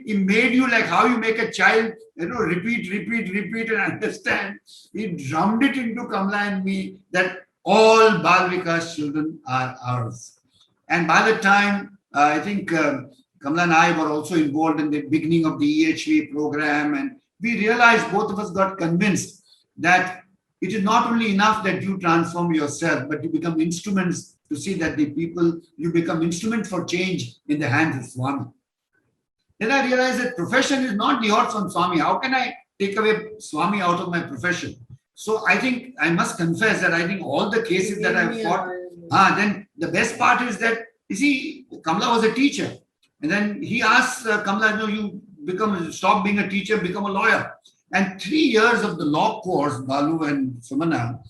He made you like how you make a child, repeat and understand. He drummed it into Kamala and me that all Bal Vikas children are ours. And by the time, I think Kamala and I were also involved in the beginning of the EHV program, and we realized, both of us got convinced that it is not only enough that you transform yourself, but you become instruments to see that you become instrument for change in the hands of Swami. Then I realized that profession is not the horse from Swami. How can I take away Swami out of my profession? So I think I must confess that I think all the cases that I've fought, then the best part is that, you see, Kamala was a teacher. And then he asked Kamala, "No, you stop being a teacher, become a lawyer." And 3 years of the law course, Balu and Sumana,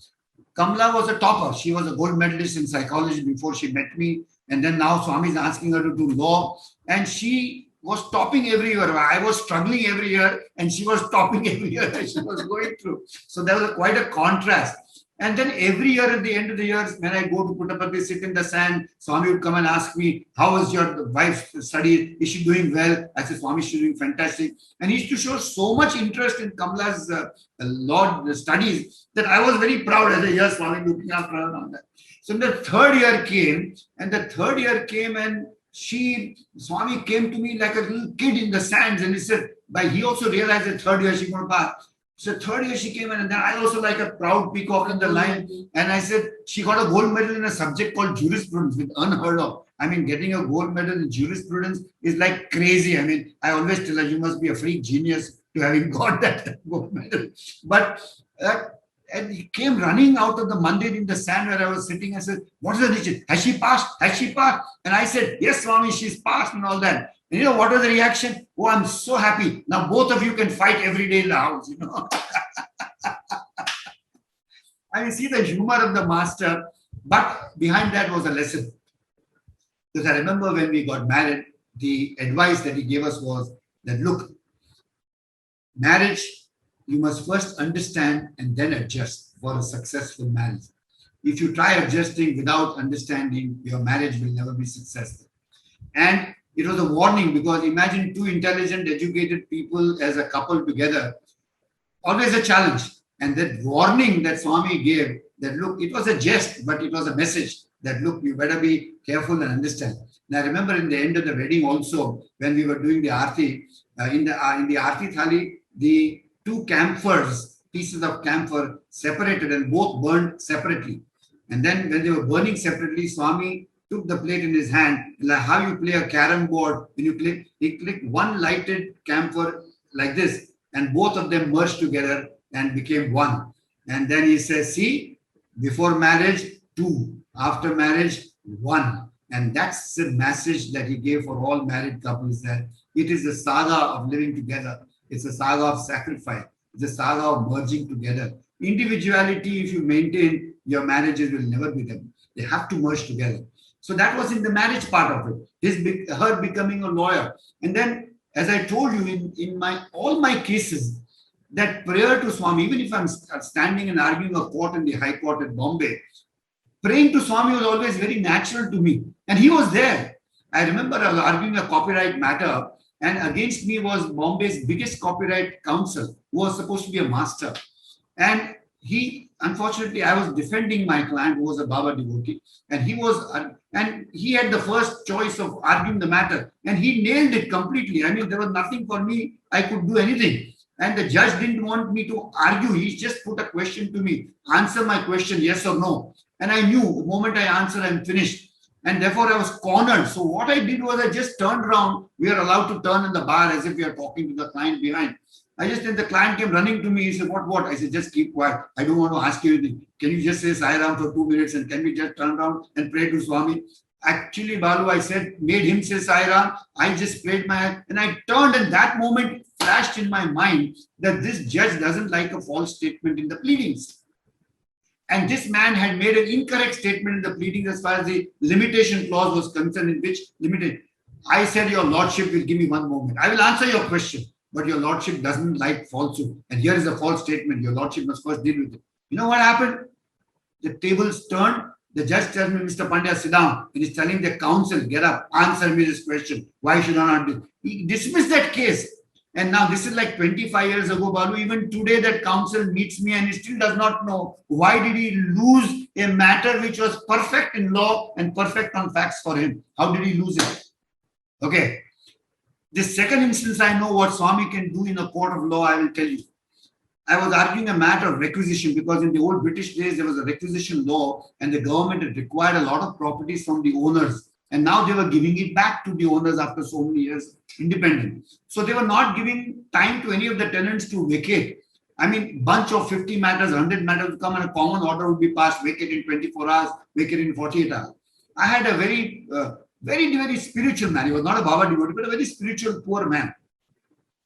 Kamala was a topper. She was a gold medalist in psychology before she met me. And then now Swami is asking her to do law. And she was topping every year. I was struggling every year and she was topping every year that she was going through. So there was quite a contrast. And then every year at the end of the year, when I go to Puttaparthi, sit in the sand, Swami would come and ask me, "How was your wife's study? Is she doing well?" I said, "Swami, she's doing fantastic." And he used to show so much interest in Kamala's law studies that I was very proud as a year, Swami looking after her and all that. So the third year came, and Swami came to me like a little kid in the sands, and he said, he also realized that third year she going to pass. So third year she came in, and then I also like a proud peacock in the line. And I said, she got a gold medal in a subject called jurisprudence, which unheard of. I mean, getting a gold medal in jurisprudence is like crazy. I mean, I always tell her, you must be a freak genius to having got that gold medal. But and he came running out of the mandir in the sand where I was sitting. I said, "What is the reason? Has she passed? Has she passed?" And I said, "Yes, Swami, she's passed," and all that. And you know what was the reaction? "Oh, I'm so happy. Now both of you can fight every day in the house." I mean, see the humor of the master, but behind that was a lesson. Because I remember when we got married, the advice that he gave us was that, look, marriage, you must first understand and then adjust for a successful marriage. If you try adjusting without understanding, your marriage will never be successful. And it was a warning, because imagine two intelligent, educated people as a couple together, always a challenge. And that warning that Swami gave, that look, it was a jest, but it was a message that, look, you better be careful and understand. And I remember in the end of the wedding also, when we were doing the Aarti, in the Aarti Thali, the two camphors, pieces of camphor separated and both burned separately. And then when they were burning separately, Swami took the plate in his hand, like how you play a carom board. When you click, he clicked one lighted camphor like this, and both of them merged together and became one. And then he says, see, before marriage, two, after marriage, one. And that's the message that he gave for all married couples, that it is a saga of living together. It's a saga of sacrifice. It's a saga of merging together. Individuality, if you maintain, your marriages will never be them. They have to merge together. So that was in the marriage part of it. Her becoming a lawyer. And then, as I told you, in all my cases, that prayer to Swami, even if I'm standing and arguing a court in the High Court at Bombay, praying to Swami was always very natural to me. And he was there. I remember I was arguing a copyright matter, and against me was Bombay's biggest copyright counsel, who was supposed to be a master. And unfortunately, I was defending my client, who was a Baba devotee, and he had the first choice of arguing the matter, and he nailed it completely. I mean, there was nothing for me. I could do anything. And the judge didn't want me to argue. He just put a question to me. Answer my question, yes or no. And I knew the moment I answered, I'm finished. And therefore, I was cornered. So what I did was I just turned around. We are allowed to turn in the bar as if we are talking to the client behind. Then the client came running to me. He said, what? I said, just keep quiet. I don't want to ask you anything. Can you just say Sai Ram for 2 minutes, and can we just turn around and pray to Swami? Actually, Balu, I said, made him say Sai Ram. I just prayed my hand, and I turned, and that moment flashed in my mind that this judge doesn't like a false statement in the pleadings. And this man had made an incorrect statement in the pleadings as far as the limitation clause was concerned, in which limited. I said, your lordship will give me one moment. I will answer your question, but your lordship doesn't like falsehood. And here is a false statement. Your lordship must first deal with it. You know what happened? The tables turned. The judge tells me, Mr. Pandya, sit down. And he's telling the counsel, get up, answer me this question. Why should I not do? He dismissed that case. And now this is like 25 years ago, Balu. Even today that counsel meets me and he still does not know why did he lose a matter which was perfect in law and perfect on facts for him. How did he lose it? Okay. The second instance, I know what Swami can do in a court of law, I will tell you. I was arguing a matter of requisition, because in the old British days, there was a requisition law and the government had required a lot of properties from the owners. And now they were giving it back to the owners after so many years, independent. So they were not giving time to any of the tenants to vacate. I mean, bunch of 50 matters, 100 matters would come and a common order would be passed, vacate in 24 hours, vacate in 48 hours. I had a very, very spiritual man. He was not a Baba devotee, but a very spiritual, poor man.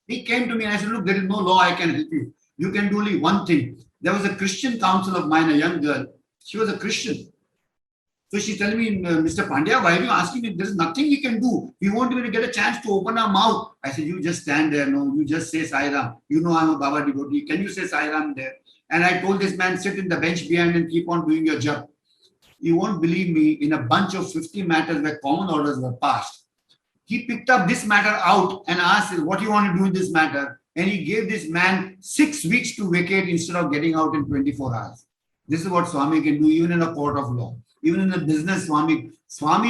He came to me and I said, look, there is no law I can help you. You can do only one thing. There was a Christian counsel of mine, a young girl. She was a Christian. So she's telling me, Mr. Pandya, why are you asking me? There's nothing we can do. We won't even get a chance to open our mouth. I said, you just stand there. No, you just say Sai Ram. You know I'm a Baba devotee. Can you say Sai Ram there? And I told this man, sit in the bench behind and keep on doing your job. You won't believe me, in a bunch of 50 matters where common orders were passed, he picked up this matter out and asked, what do you want to do in this matter? And he gave this man 6 weeks to vacate instead of getting out in 24 hours. This is what Swami can do, even in a court of law. Even in the business, Swami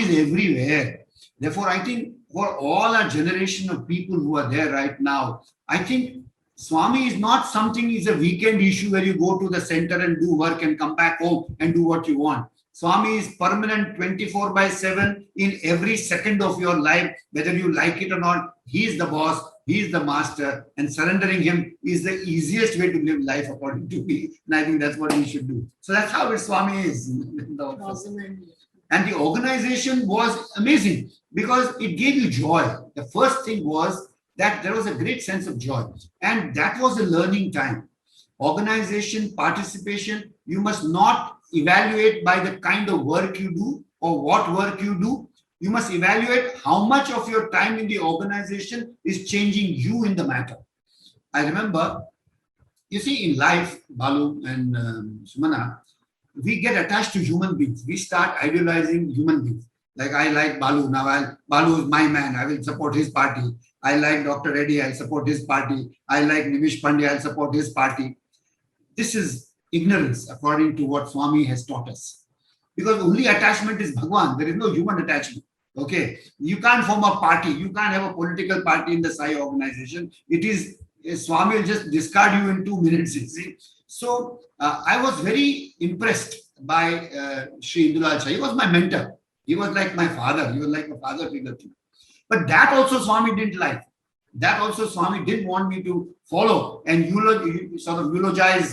is everywhere. Therefore, I think for all our generation of people who are there right now, I think Swami is not something, is a weekend issue where you go to the center and do work and come back home and do what you want. Swami is permanent 24/7 in every second of your life, whether you like it or not. He is the boss, he is the master, and surrendering him is the easiest way to live life, according to me. And I think that's what we should do. So that's how Swami is. And the organization was amazing because it gave you joy. The first thing was that there was a great sense of joy. And that was a learning time. Organization, participation, you must not evaluate by the kind of work you do or what work you do. You must evaluate how much of your time in the organization is changing you in the matter. I remember, you see, in life, Balu and Sumana, we get attached to human beings. We start idealizing human beings. Like, I like Balu. Now, Balu is my man. I will support his party. I like Dr. Reddy. I'll support his party. I like Nimish Pandya. I'll support his party. This is ignorance, according to what Swami has taught us. because only attachment is Bhagwan. There is no human attachment. Okay, you can't form a party. You can't have a political party in the Sai organization. It is Swami will just discard you in 2 minutes. You see. So I was very impressed by Sri Indulal Shah. He was my mentor. He was like my father. He was like a father figure to me. But that also Swami didn't like. That also Swami didn't want me to follow and sort of eulogize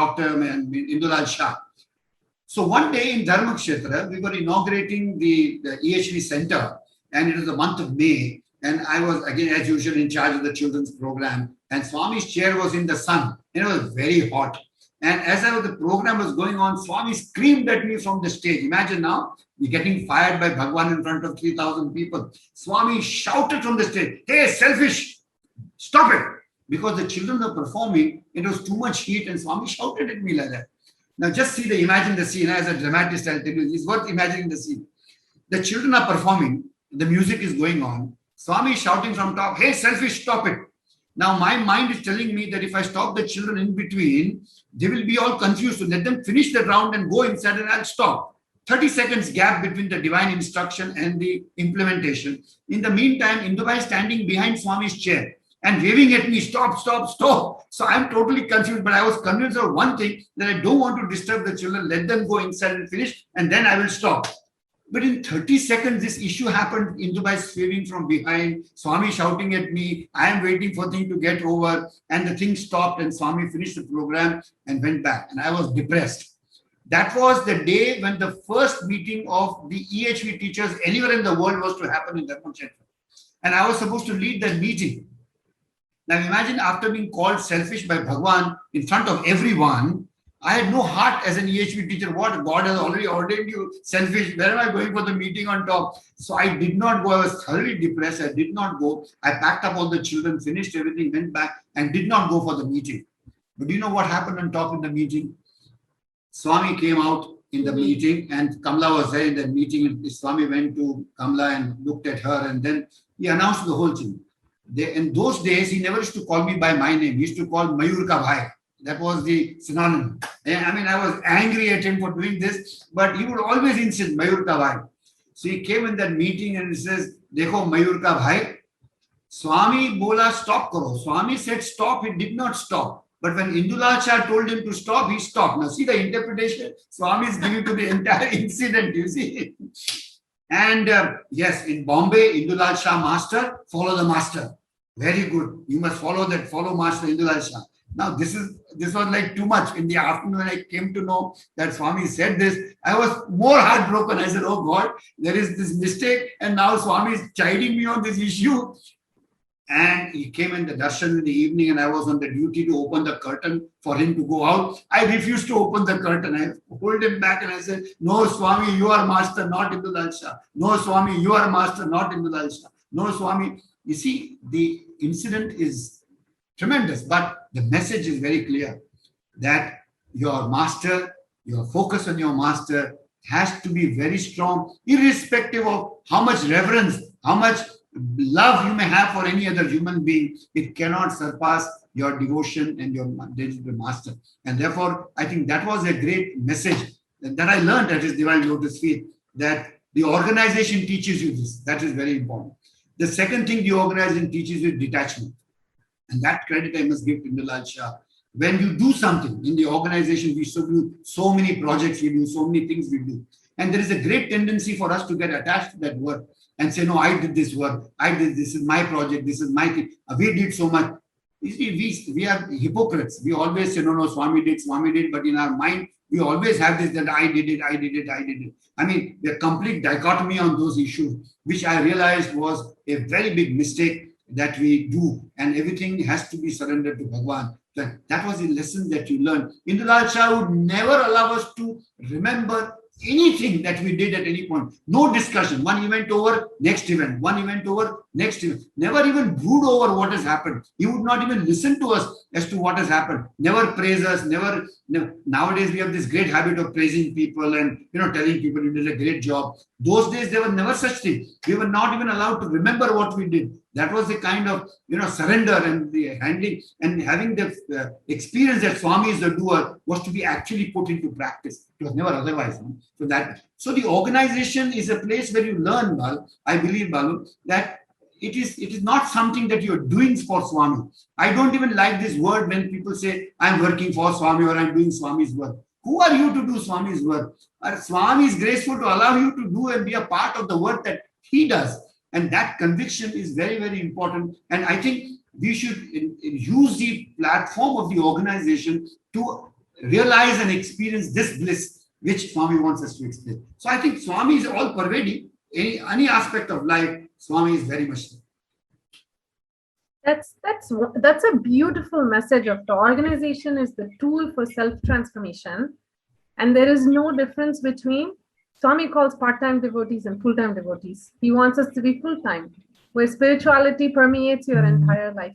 Dr. Indulal Shah. So one day in Dharmakshetra, we were inaugurating the EHV center, and it was the month of May. And I was, again, as usual, in charge of the children's program. And Swami's chair was in the sun, and it was very hot. And as the program was going on, Swami screamed at me from the stage. Imagine now, you're getting fired by Bhagwan in front of 3,000 people. Swami shouted from the stage, "Hey, selfish, stop it." Because the children were performing, it was too much heat, and Swami shouted at me like that. Now just imagine the scene. As a dramatist, I'll tell you, it's worth imagining the scene. The children are performing, the music is going on. Swami is shouting from top, "Hey, selfish, stop it." Now my mind is telling me that if I stop the children in between, they will be all confused. So let them finish the round and go inside and I'll stop. 30 seconds gap between the divine instruction and the implementation. In the meantime, Indubai is standing behind Swami's chair and waving at me, "Stop, stop, stop." So I'm totally confused, but I was convinced of one thing, that I don't want to disturb the children. Let them go inside and finish, and then I will stop. But in 30 seconds, this issue happened. Indubai is waving from behind, Swami shouting at me. I am waiting for thing to get over, and the thing stopped, and Swami finished the program and went back. And I was depressed. That was the day when the first meeting of the EHV teachers anywhere in the world was to happen in Dharmakshetra. And I was supposed to lead that meeting. Now imagine, after being called selfish by Bhagwan in front of everyone, I had no heart as an EHV teacher. What? God has already ordained you selfish. Where am I going for the meeting on top? So I did not go. I was thoroughly depressed. I did not go. I packed up all the children, finished everything, went back, and did not go for the meeting. But do you know what happened on top in the meeting? Swami came out in the meeting, and Kamala was there in the meeting. Swami went to Kamala and looked at her, and then he announced the whole thing. In those days, he never used to call me by my name. He used to call Mayur ka bhai. That was the synonym. I mean, I was angry at him for doing this, but he would always insist, "Mayur ka bhai." So he came in that meeting and he says, "Dekho, Mayur ka bhai." Swami bola, "Stop karo." Swami said stop, he did not stop. But when Indulal Shah told him to stop, he stopped. Now see the interpretation Swami is giving to the entire incident, you see. And yes, in Bombay, Indulal Shah master, follow the master. Very good. You must follow that, follow Master Indulal Shah. Now this was like too much. In the afternoon, when I came to know that Swami said this, I was more heartbroken. I said, "Oh God, there is this mistake, and now Swami is chiding me on this issue." And he came in the darshan in the evening, and I was on the duty to open the curtain for him to go out. I refused to open the curtain. I pulled him back and I said, "No, Swami, you are master, not Indulal Shah. No, Swami, you are master, not Indulal Shah. No, Swami." You see, the incident is tremendous, but the message is very clear, that your master, your focus on your master has to be very strong, irrespective of how much reverence, how much love you may have for any other human being. It cannot surpass your devotion and your master. And therefore, I think that was a great message that I learned at his Divine Lotus Feet, that the organization teaches you this. That is very important. The second thing the organization teaches you is detachment. And that credit I must give to Indulal Shah. When you do something in the organization, we do so many projects, we do so many things we do. And there is a great tendency for us to get attached to that work and say, "No, I did this work. I did this is my project. This is my thing. We did so much." You see, we are hypocrites. We always say, "No, Swami did." But in our mind, we always have this, that I did it, I did it, I did it. I mean, the complete dichotomy on those issues, which I realized was a very big mistake that we do. And everything has to be surrendered to Bhagwan. That was a lesson that you learned. Indulal Shah would never allow us to remember anything that we did at any point. No discussion. One event over, next event. One event over, next event. Never even brood over what has happened. He would not even listen to us as to what has happened. Never praise us. Never. Nowadays we have this great habit of praising people and telling people you did a great job. Those days there was never such thing. We were not even allowed to remember what we did. That was the kind of surrender and the handling and having the experience that Swami is the doer was to be actually put into practice. It was never otherwise. So the organization is a place where you learn, Bal. I believe, Balu, that it is not something that you're doing for Swami. I don't even like this word when people say I'm working for Swami or I'm doing Swami's work. Who are you to do Swami's work? Swami is graceful to allow you to do and be a part of the work that he does. And that conviction is very, very important. And I think we should use the platform of the organization to realize and experience this bliss which Swami wants us to experience. So I think Swami is all pervading. Any aspect of life, Swami is very much there. That's a beautiful message of the organization is the tool for self-transformation. And there is no difference between Swami calls part-time devotees and full-time devotees. He wants us to be full-time, where spirituality permeates your entire life.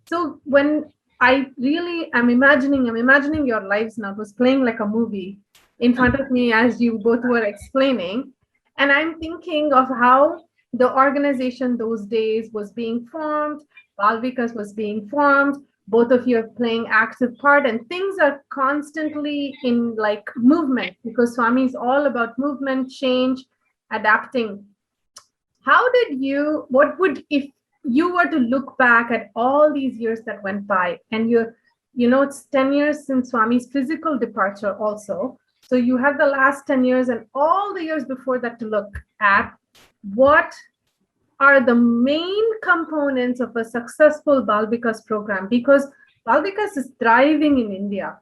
So when I really am imagining your lives now. It was playing like a movie in front of me as you both were explaining. And I'm thinking of how the organization those days was being formed, Bal Vikas was being formed, both of you are playing active part, and things are constantly in like movement because Swami is all about movement, change, adapting. If you were to look back at all these years that went by, and it's 10 years since Swami's physical departure also. So you have the last 10 years and all the years before that to look at. What are the main components of a successful Bal Vikas program? Because Bal Vikas is thriving in India.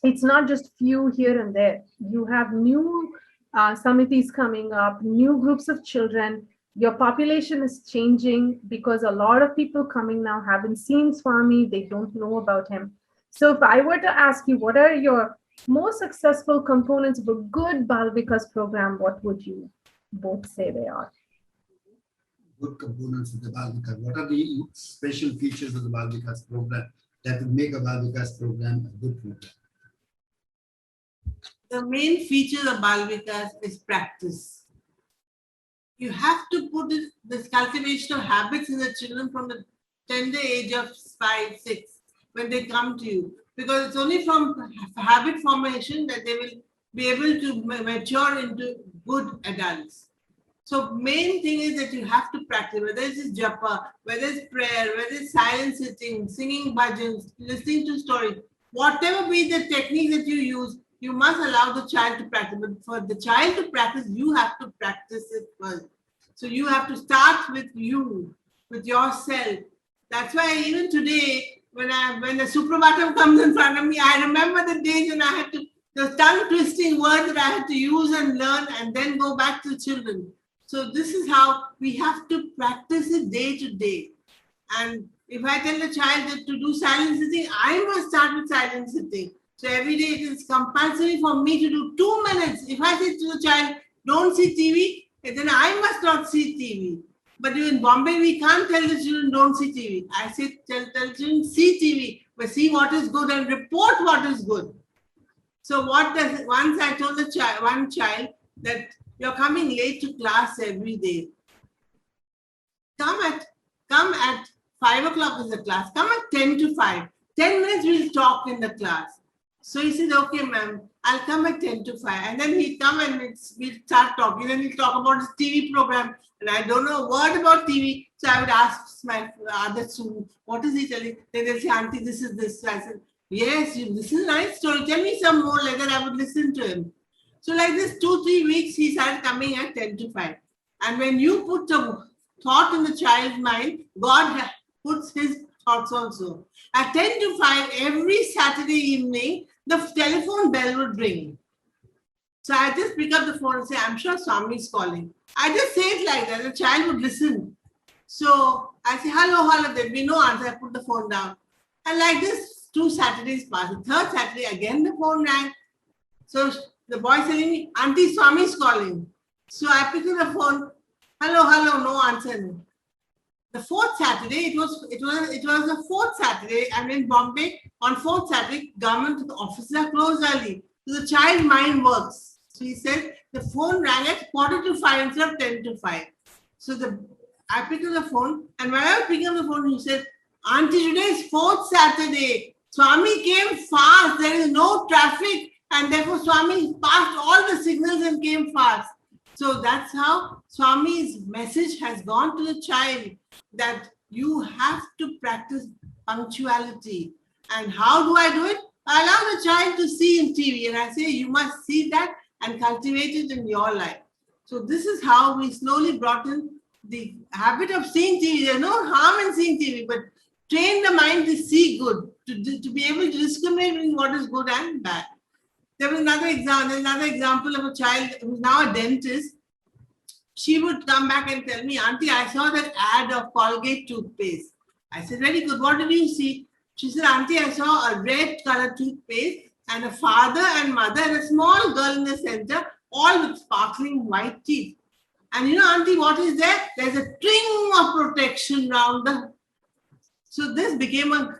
It's not just few here and there. You have new samitis coming up, new groups of children. Your population is changing because a lot of people coming now haven't seen Swami. They don't know about him. So if I were to ask you, what are your most successful components of a good Bal Vikas program, what would you both say they are? Good components of the Bal Vikas. What are the special features of the Bal Vikas program that will make a Bal Vikas program a good program? The main feature of Bal Vikas is practice. You have to put this cultivation of habits in the children from the tender age of 5, 6 when they come to you. Because it's only from habit formation that they will be able to mature into good adults. So main thing is that you have to practice, whether it's japa, whether it's prayer, whether it's silent sitting, singing bhajans, listening to stories, whatever be the technique that you use, you must allow the child to practice. But for the child to practice, you have to practice it first. So you have to start with you, with yourself. That's why even today, when the Suprabhatam comes in front of me, I remember the days when I had to, the tongue twisting words that I had to use and learn and then go back to children. So this is how we have to practice it day to day. And if I tell the child that to do silent sitting, I must start with silent sitting. So every day it is compulsory for me to do 2 minutes. If I say to the child, don't see TV, then I must not see TV. But in Bombay, we can't tell the children don't see TV. I say tell children see TV, but see what is good and report what is good. So once I told one child that you're coming late to class every day. Come at 5 o'clock is the class. Come at 10 to 5. 10 minutes we'll talk in the class. So he said, okay, ma'am, I'll come at 10 to 5. And then he'll come and we'll start talking. Then he'll talk about his TV program. And I don't know a word about TV. So I would ask my other student, what is he telling? Then they'll say, auntie, this is this. So I said, yes, this is a nice story. Tell me some more, like that I would listen to him. So like this 2-3 weeks, he started coming at 10 to 5. And when you put a thought in the child's mind, God puts his thoughts also. At 10 to 5, every Saturday evening, the telephone bell would ring. So I just pick up the phone and say, I'm sure Swami is calling. I just say it like that. The child would listen. So I say, hello, hello. There'd be no answer. I put the phone down. And like this, 2 Saturdays passed. The 3rd Saturday, again the phone rang. So the boy telling me, Auntie, Swami is calling. So I picked up the phone. Hello, hello. No answer. The 4th Saturday, it was the 4th Saturday, and in Bombay, on 4th Saturday, government offices are closed early. So the child mind works. So he said the phone rang at 4:45 instead of 10 to 5. So the I picked up the phone, and when I was picking up the phone, he said, Auntie, today is 4th Saturday. Swami came fast. There is no traffic, and therefore Swami passed all the signals and came fast. So that's how Swami's message has gone to the child, that you have to practice punctuality. And how do I do it? I allow the child to see in TV, and I say, you must see that and cultivate it in your life. So this is how we slowly brought in the habit of seeing TV. There's no harm in seeing TV, but train the mind to see good, to be able to discriminate between what is good and bad. There was another example of a child who's now a dentist. She would come back and tell me, Auntie, I saw that ad of Colgate toothpaste. I said, very good. What did you see? She said, Auntie, I saw a red color toothpaste and a father and mother and a small girl in the center, all with sparkling white teeth. And you know, Auntie, what is there? There's a string of protection around the... So this became a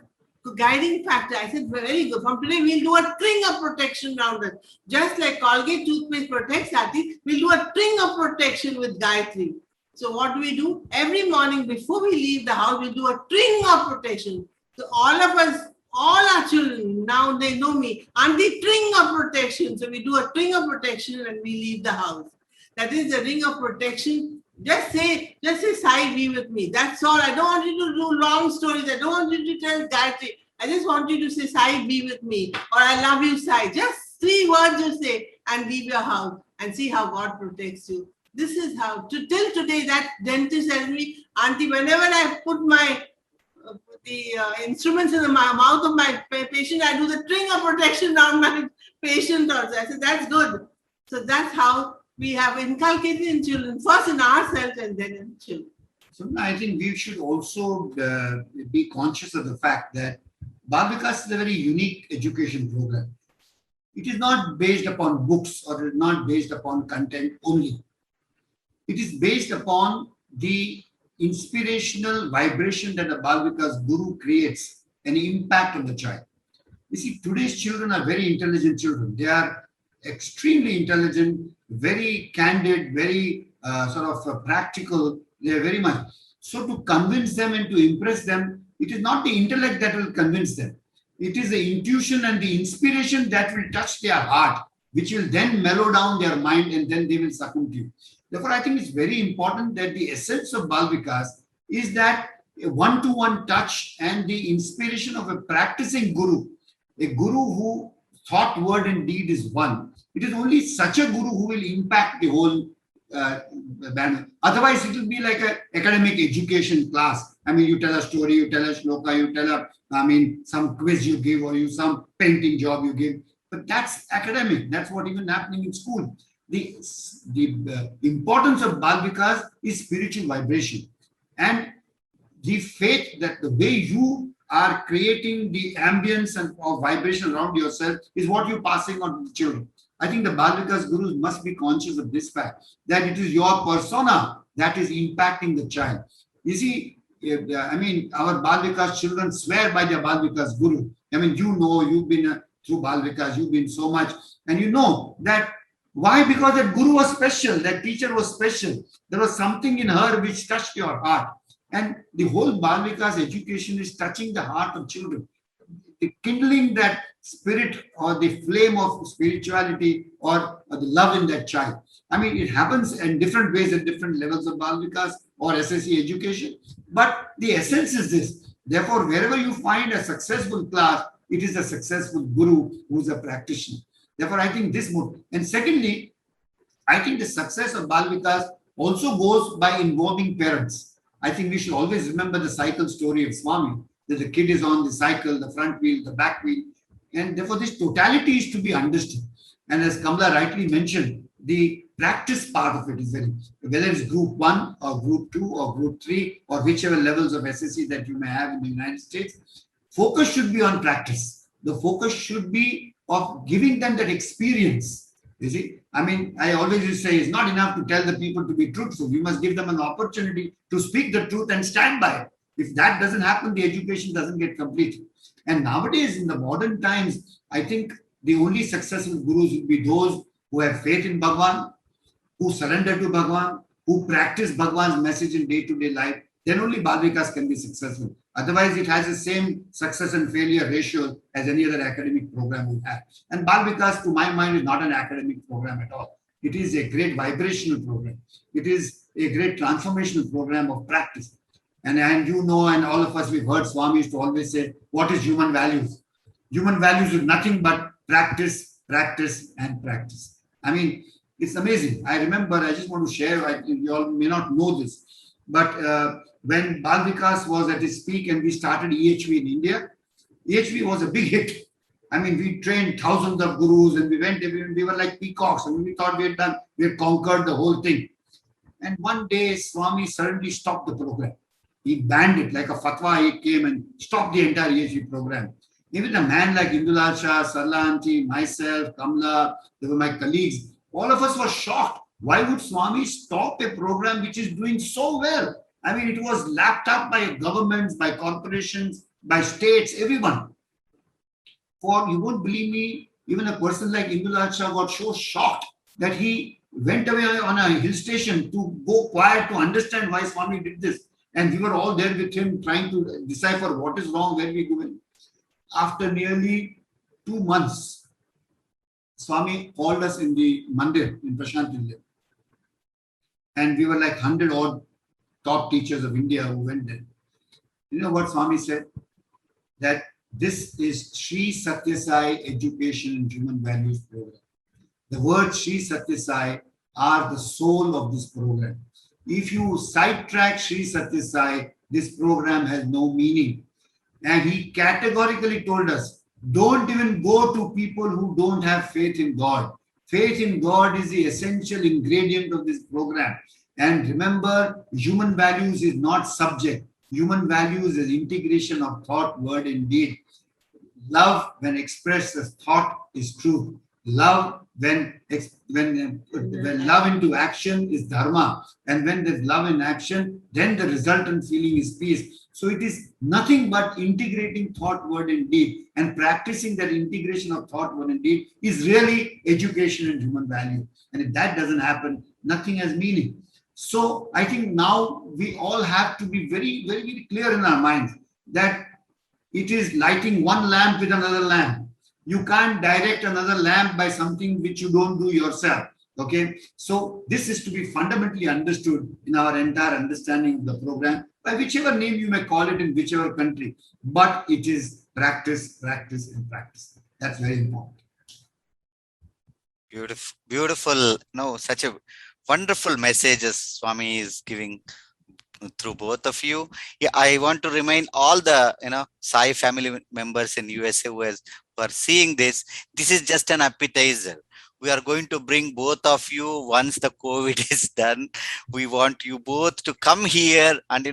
guiding factor. I said, very good. From today, we'll do a string of protection around it. Just like Colgate toothpaste protects our teeth, we'll do a string of protection with Gayatri. So what do? Every morning before we leave the house, we'll do a string of protection. So all of us, all our children, now they know me, Auntie, string of protection. So we do a string of protection when we leave the house. That is the ring of protection. Just say, Sai, be with me. That's all. I don't want you to do long stories. I don't want you to tell Gayatri. I just want you to say, Sai, be with me. Or I love you, Sai. Just 3 words you say and leave your house and see how God protects you. This is how, till today, that dentist tells me, Auntie, whenever I put my instruments in the mouth of my patient, I do the string of protection around my patient also. I said, that's good. So that's how we have inculcated in children, first in ourselves and then in children. So I think we should also be conscious of the fact that Bal Vikas is a very unique education program. It is not based upon books or it is not based upon content only. It is based upon the inspirational vibration that the Bal Vikas Guru creates, an impact on the child. You see, today's children are very intelligent children. They are extremely intelligent, very candid, very practical. They are very much. So to convince them and to impress them, it is not the intellect that will convince them. It is the intuition and the inspiration that will touch their heart, which will then mellow down their mind and then they will succumb to you. Therefore, I think it's very important that the essence of Bal Vikas is that a one-to-one touch and the inspiration of a practicing guru, a guru who thought, word and deed is one. It is only such a guru who will impact the whole banner. Otherwise, it will be like an academic education class. I mean, you tell a story, you tell a shloka, you tell some quiz you give or you some painting job you give. But that's academic. That's what even happening in school. The importance of Bal Vikas is spiritual vibration. And the faith that the way you are creating the ambience and of vibration around yourself is what you're passing on to the children. I think the Bal Vikas Gurus must be conscious of this fact, that it is your persona that is impacting the child. You see, our Bal Vikas children swear by their Bal Vikas Guru. I mean, you know, you've been through Bal Vikas, you've been so much, and you know that. Why? Because that Guru was special, that teacher was special. There was something in her which touched your heart. And the whole Bal Vikas education is touching the heart of children, kindling that spirit or the flame of spirituality or the love in that child. I mean, it happens in different ways at different levels of Bal Vikas or SSC education. But the essence is this. Therefore, wherever you find a successful class, it is a successful Guru who is a practitioner. Therefore, I think this mode. And secondly, I think the success of Bal Vikas also goes by involving parents. I think we should always remember the cycle story of Swami, that the kid is on the cycle, the front wheel, the back wheel. And therefore, this totality is to be understood. And as Kamala rightly mentioned, the practice part of it is very, whether it's group 1 or group 2 or group 3 or whichever levels of SSC that you may have in the United States, focus should be on practice. The focus should be of giving them that experience. You see, I mean, I always used to say it's not enough to tell the people to be truthful. You must give them an opportunity to speak the truth and stand by it. If that doesn't happen, the education doesn't get completed. And nowadays, in the modern times, I think the only successful gurus will be those who have faith in Bhagwan, who surrender to Bhagwan, who practice Bhagwan's message in day-to-day life, then only Bal Vikas can be successful. Otherwise, it has the same success and failure ratio as any other academic program would have. And Bal Vikas, to my mind, is not an academic program at all. It is a great vibrational program. It is a great transformational program of practice. And you know, and all of us, we've heard Swami used to always say, what is human values? Human values is nothing but practice, practice, and practice. I mean, it's amazing. I remember, I just want to share, you all may not know this, but when Bal Vikas was at its peak and we started EHV in India, EHV was a big hit. I mean, we trained thousands of gurus and we were like peacocks. I mean, we thought we had conquered the whole thing. And one day, Swami suddenly stopped the program. He banned it like a fatwa. He came and stopped the entire EHV program. Even a man like Indulal Shah, Sarla Aunty, myself, Kamala, they were my colleagues. All of us were shocked. Why would Swami stop a program which is doing so well? I mean, it was lapped up by governments, by corporations, by states, everyone. For, you won't believe me, even a person like Indulal Shah got so shocked that he went away on a hill station to go quiet to understand why Swami did this. And we were all there with him trying to decipher what is wrong, where we're going. After nearly 2 months, Swami called us in the mandir in Prashant Nilayam. And we were like 100 odd top teachers of India who went there. You know what Swami said? That this is Sri Satya Sai Education and Human Values Program. The words Sri Satya Sai are the soul of this program. If you sidetrack Sri Satya Sai, this program has no meaning. And he categorically told us, don't even go to people who don't have faith in God. Faith in God is the essential ingredient of this program. And remember, human values is not subject. Human values is integration of thought, word, and deed. Love, when expressed as thought, is truth. Love, when love into action, is dharma. And when there's love in action, then the resultant feeling is peace. So it is nothing but integrating thought, word, and deed. And practicing that integration of thought, word, and deed is really education and human value. And if that doesn't happen, nothing has meaning. So I think now we all have to be very, very, very clear in our minds that it is lighting one lamp with another lamp. You can't direct another lamp by something which you don't do yourself. Okay, so this is to be fundamentally understood in our entire understanding of the program, by whichever name you may call it in whichever country, but it is practice, practice, and practice. That's very important. Beautiful, beautiful. No, such a wonderful messages Swami is giving through both of you. Yeah, I want to remind all the Sai family members in USA who are seeing this. This is just an appetizer. We are going to bring both of you once the COVID is done. We want you both to come here and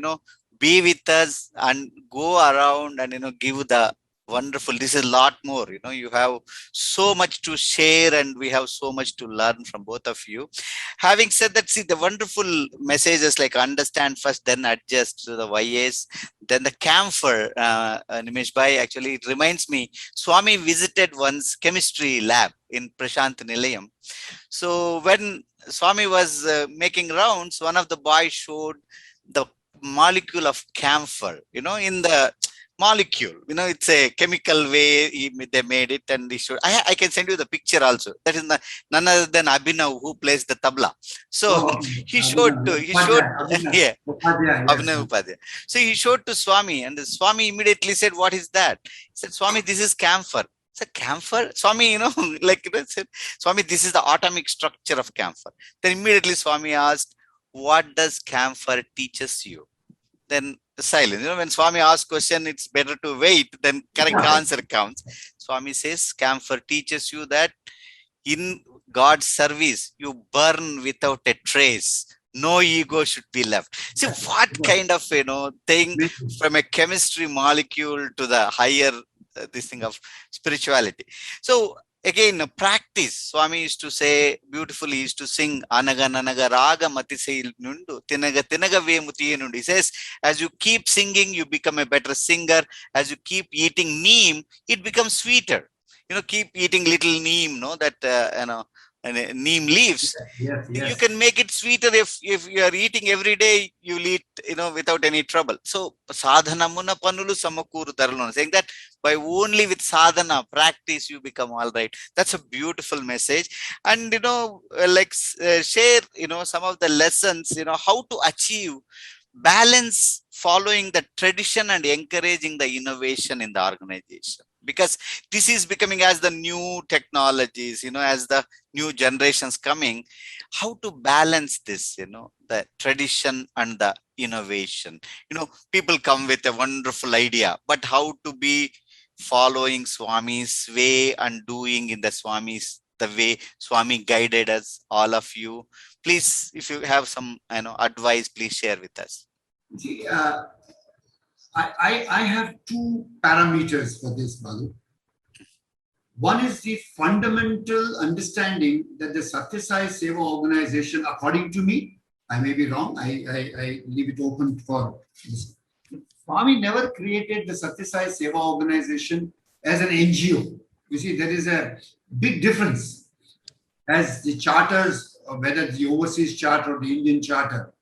be with us and go around and give the wonderful. This is a lot more. You have so much to share and we have so much to learn from both of you. Having said that, see the wonderful messages like understand first, then adjust to the YAs, then the camphor. Nimish Bhai, actually it reminds me, Swami visited once chemistry lab in Prashant Nilayam. So when Swami was making rounds, one of the boys showed the molecule of camphor, in the molecule, it's a chemical way they made it, and they showed. I can send you the picture also. That is none other than Abhinav, who plays the tabla. So he showed Abhinav Upadhyay. So he showed to Swami, and the Swami immediately said, "What is that?" He said, "Swami, this is camphor." Said, "Camphor?" Swami, said, "Swami, this is the atomic structure of camphor." Then immediately Swami asked, "What does camphor teaches you?" Then silence. When Swami asks question, it's better to wait, then correct answer comes. Swami says, camphor teaches you that in God's service, you burn without a trace. No ego should be left. See what kind of, thing from a chemistry molecule to the higher, this thing of spirituality. So again, practice. Swami used to say, beautifully used to sing, Anaga Nanaga Raga Matisail Nundu, Tinaga Tinaga Ve Mutiyenundu. He says, as you keep singing, you become a better singer. As you keep eating neem, it becomes sweeter. Keep eating little neem, that, neem leaves. Yes, You yes. can make it sweeter if you are eating every day, you'll eat, without any trouble. So sadhanamuna panulu samakuru taralona, saying that by only with sadhana practice you become all right. That's a beautiful message. And share some of the lessons, how to achieve balance following the tradition and encouraging the innovation in the organization, because this is becoming, as the new technologies, as the new generations coming, how to balance this, the tradition and the innovation. People come with a wonderful idea, but how to be following Swami's way and doing in the way Swami guided us, all of you. Please, if you have some advice, please share with us. See, I have two parameters for this, Balu. One is the fundamental understanding that the Satya Sai Seva organization, according to me, I may be wrong, I leave it open for this. Swami never created the Satya Sai Seva organization as an NGO. You see, there is a big difference. As the charters, or whether the overseas charter or the Indian charter,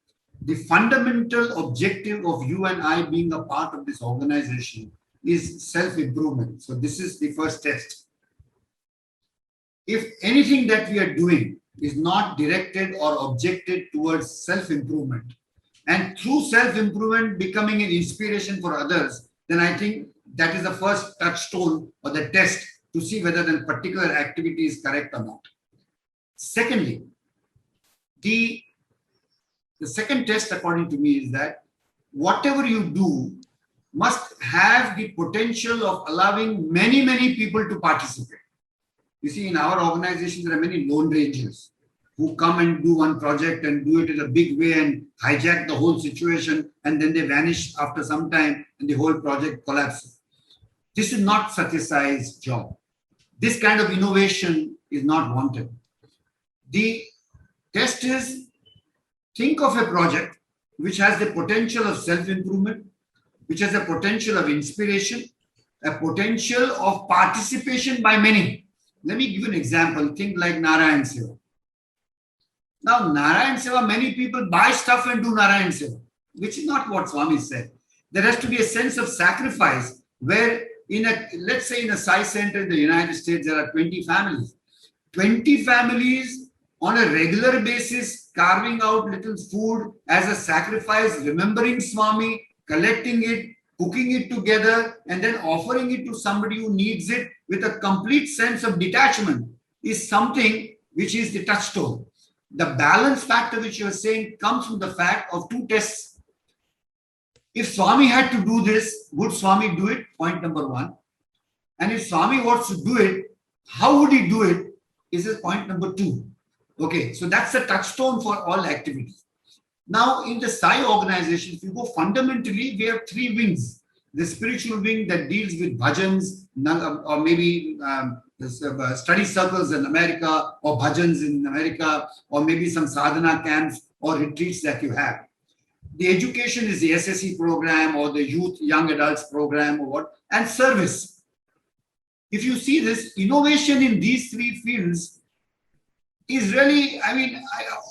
the fundamental objective of you and I being a part of this organization is self-improvement. So this is the first test. If anything that we are doing is not directed or objected towards self-improvement, and through self-improvement becoming an inspiration for others, then I think that is the first touchstone or the test to see whether the particular activity is correct or not. Secondly, the second test, according to me, is that whatever you do must have the potential of allowing many, many people to participate. You see, in our organization, there are many lone rangers who come and do one project and do it in a big way and hijack the whole situation, and then they vanish after some time and the whole project collapses. This is not Satya Sai's job. This kind of innovation is not wanted. The test is, think of a project which has the potential of self-improvement, which has a potential of inspiration, a potential of participation by many. Let me give you an example. Think like Narayan Seva. Now, Narayan Seva, many people buy stuff and do Narayan Seva, which is not what Swami said. There has to be a sense of sacrifice where, let's say in a Sai center in the United States, there are 20 families. 20 families on a regular basis carving out little food as a sacrifice, remembering Swami, collecting it, cooking it together, and then offering it to somebody who needs it with a complete sense of detachment is something which is the touchstone. The balance factor which you are saying comes from the fact of two tests. If Swami had to do this, would Swami do it? Point number one. And if Swami wants to do it, how would he do it? Is point number two. Okay, so that's the touchstone for all activities. Now, in the Sai organization, if you go fundamentally, we have three wings. The spiritual wing that deals with bhajans, or maybe study circles in America, or bhajans in America, or maybe some sadhana camps or retreats that you have. The education is the SSE program or the youth, young adults program or what, and service. If you see this, innovation in these three fields is really,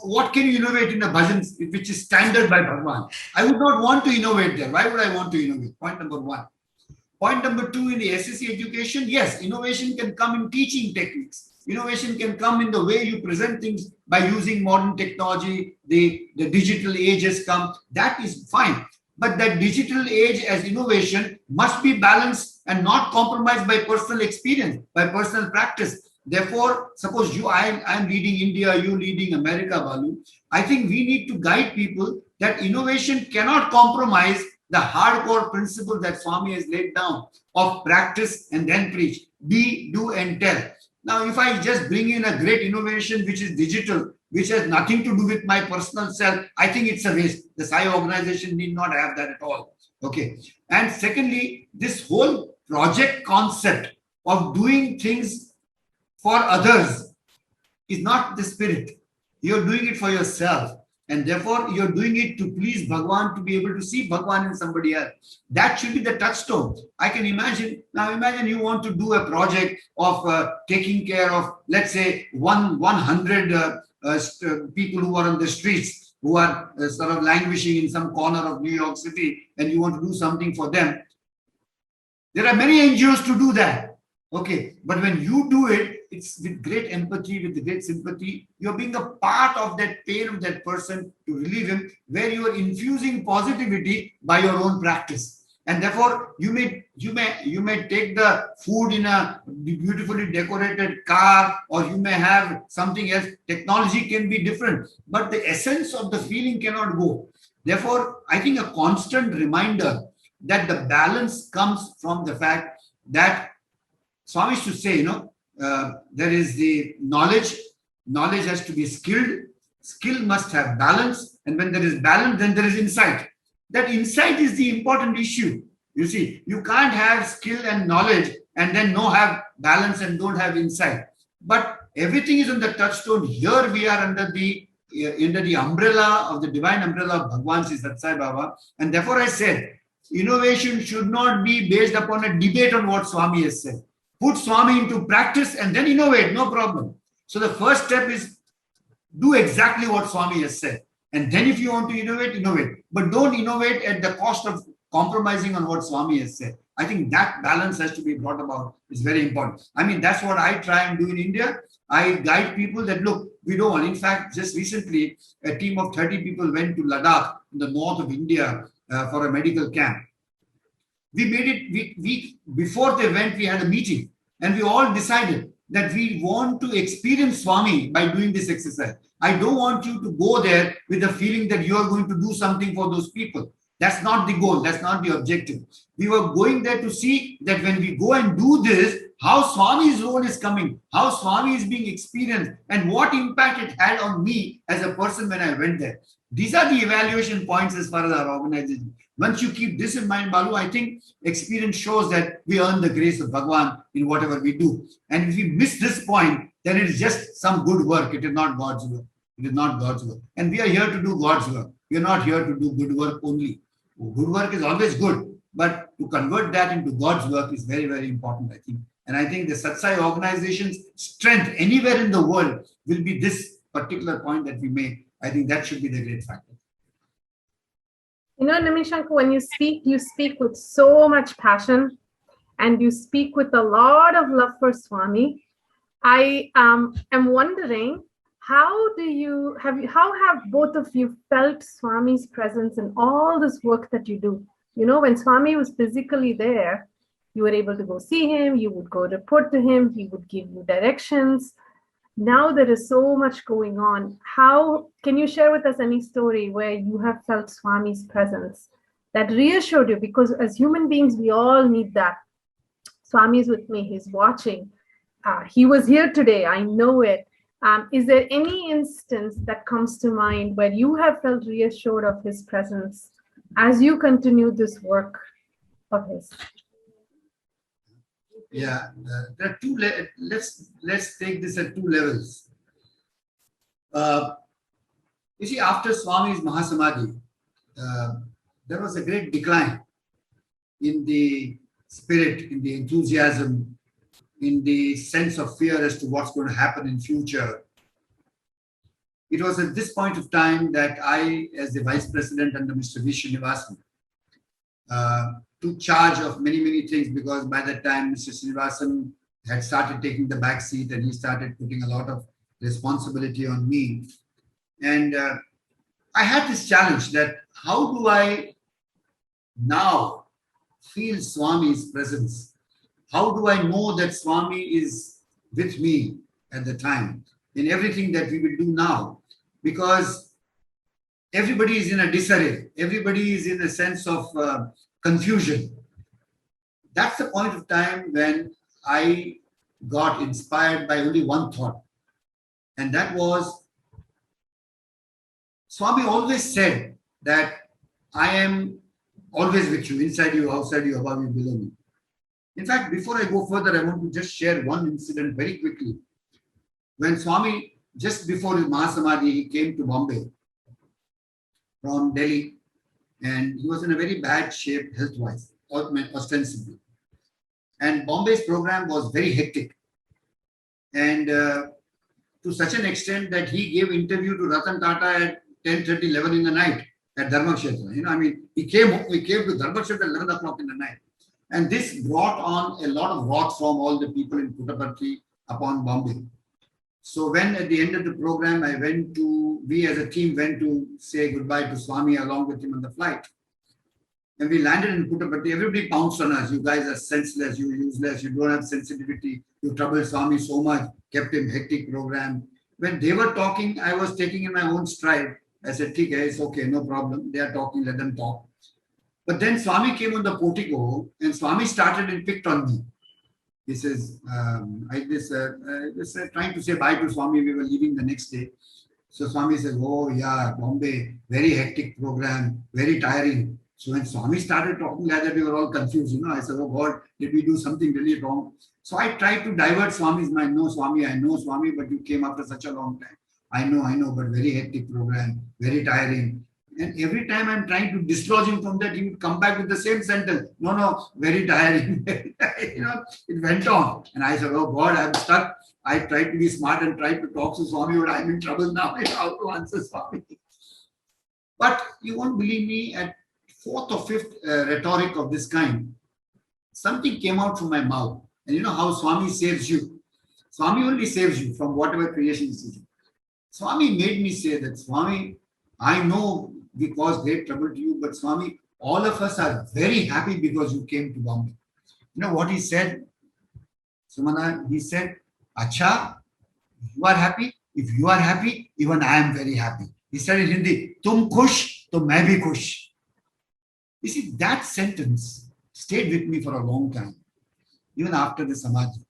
what can you innovate in a bhajan which is standard by Bhagwan? I would not want to innovate there. Why would I want to innovate? Point number one. Point number two, in the SSC education, yes, innovation can come in teaching techniques. Innovation can come in the way you present things by using modern technology. The digital age has come. That is fine. But that digital age as innovation must be balanced and not compromised by personal experience, by personal practice. Therefore, suppose I'm leading India, you leading America, Balu. I think we need to guide people that innovation cannot compromise the hardcore principle that Swami has laid down of practice and then preach. Be, do, and tell. Now, if I just bring in a great innovation which is digital, which has nothing to do with my personal self, I think it's a waste. The Sai organization need not have that at all. Okay. And secondly, this whole project concept of doing things for others is not the spirit. You're doing it for yourself. And therefore, you're doing it to please Bhagwan, to be able to see Bhagwan in somebody else. That should be the touchstone. I can imagine, now imagine you want to do a project of taking care of, let's say, 100 people who are on the streets, who are sort of languishing in some corner of New York City, and you want to do something for them. There are many NGOs to do that. Okay, but when you do it, it's with great empathy, with great sympathy. You're being a part of that pain of that person to relieve him, where you are infusing positivity by your own practice. And therefore, you may take the food in a beautifully decorated car, or you may have something else. Technology can be different, but the essence of the feeling cannot go. Therefore, I think a constant reminder that the balance comes from the fact that Swami used to say, there is the knowledge. Knowledge has to be skilled. Skill must have balance. And when there is balance, then there is insight. That insight is the important issue. You see, you can't have skill and knowledge and then no have balance and don't have insight. But everything is on the touchstone. Here we are under the umbrella of the divine umbrella of Bhagwan Sri Sathya Sai Baba. And therefore I said, innovation should not be based upon a debate on what Swami has said. Put Swami into practice and then innovate, no problem. So the first step is do exactly what Swami has said. And then if you want to innovate, innovate. But don't innovate at the cost of compromising on what Swami has said. I think that balance has to be brought about. It's very important. I mean, that's what I try and do in India. I guide people that, look, we don't want. In fact, just recently, a team of 30 people went to Ladakh in the north of India for a medical camp. We made it, before the event, we had a meeting and we all decided that we want to experience Swami by doing this exercise. I don't want you to go there with the feeling that you are going to do something for those people. That's not the goal. That's not the objective. We were going there to see that when we go and do this, how Swami's role is coming, how Swami is being experienced, and what impact it had on me as a person when I went there. These are the evaluation points as far as our organization. Once you keep this in mind, Balu, I think experience shows that we earn the grace of Bhagwan in whatever we do. And if we miss this point, then it is just some good work. It is not God's work. It is not God's work. And we are here to do God's work. We are not here to do good work only. Good work is always good, but to convert that into God's work is very, very important, I think. And I think the Satsai organization's strength anywhere in the world will be this particular point that we make. I think that should be the great factor. You know, Nimishanka, when you speak with so much passion and you speak with a lot of love for Swami. I am wondering, how have both of you felt Swami's presence in all this work that you do? You know, when Swami was physically there, you were able to go see him, you would go report to him, he would give you directions. Now there is so much going on. How can you share with us any story where you have felt Swami's presence that reassured you? Because as human beings, we all need that. Swami is with me, he's watching. He was here today, I know it. Is there any instance that comes to mind where you have felt reassured of his presence as you continue this work of his? Yeah, there are two. Let's take this at two levels. You see, after Swami's Mahasamadhi, there was a great decline in the spirit, in the enthusiasm, in the sense of fear as to what's going to happen in future. It was at this point of time that I, as the vice president under Mr. V. Srinivasan, took charge of many, many things, because by that time Mr. Srinivasan had started taking the back seat and he started putting a lot of responsibility on me. And I had this challenge that how do I now feel Swami's presence? How do I know that Swami is with me at the time in everything that we will do now? Because everybody is in a disarray. Everybody is in a sense of confusion. That's the point of time when I got inspired by only one thought. And that was, Swami always said that I am always with you, inside you, outside you, above you, below me. In fact, before I go further, I want to just share one incident very quickly. When Swami, just before his Mahasamadhi, he came to Bombay. from Delhi, and he was in a very bad shape health-wise, ostensibly. And Bombay's program was very hectic, and to such an extent that he gave interview to Ratan Tata at 10:30, 11 in the night at Dharmakshetra. You know, I mean, he came to Dharmakshetra at 11 o'clock in the night. And this brought on a lot of wrath from all the people in Puttaparthi upon Bombay. So when at the end of the program, we as a team went to say goodbye to Swami along with him on the flight. And we landed in Puttaparthi, everybody pounced on us. You guys are senseless, you're useless, you don't have sensitivity, you trouble Swami so much, kept him hectic program. When they were talking, I was taking in my own stride. I said, "Okay, it's okay, no problem. They are talking, let them talk." But then Swami came on the portico and Swami started and picked on me. He says, I was trying to say bye to Swami. We were leaving the next day. So Swami says, "Oh yeah, Bombay, very hectic program, very tiring." So when Swami started talking like that, we were all confused. You know, I said, "Oh God, did we do something really wrong?" So I tried to divert Swami's mind. "No, Swami, I know, Swami, but you came after such a long time. I know, but very hectic program, very tiring." And every time I'm trying to dislodge him from that, he would come back with the same sentence. No, very tiring. You know, it went on. And I said, "Oh God, I'm stuck." I tried to be smart and tried to talk to Swami, but I'm in trouble now. I know how to answer Swami. But you won't believe me, at fourth or fifth rhetoric of this kind, something came out from my mouth. And you know how Swami saves you? Swami only saves you from whatever creation is. Swami made me say that, "Swami, I know we caused great trouble to you, but Swami, all of us are very happy because you came to Bombay." You know what he said, Sumana? He said, "Acha, you are happy? If you are happy, even I am very happy." He said in Hindi, "Tum khush, to main bhi khush." You see, that sentence stayed with me for a long time, even after the Samadhi.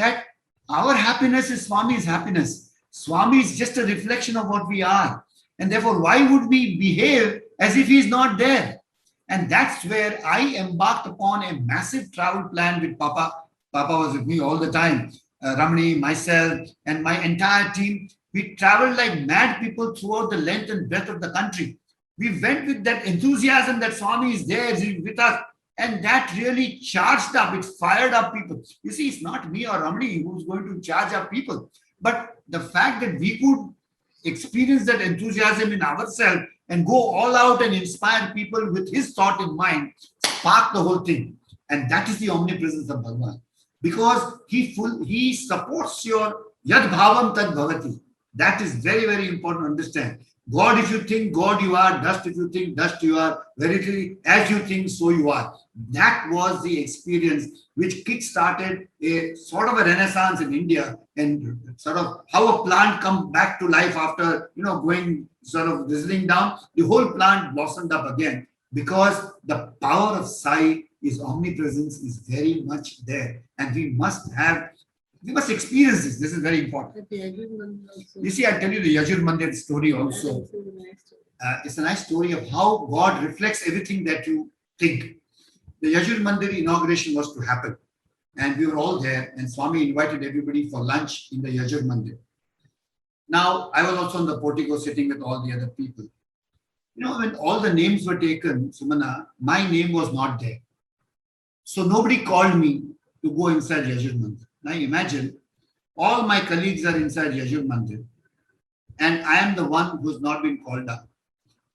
That our happiness is Swami's happiness. Swami is just a reflection of what we are. And therefore, why would we behave as if he's not there? And that's where I embarked upon a massive travel plan with Papa. Papa was with me all the time. Ramani, myself, and my entire team. We traveled like mad people throughout the length and breadth of the country. We went with that enthusiasm that Swami is there, he's with us. And that really charged up, it fired up people. You see, it's not me or Ramani who's going to charge up people. But the fact that we could experience that enthusiasm in ourselves and go all out and inspire people with his thought in mind, spark the whole thing. And that is the omnipresence of Bhagavan. Because he supports your yad bhavam tad bhavati. That is very, very important to understand. God, if you think God, you are. Dust, if you think dust, you are. Verily, as you think, so you are. That was the experience which kick-started a sort of a renaissance in India, and sort of how a plant comes back to life after, going sort of drizzling down. The whole plant blossomed up again because the power of Sai, his omnipresence, is very much there. And we must experience this. This is very important. You see, I tell you the Yajur Mandir story also. It's a nice story of how God reflects everything that you think. The Yajur Mandir inauguration was to happen. And we were all there. And Swami invited everybody for lunch in the Yajur Mandir. Now, I was also on the portico sitting with all the other people. When all the names were taken, Sumana, my name was not there. So nobody called me to go inside Yajur Mandir. Now imagine, all my colleagues are inside Yajur Mandir, and I am the one who's not been called up.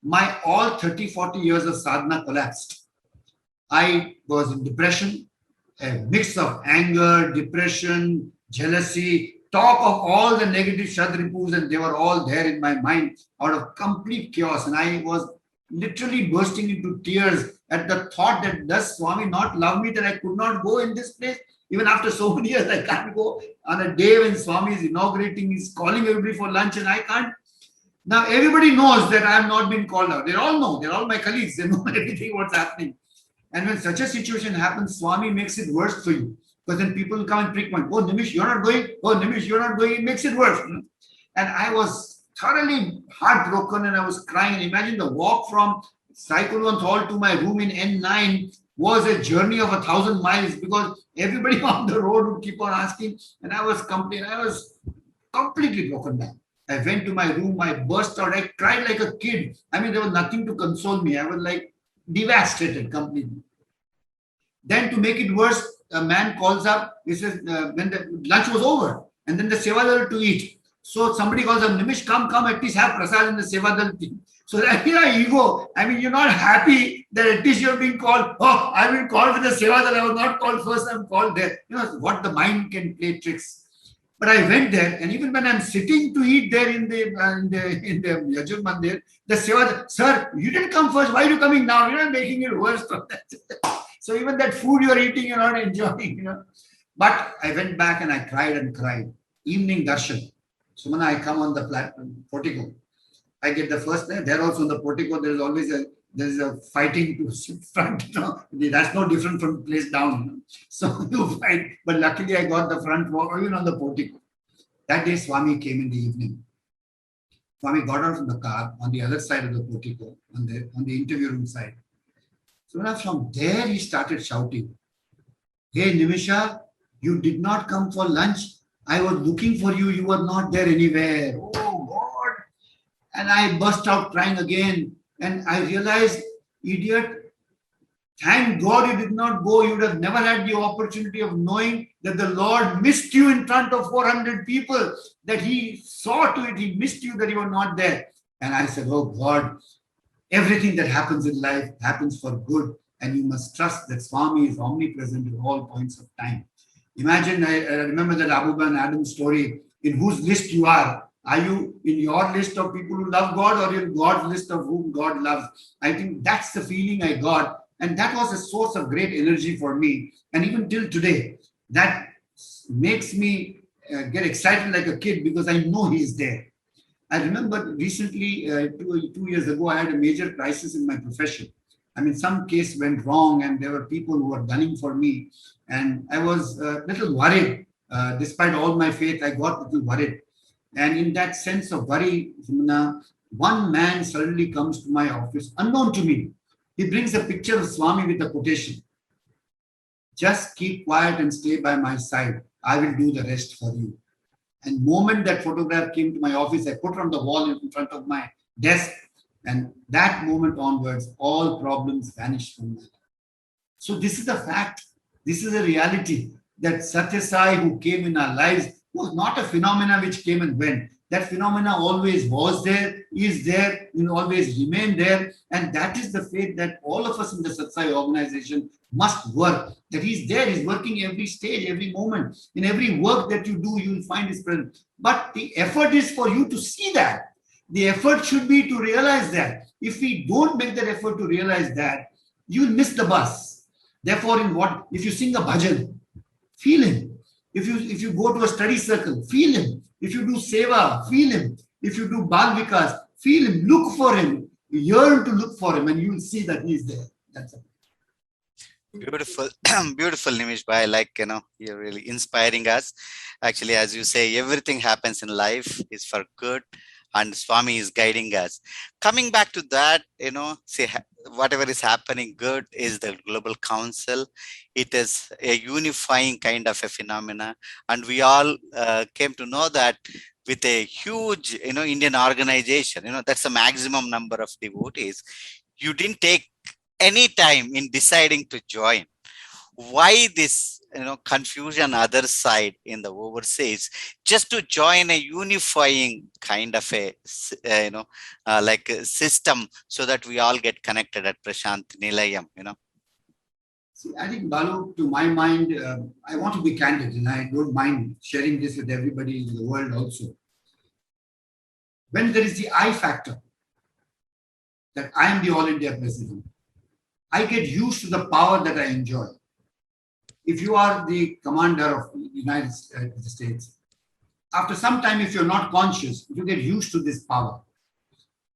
My all 30, 40 years of sadhana collapsed. I was in depression, a mix of anger, depression, jealousy, talk of all the negative Shadripus, and they were all there in my mind out of complete chaos. And I was literally bursting into tears at the thought that does Swami not love me, that I could not go in this place? Even after so many years, I can't go on a day when Swami is inaugurating, he's calling everybody for lunch and I can't. Now, everybody knows that I have not been called out. They all know. They're all my colleagues. They know everything what's happening. And when such a situation happens, Swami makes it worse for you. Because then people will come and prick point. "Oh, Nimish, you're not going. Oh, Nimish, you're not going." It makes it worse. And I was thoroughly heartbroken and I was crying. And imagine the walk from Saikulwant Hall to my room in N9 was a journey of 1,000 miles, because everybody on the road would keep on asking, and I was completely broken down. I went to my room, I burst out, I cried like a kid. I mean, there was nothing to console me. I was like devastated completely. Then to make it worse, a man calls up, he says, when the lunch was over, and then the sevadal to eat. So somebody calls up, Nimish, come, at least have prasad in the sevadal thing. So that ego. I mean, you're not happy that at least you're being called. Oh, I've been called with the sevadal. I was not called first. I'm called there. You know what the mind can play tricks. But I went there, and even when I'm sitting to eat there in the Yajur Mandir, the sevadal, sir, you didn't come first. Why are you coming now? You're not making it worse from that. So even that food you're eating, you're not enjoying. You know. But I went back and I cried and cried. Evening darshan. So when I come on the platform, portico, I get the first there. There also on the portico, there is always a fighting to sit front. You know, that's no different from place down. You know? So you fight. But luckily, I got the front row, or even on the portico. That day, Swami came in the evening. Swami got out from the car on the other side of the portico, on the interview room side. So now from there, he started shouting, "Hey, Nimisha, you did not come for lunch. I was looking for you. You were not there anywhere. Oh, God." And I burst out crying again. And I realized, idiot, thank God you did not go. You would have never had the opportunity of knowing that the Lord missed you in front of 400 people, that He saw to it, He missed you, that you were not there. And I said, oh God, everything that happens in life happens for good. And you must trust that Swami is omnipresent at all points of time. Imagine, I remember that Abu and Adam story, in whose list you are. Are you in your list of people who love God, or in God's list of whom God loves? I think that's the feeling I got. And that was a source of great energy for me. And even till today, that makes me get excited like a kid, because I know He's there. I remember recently, 2 years ago, I had a major crisis in my profession. I mean, some case went wrong and there were people who were gunning for me. And I was a little worried. Despite all my faith, I got a little worried. And in that sense of worry, one man suddenly comes to my office, unknown to me. He brings a picture of Swami with a quotation. Just keep quiet and stay by my side. I will do the rest for you. And the moment that photograph came to my office, I put it on the wall in front of my desk. And that moment onwards, all problems vanished from my life. So this is a fact. This is a reality, that Satya Sai, who came in our lives, was not a phenomena which came and went. That phenomena always was there, is there, will always remain there. And that is the faith that all of us in the Satsai organization must work. That He's there, He's working every stage, every moment. In every work that you do, you will find His presence. But the effort is for you to see that. The effort should be to realize that. If we don't make that effort to realize that, you will miss the bus. Therefore, if you sing a bhajan, feel Him. If you go to a study circle, feel Him. If you do seva, feel Him. If you do Bal Vikas, feel Him. Look for Him. Yearn to look for Him, and you will see that He is there. That's it. Beautiful, beautiful, Nimish Bhai. Like, you're really inspiring us. Actually, as you say, everything happens in life is for good, and Swami is guiding us. Coming back to that, see, whatever is happening good is the Global Council. It is a unifying kind of a phenomena. And we all came to know that with a huge, Indian organization, that's the maximum number of devotees. You didn't take any time in deciding to join. Why this confusion other side in the overseas, just to join a unifying kind of a like a system, so that we all get connected at Prashant Nilayam. See, I think, Balu, to my mind, I want to be candid, and I don't mind sharing this with everybody in the world also. When there is the I factor, that I am the All India President, I get used to the power that I enjoy. If you are the commander of the United States, after some time, if you're not conscious, you get used to this power.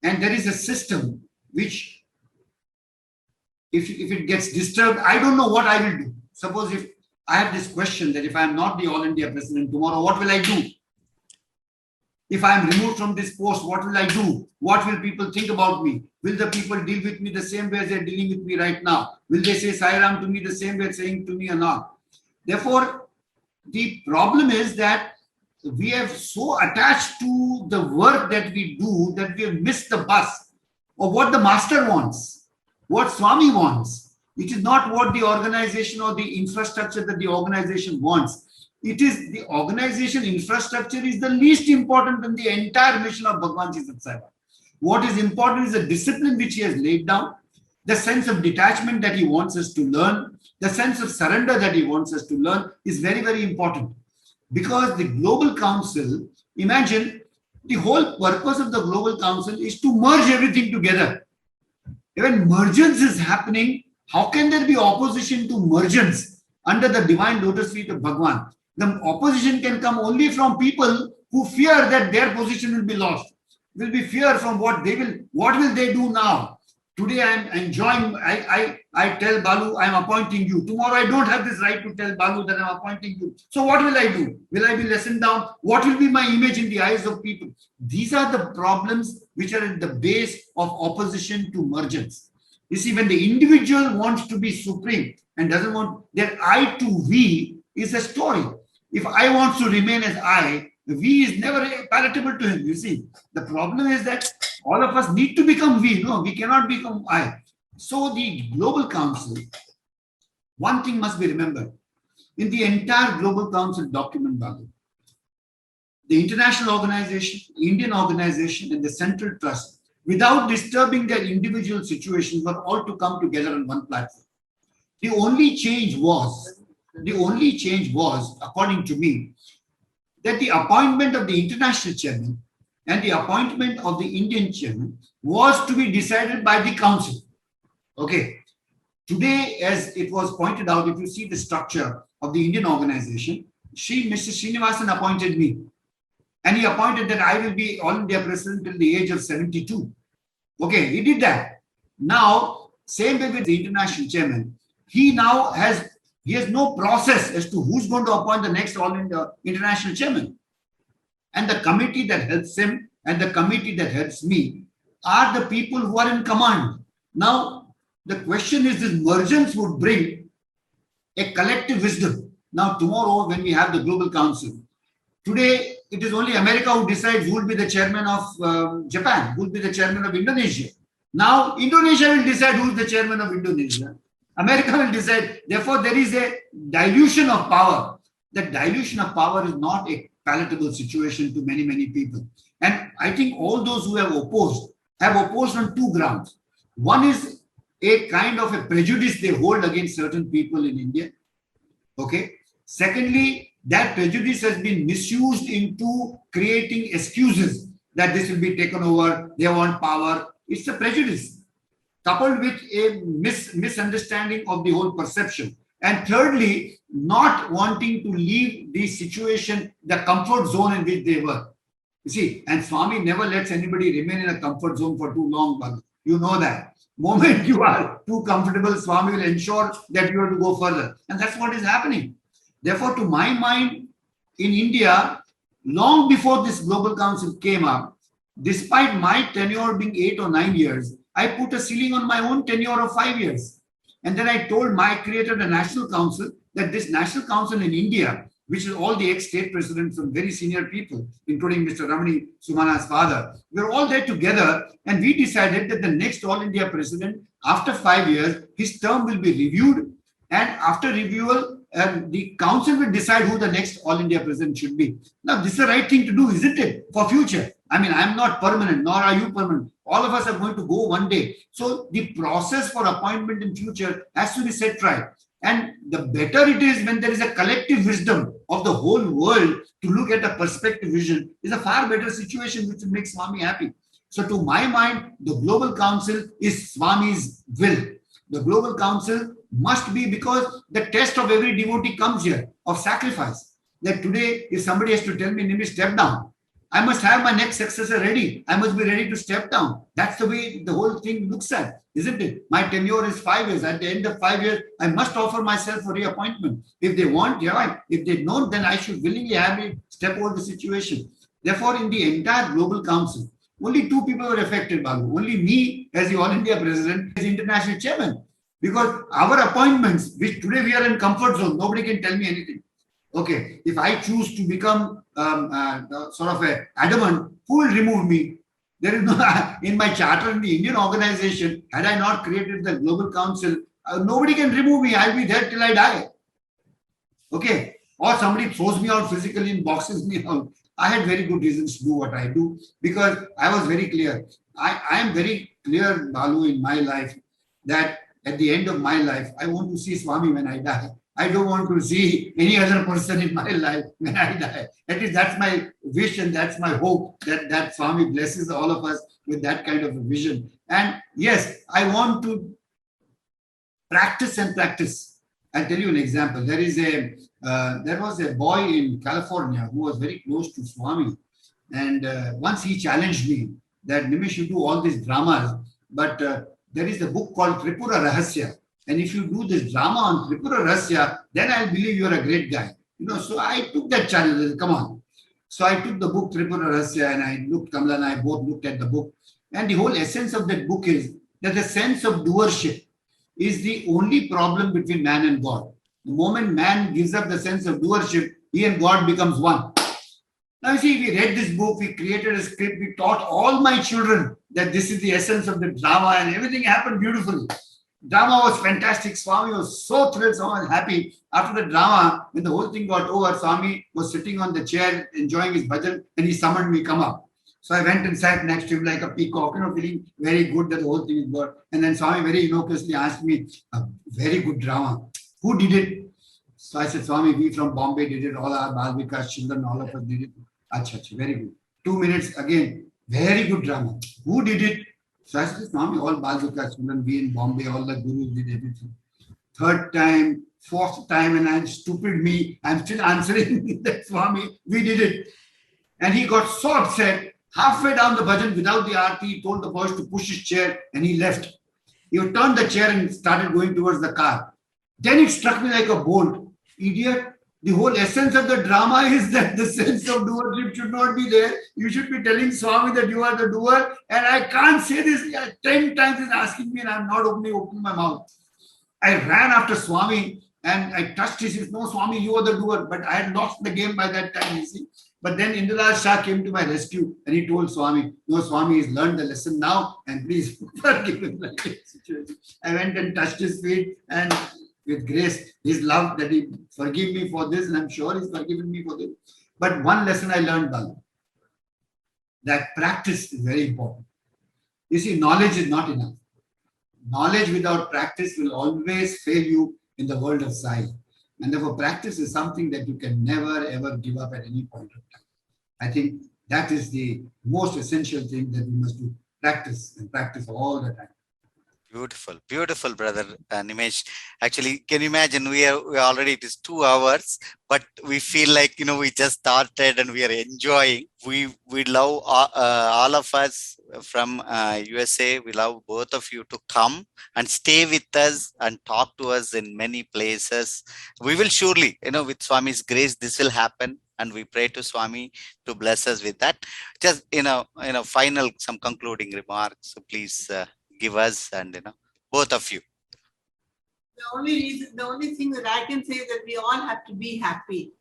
And there is a system which, if it gets disturbed, I don't know what I will do. Suppose if I have this question that if I am not the All India President tomorrow, what will I do? If I am removed from this post, what will I do? What will people think about me? Will the people deal with me the same way as they're dealing with me right now? Will they say Sai Ram to me the same way saying to me or not? Therefore, the problem is that we have so attached to the work that we do that we have missed the bus of what the master wants, what Swami wants. It is not what the organization or the infrastructure that the organization wants. It is the organization infrastructure is the least important in the entire mission of Bhagwan Ji Sat Sai Baba. What is important is the discipline which he has laid down, the sense of detachment that he wants us to learn, the sense of surrender that he wants us to learn is very, very important. Because the Global Council, imagine the whole purpose of the Global Council is to merge everything together. When mergence is happening, how can there be opposition to mergence under the divine lotus feet of Bhagwan? The opposition can come only from people who fear that their position will be lost. Will be fear from what will they do now? Today I am enjoying, I tell Balu, I am appointing you. Tomorrow I don't have this right to tell Balu that I am appointing you. So what will I do? Will I be lessened down? What will be my image in the eyes of people? These are the problems which are at the base of opposition to mergence. You see, when the individual wants to be supreme and doesn't want, their I to we is a story. If I want to remain as I, we is never palatable to him. You see, the problem is that all of us need to become we. No, we cannot become I. So the Global Council, one thing must be remembered. In the entire Global Council document, Babu, the international organization, Indian organization, and the Central Trust, without disturbing their individual situations, were all to come together on one platform. The only change was, according to me, that the appointment of the international chairman and the appointment of the Indian chairman was to be decided by the council. Okay. Today, as it was pointed out, if you see the structure of the Indian organization, Mr. Srinivasan appointed me. And he appointed that I will be All India President till the age of 72. Okay, he did that. Now, same way with the international chairman, he has no process as to who's going to appoint the next All India international chairman. And the committee that helps him and the committee that helps me are the people who are in command. Now, the question is, this mergence would bring a collective wisdom. Now, tomorrow, when we have the Global Council, today it is only America who decides who will be the chairman of Japan, who will be the chairman of Indonesia. Now, Indonesia will decide who is the chairman of Indonesia. America will decide. Therefore, there is a dilution of power. That dilution of power is not a palatable situation to many, many people. And I think all those who have opposed on two grounds. One is a kind of a prejudice they hold against certain people in India. Okay. Secondly, that prejudice has been misused into creating excuses that this will be taken over, they want power. It's a prejudice coupled with a misunderstanding of the whole perception. And thirdly, not wanting to leave the situation, the comfort zone in which they were. You see, and Swami never lets anybody remain in a comfort zone for too long, Bhagavad. You know that. Moment you are too comfortable, Swami will ensure that you have to go further. And that's what is happening. Therefore, to my mind, in India, long before this Global Council came up, despite my tenure being 8 or 9 years, I put a ceiling on my own tenure of 5 years. And then I told my creator, the National Council, that this National Council in India, which is all the ex-state presidents and very senior people, including Mr. Ramani Sumana's father, we're all there together, and we decided that the next All India president, after 5 years, his term will be reviewed, and after review, the council will decide who the next All India president should be. Now, this is the right thing to do, isn't it? For future. I mean, I'm not permanent, nor are you permanent. All of us are going to go one day. So the process for appointment in future has to be set right. And the better it is when there is a collective wisdom of the whole world to look at a perspective vision is a far better situation which will make Swami happy. So to my mind, the Global Council is Swami's will. The Global Council must be, because the test of every devotee comes here of sacrifice. That today, if somebody has to tell me, Nimish, step down, I must have my next successor ready. I must be ready to step down. That's the way the whole thing looks at, isn't it? My tenure is 5 years. At the end of 5 years, I must offer myself for reappointment. If they want, yeah. If they don't, then I should willingly have it step over the situation. Therefore, in the entire Global Council, only 2 people were affected, Babu. Only me as the All India President, as international chairman. Because our appointments, which today we are in comfort zone, nobody can tell me anything. Okay, if I choose to become sort of a adamant, who will remove me? There is no, in my charter in the Indian organization, had I not created the Global Council, nobody can remove me. I'll be there till I die. Okay, or somebody throws me out physically and boxes me out. I had very good reasons to do what I do because I was very clear. I am very clear, Balu, in my life that at the end of my life, I want to see Swami when I die. I don't want to see any other person in my life when I die. At least that's my wish and that's my hope that Swami blesses all of us with that kind of a vision. And yes, I want to practice and practice. I'll tell you an example. There was a boy in California who was very close to Swami, and once he challenged me that Nimish, you do all these dramas, but there is a book called Tripura Rahasya, and if you do this drama on Tripura Rahasya, then I'll believe you're a great guy. So I took that challenge. Come on. So I took the book Tripura Rahasya, and Kamala and I both looked at the book, and the whole essence of that book is that the sense of doership is the only problem between man and God. The moment man gives up the sense of doership, he and God becomes one. Now you see, we read this book, we created a script, we taught all my children that this is the essence of the drama, and everything happened beautifully. Drama was fantastic. Swami was so thrilled, so happy. After the drama, when the whole thing got over, Swami was sitting on the chair enjoying his bhajan, and he summoned me, come up. So I went and sat next to him like a peacock, feeling very good that the whole thing is good. And then Swami very innocuously asked me, a very good drama. Who did it? So I said, Swami, we from Bombay did it. All our Bal Vikas children, all of us did it. Achha, very good. 2 minutes again, very good drama. Who did it? So I said, Swami, all Bal Vikas children, we in Bombay, all the gurus did everything. Third time, fourth time, and I'm stupid me. I'm still answering that, Swami, we did it. And he got so upset. Halfway down the bhajan, without the aarti, he told the boys to push his chair and he left. He turned the chair and started going towards the car. Then it struck me like a bolt. Idiot, the whole essence of the drama is that the sense of doership should not be there. You should be telling Swami that you are the doer. And I can't say this. 10 times he's asking me and I'm not opening my mouth. I ran after Swami and I touched his. He said, no, Swami, you are the doer. But I had lost the game by that time, you see. But then Indulal Shah came to my rescue and he told Swami, no, Swami has learned the lesson now and please forgive him. I went and touched his feet and with grace, his love that he forgive me for this, and I'm sure he's forgiven me for this. But one lesson I learned, Balu, that practice is very important. You see, knowledge is not enough. Knowledge without practice will always fail you in the world of science. And therefore, practice is something that you can never, ever give up at any point of time. I think that is the most essential thing that we must do. Practice and practice all the time. Beautiful, beautiful, brother Nimish. Actually, can you imagine we already, it is 2 hours, but we feel like, we just started and we are enjoying. We love all of us from USA. We love both of you to come and stay with us and talk to us in many places. We will surely, with Swami's grace, this will happen. And we pray to Swami to bless us with that. Just, final, some concluding remarks. So please, give us and both of you. The only thing that I can say is that we all have to be happy.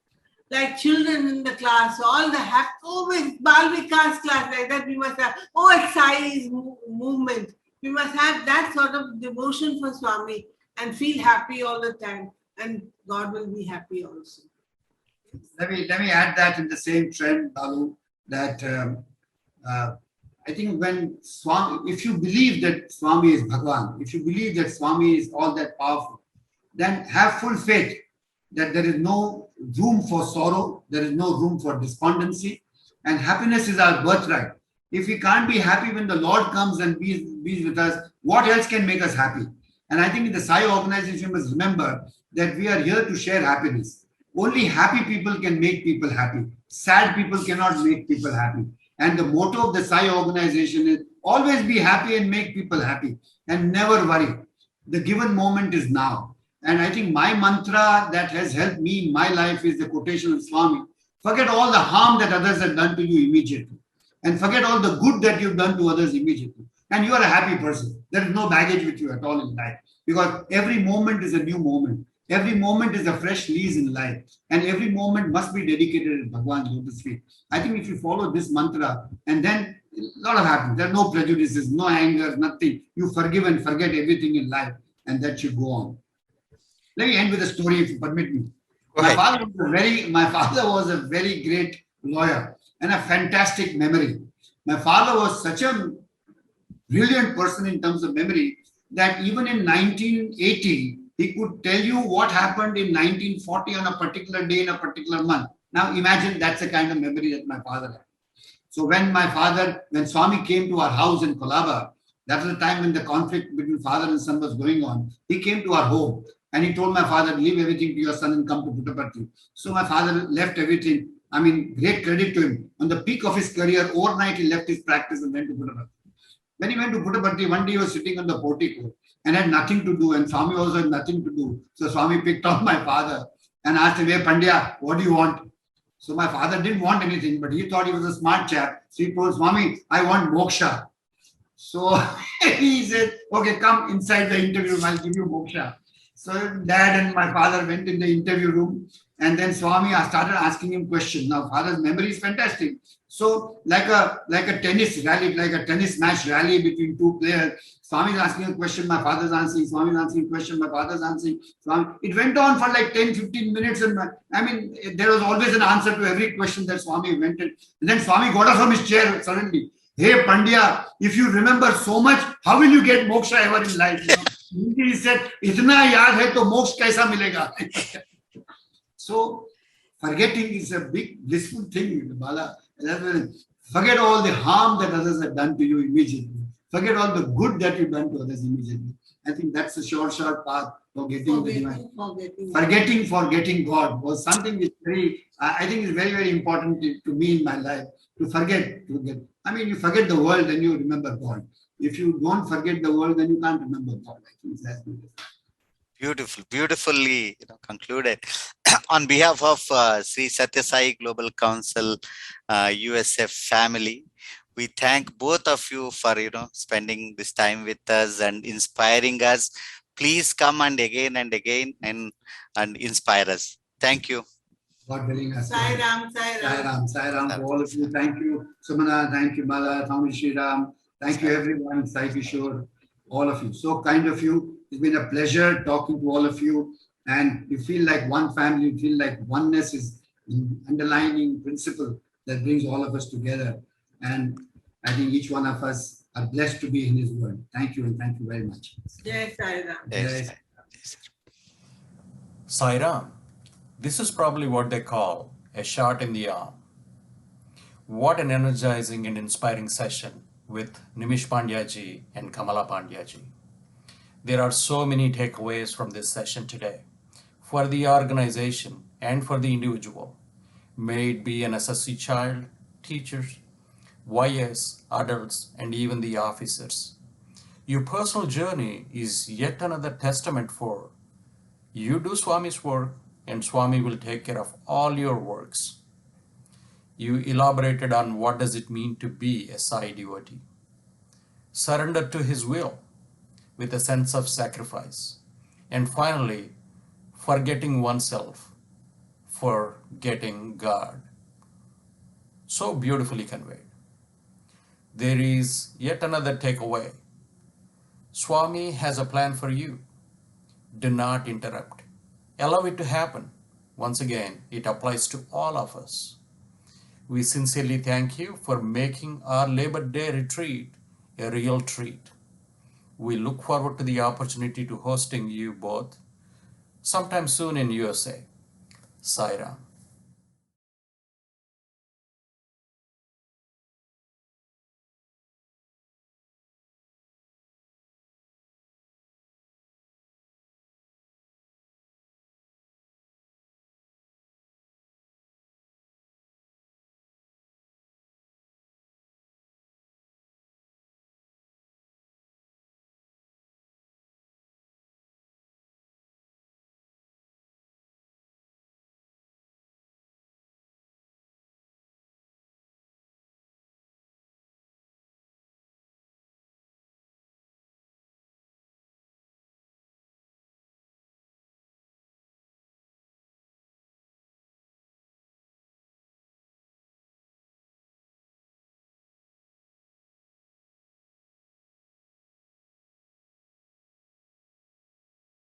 Like children in the class, all the happy, with Bal Vikas class like that, we must have, exercise, movement. We must have that sort of devotion for Swami and feel happy all the time. And God will be happy also. Let me add that in the same trend, Balu, that I think when Swami, if you believe that Swami is Bhagwan, if you believe that Swami is all that powerful, then have full faith that there is no room for sorrow, there is no room for despondency, and happiness is our birthright. If we can't be happy when the Lord comes and be with us, what else can make us happy? And I think in the Sai organization, we must remember that we are here to share happiness. Only happy people can make people happy. Sad people cannot make people happy. And the motto of the Sai organization is always be happy and make people happy and never worry. The given moment is now. And I think my mantra that has helped me in my life is the quotation of Swami. Forget all the harm that others have done to you immediately. And forget all the good that you've done to others immediately. And you are a happy person. There is no baggage with you at all in life. Because every moment is a new moment. Every moment is a fresh lease in life, and every moment must be dedicated at Bhagwan's lotus feet. I think if you follow this mantra, and then a lot of happens. There are no prejudices, no anger, nothing. You forgive and forget everything in life, and that should go on. Let me end with a story, if you permit me. Go My ahead. father was a very great lawyer and a fantastic memory. My father was such a brilliant person in terms of memory that even in 1980, he could tell you what happened in 1940 on a particular day in a particular month. Now imagine that's the kind of memory that my father had. So when Swami came to our house in Kolaba, that was the time when the conflict between father and son was going on. He came to our home and he told my father, leave everything to your son and come to Puttaparthi. So my father left everything. I mean, great credit to him. On the peak of his career, overnight he left his practice and went to Puttaparthi. When he went to Puttaparthi, one day he was sitting on the portico and had nothing to do, and Swami also had nothing to do. So Swami picked up my father and asked him, hey Pandya, what do you want? So my father didn't want anything, but he thought he was a smart chap. So he told Swami, I want moksha. So he said, okay, come inside the interview room, I'll give you moksha. So dad and my father went in the interview room, and then Swami started asking him questions. Now father's memory is fantastic. So like a tennis rally, like a tennis match rally between two players, Swami is asking a question, my father's answering, Swami is answering a question, my father's answering, Swami. It went on for like 10, 15 minutes. And I mean, there was always an answer to every question that Swami invented. And then Swami got up from his chair suddenly. Hey Pandya, if you remember so much, how will you get moksha ever in life? You know? He said, "Itna yaad hai to moksha kaisa milega?" So forgetting is a big blissful thing, Bala. Forget all the harm that others have done to you immediately. Forget all the good that you've done to others immediately. I think that's the short path for getting the divine. Forgetting God was something which I think is very, very important to me in my life. To forget. I mean, you forget the world, then you remember God. If you don't forget the world, then you can't remember God. I think that's beautiful. Beautifully concluded. On behalf of Sri Satya Sai Global Council USF family, we thank both of you for spending this time with us and inspiring us. Please come and again and inspire us. Thank you. God willing us. Sai Ram, Sai Ram. Sai Ram to all of you. Thank you, Sumana. Thank you, Mala. Swami Shri Ram. Thank you, everyone. Sai Kishore. All of you. So kind of you. It's been a pleasure talking to all of you. And you feel like one family. You feel like oneness is the underlying principle that brings all of us together. And I think each one of us are blessed to be in His word. Thank you, and thank you very much. Jai Sai Ram. Yes. Sai Ram. This is probably what they call a shot in the arm. What an energizing and inspiring session with Nimish Pandya ji and Kamala Pandya ji. There are so many takeaways from this session today for the organization and for the individual. May it be an SSC child, teachers, YS, adults, and even the officers. Your personal journey is yet another testament for you do Swami's work, and Swami will take care of all your works. You elaborated on what does it mean to be a Sai devotee. Surrender to His will with a sense of sacrifice. And finally, forgetting oneself for getting God. So beautifully conveyed. There is yet another takeaway. Swami has a plan for you. Do not interrupt. Allow it to happen. Once again, it applies to all of us. We sincerely thank you for making our Labor Day retreat a real treat. We look forward to the opportunity to hosting you both sometime soon in USA. Sai Ram.